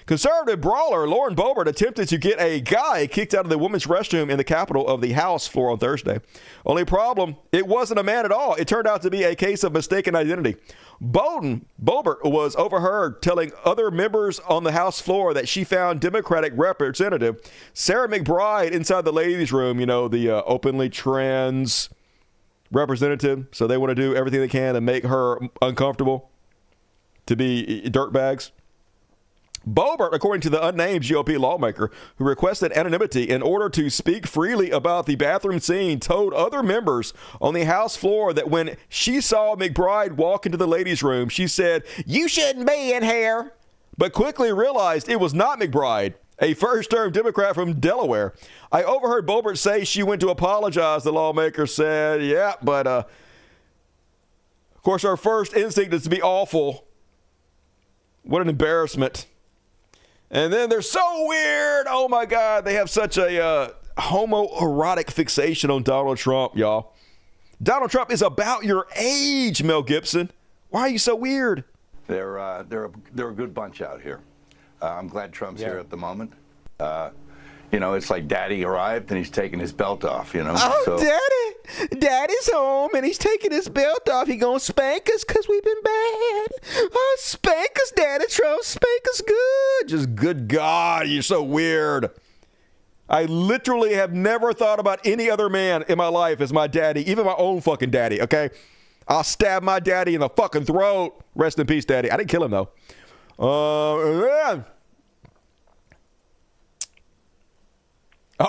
Conservative brawler Lauren Boebert attempted to get a guy kicked out of the women's restroom in the Capitol of the House floor on Thursday. Only problem, it wasn't a man at all. It turned out to be a case of mistaken identity. Boebert was overheard telling other members on the House floor that she found Democratic Representative Sarah McBride inside the ladies' room, you know, the openly trans representative. So they want to do everything they can to make her uncomfortable, to be dirtbags. Boebert, according to the unnamed GOP lawmaker who requested anonymity in order to speak freely about the bathroom scene, told other members on the House floor that when she saw McBride walk into the ladies' room, she said, "You shouldn't be in here," but quickly realized it was not McBride, a first-term Democrat from Delaware. I overheard Boebert say she went to apologize, the lawmaker said. Yeah, but of course, her first instinct is to be awful. What an embarrassment. And then they're so weird. Oh, my God. They have such a homoerotic fixation on Donald Trump, y'all. Donald Trump is about your age, Mel Gibson. Why are you so weird? They're a good bunch out here. I'm glad Trump's here at the moment. You know, it's like Daddy arrived and he's taking his belt off, you know. Oh, Daddy's home and he's taking his belt off. He gonna spank us because we've been bad. Oh, spank us, Daddy Trump. Spank us good. Just good God, you're so weird. I literally have never thought about any other man in my life as my daddy, even my own fucking daddy, okay? I'll stab my daddy in the fucking throat. Rest in peace, Daddy. I didn't kill him, though. Oh,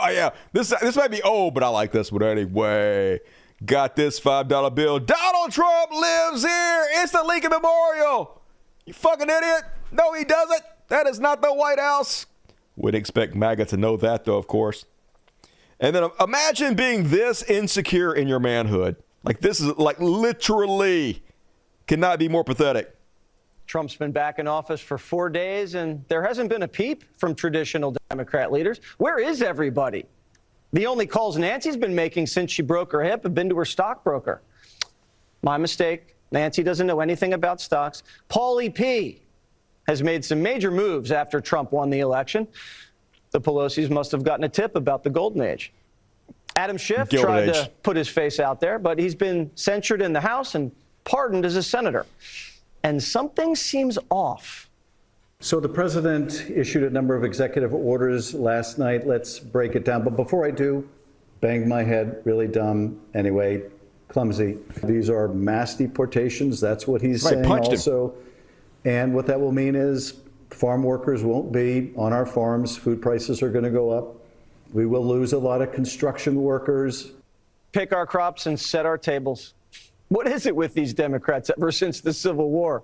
yeah. This might be old, but I like this one anyway. Got this $5 bill. Donald Trump lives here. It's the Lincoln Memorial. You fucking idiot. No, he doesn't. That is not the White House. Wouldn't expect MAGA to know that, though, of course. And then imagine being this insecure in your manhood. Like, this is, like, literally cannot be more pathetic. Trump's been back in office for 4 days, and there hasn't been a peep from traditional Democrat leaders. Where is everybody? The only calls Nancy's been making since she broke her hip have been to her stockbroker. My mistake. Nancy doesn't know anything about stocks. Paulie P. has made some major moves after Trump won the election. The Pelosi's must have gotten a tip about the Golden Age. Adam Schiff tried to put his face out there, but he's been censured in the House and pardoned as a senator. And something seems off. So the president issued a number of executive orders last night. Let's break it down. But before I do, banged my head, really dumb. Anyway, clumsy. These are mass deportations. That's what he's saying also. And what that will mean is farm workers won't be on our farms. Food prices are going to go up. We will lose a lot of construction workers. Pick our crops and set our tables. What is it with these Democrats ever since the Civil War?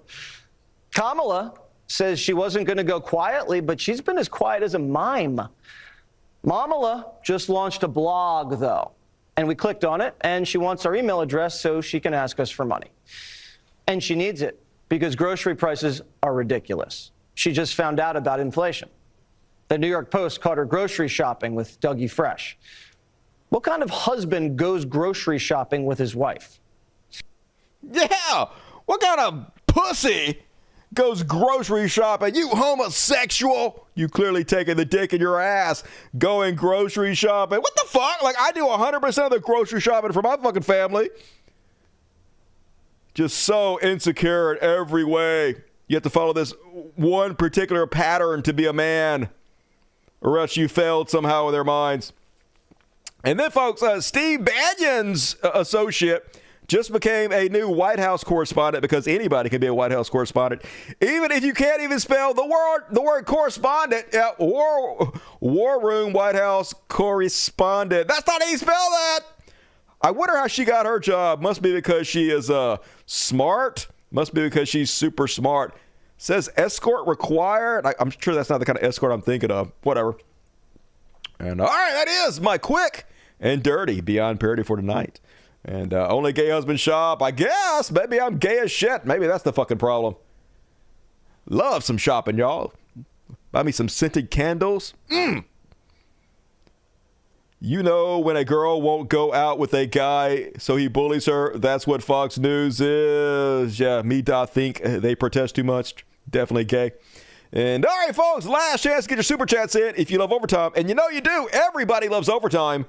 Kamala says she wasn't going to go quietly, but she's been as quiet as a mime. Mamala just launched a blog, though, and we clicked on it, and she wants our email address so she can ask us for money. And she needs it because grocery prices are ridiculous. She just found out about inflation. The New York Post caught her grocery shopping with Dougie Fresh. What kind of husband goes grocery shopping with his wife? Yeah, what kind of pussy goes grocery shopping? You homosexual. You clearly taking the dick in your ass going grocery shopping. What the fuck? Like, I do 100% of the grocery shopping for my fucking family. Just so insecure in every way. You have to follow this one particular pattern to be a man, or else you failed somehow in their minds. And then, folks, Steve Bannon's associate just became a new White House correspondent, because anybody can be a White House correspondent, even if you can't even spell the word correspondent. Yeah, war room White House correspondent. That's not how you spell that. I wonder how she got her job. Must be because she is smart. Must be because she's super smart. Says escort required. I'm sure that's not the kind of escort I'm thinking of. Whatever. And all right, that is my quick and dirty Beyond Parody for tonight. And only gay husband shop, I guess. Maybe I'm gay as shit. Maybe that's the fucking problem. Love some shopping, y'all. Buy me some scented candles. You know, when a girl won't go out with a guy, so he bullies her, that's what Fox News is. Yeah, me think they protest too much. Definitely gay. And all right, folks, last chance to get your super chats in if you love overtime. And you know you do. Everybody loves overtime.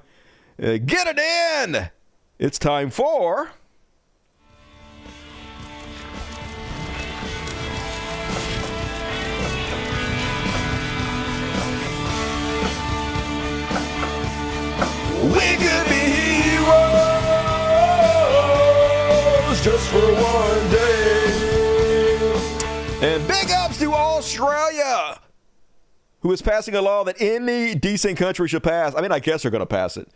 Get it in. It's time for... We could be heroes just for one day. And big ups to Australia, who is passing a law that any decent country should pass. I mean, I guess they're going to pass it.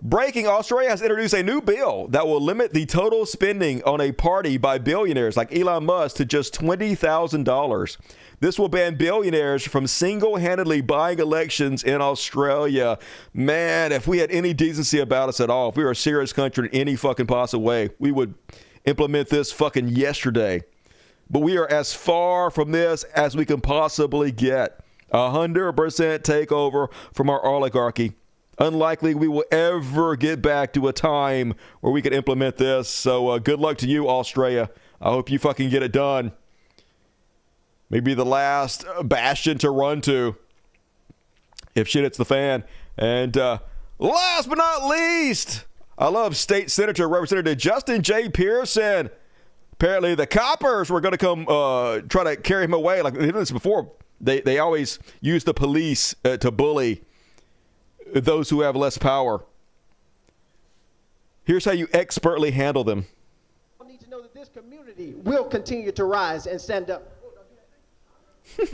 Breaking, Australia has introduced a new bill that will limit the total spending on a party by billionaires like Elon Musk to just $20,000. This will ban billionaires from single-handedly buying elections in Australia. Man, if we had any decency about us at all, if we were a serious country in any fucking possible way, we would implement this fucking yesterday. But we are as far from this as we can possibly get. 100% takeover from our oligarchy. Unlikely we will ever get back to a time where we can implement this. So good luck to you, Australia. I hope you fucking get it done. Maybe the last bastion to run to if shit hits the fan. And last but not least, I love State Senator Representative Justin J. Pearson. Apparently the coppers were going to come try to carry him away. Like they did this before. They always use the police to bully those who have less power. Here's how you expertly handle them. I need to know that this community will continue to rise and stand up. I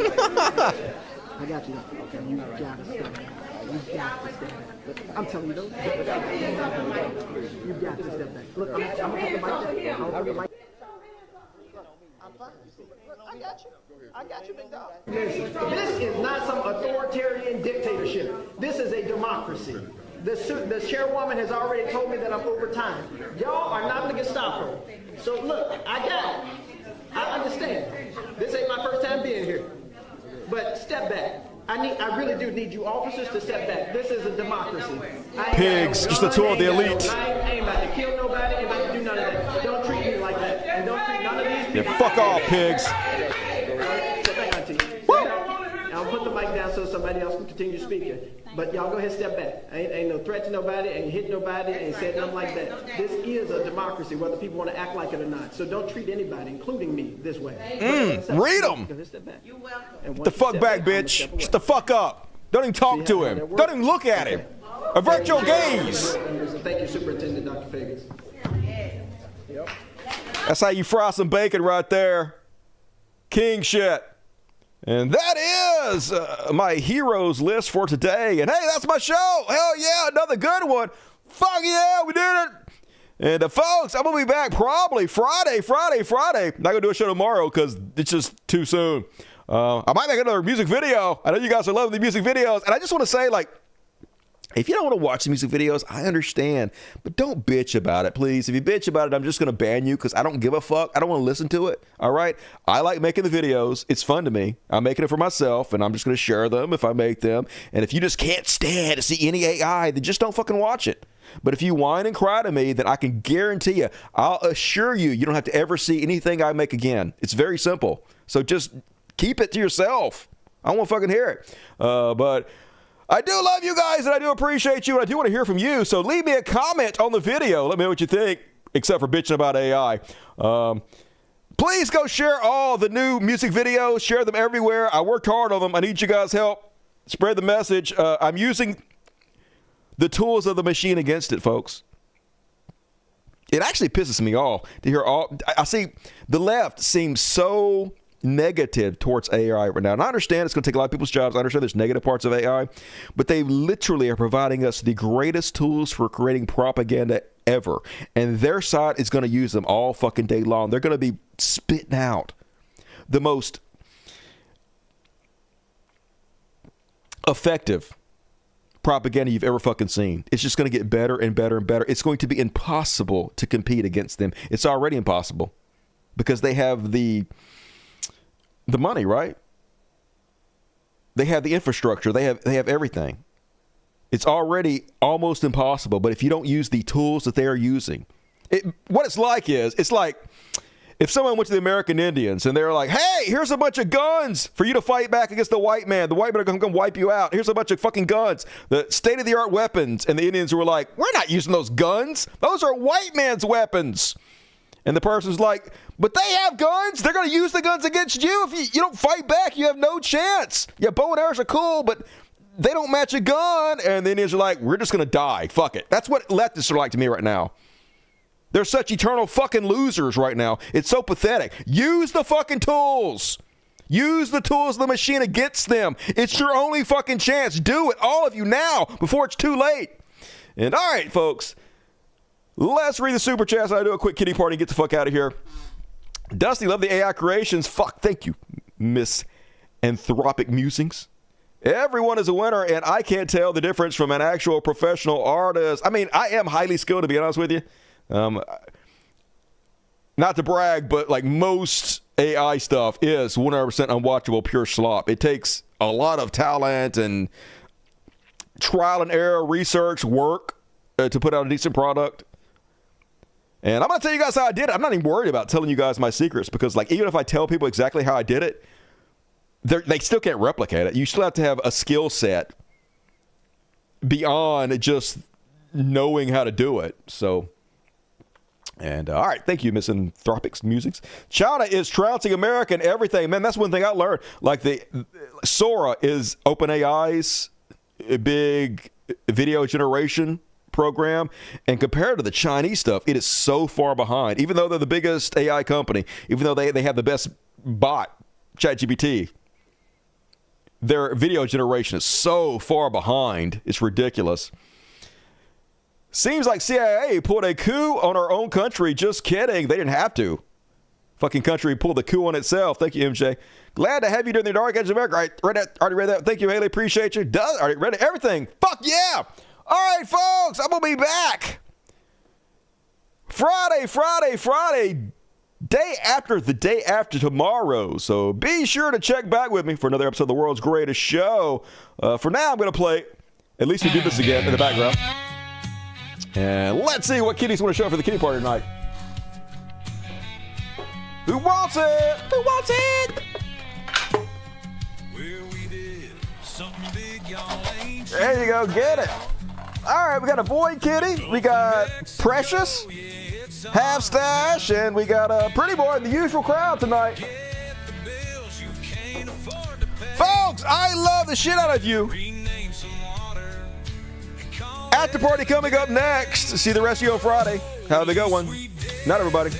got you. Okay, you got to step back. You got to step back. I'm telling you, though. You got to step back. Look, I'm going to put the mic down. I'm fine. I got you. I got you, big dog. Listen, this is not some authoritarian dictatorship. This is a democracy. The chairwoman has already told me that I'm over time. Y'all are not the Gestapo. So look, I got it. I understand. This ain't my first time being here. But step back. I really do need you officers to step back. This is a democracy. Pigs, just a tool of the elite. I ain't about to kill nobody. I ain't about to do none of that. Don't treat me like that. And don't treat none of these people. Yeah, fuck off, pigs. I'll put the mic down so somebody else can continue speaking. But y'all go ahead and step back. Ain't no threat to nobody, ain't hit nobody, ain't said nothing like that. This is a democracy, whether people want to act like it or not. So don't treat anybody, including me, this way. Read them. Get the fuck back, bitch. Shut the fuck up. Don't even talk to him. Don't even look at him. Avert your gaze. Thank you, Superintendent Dr. Figgins. Yep. That's how you fry some bacon right there. King shit. And that is my heroes list for today. And hey, that's my show. Hell yeah, another good one. Fuck yeah, we did it. And folks, I'm going to be back probably Friday. Not going to do a show tomorrow because it's just too soon. I might make another music video. I know you guys are loving the music videos. And I just want to say, like, if you don't want to watch the music videos, I understand. But don't bitch about it, please. If you bitch about it, I'm just going to ban you because I don't give a fuck. I don't want to listen to it. All right? I like making the videos. It's fun to me. I'm making it for myself, and I'm just going to share them if I make them. And if you just can't stand to see any AI, then just don't fucking watch it. But if you whine and cry to me, then I can guarantee you, I'll assure you, you don't have to ever see anything I make again. It's very simple. So just keep it to yourself. I don't want to fucking hear it. But I do love you guys, and I do appreciate you, and I do want to hear from you. So leave me a comment on the video. Let me know what you think, except for bitching about AI. Please go share all the new music videos. Share them everywhere. I worked hard on them. I need you guys' help. Spread the message. I'm using the tools of the machine against it, folks. It actually pisses me off to hear all. I see the left seems so negative towards AI right now. And I understand it's going to take a lot of people's jobs. I understand there's negative parts of AI, but they literally are providing us the greatest tools for creating propaganda ever. And their side is going to use them all fucking day long. They're going to be spitting out the most effective propaganda you've ever fucking seen. It's just going to get better and better and better. It's going to be impossible to compete against them. It's already impossible because they have the money, right? They have the infrastructure. They have everything. It's already almost impossible. But if you don't use the tools that they are using, what it's like if someone went to the American Indians and they're like, hey, here's a bunch of guns for you to fight back against the white man. The white man are going to come wipe you out. Here's a bunch of fucking guns, the state-of-the-art weapons. And the Indians were like, we're not using those guns. Those are white man's weapons. And the person's like, but they have guns. They're going to use the guns against you. If you don't fight back, you have no chance. Yeah, bow and arrows are cool, but they don't match a gun. And the Indians are like, we're just going to die. Fuck it. That's what leftists are like to me right now. They're such eternal fucking losers right now. It's so pathetic. Use the fucking tools. Use the tools of the machine against them. It's your only fucking chance. Do it, all of you, now, before it's too late. And all right, folks, let's read the super chats. I do a quick kitty party and get the fuck out of here. Dusty, love the AI creations. Fuck, thank you, Miss Anthropic Musings. Everyone is a winner, and I can't tell the difference from an actual professional artist. I mean, I am highly skilled, to be honest with you. Not to brag, but like most AI stuff is 100% unwatchable, pure slop. It takes a lot of talent and trial and error, research, work to put out a decent product. And I'm going to tell you guys how I did it. I'm not even worried about telling you guys my secrets because, like, even if I tell people exactly how I did it, they still can't replicate it. You still have to have a skill set beyond just knowing how to do it. So, and all right, thank you, Miss Anthropics Musics. China is trouncing America and everything. Man, that's one thing I learned. Like, the Sora is OpenAI's big video generation program, and compared to the Chinese stuff, it is so far behind. Even though they're the biggest AI company, even though they have the best bot, ChatGPT, their video generation is so far behind. It's ridiculous. Seems like CIA pulled a coup on our own country. Just kidding. They didn't have to. Fucking country pulled the coup on itself. Thank you, MJ. Glad to have you during the dark age of America. Already read that. Thank you, Haley. Appreciate you. Already read everything. Fuck yeah. All right, folks. I'm going to be back Friday. Day after the day after tomorrow. So be sure to check back with me for another episode of the world's greatest show. For now, I'm going to play At Least We Did This Again in the background. And let's see what kitties want to show for the kitty party tonight. Who wants it? Who wants it? Well, we did There you go, get it. All right, we got a Void Kitty, we got Precious, Half Stash, and we got a Pretty Boy in the usual crowd tonight. Folks, I love the shit out of you. After party coming up next. See the rest of you on Friday. Have a good one. Night, everybody.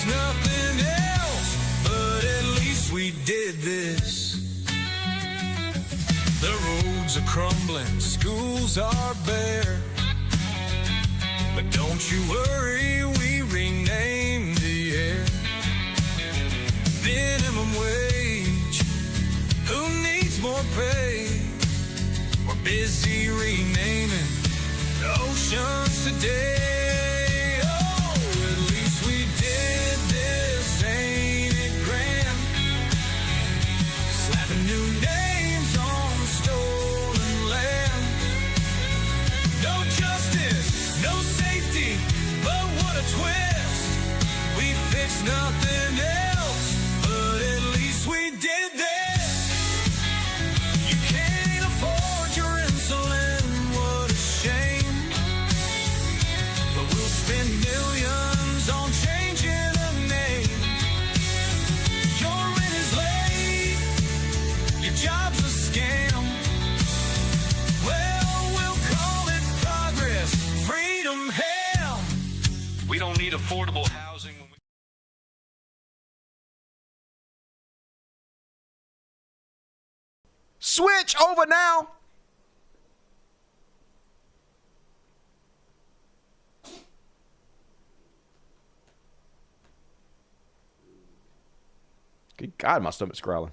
Nothing else, but at least we did this. The roads are crumbling, schools are bare, but don't you worry, we renamed the air. Minimum wage, who needs more pay? We're busy renaming oceans today. Nothing else, but at least we did this. You can't afford your insulin, what a shame. But we'll spend millions on changing a name. Your rent is late, your job's a scam. Well, we'll call it progress, freedom, hell. We don't need affordable housing. Switch over now. Good God, my stomach's growling.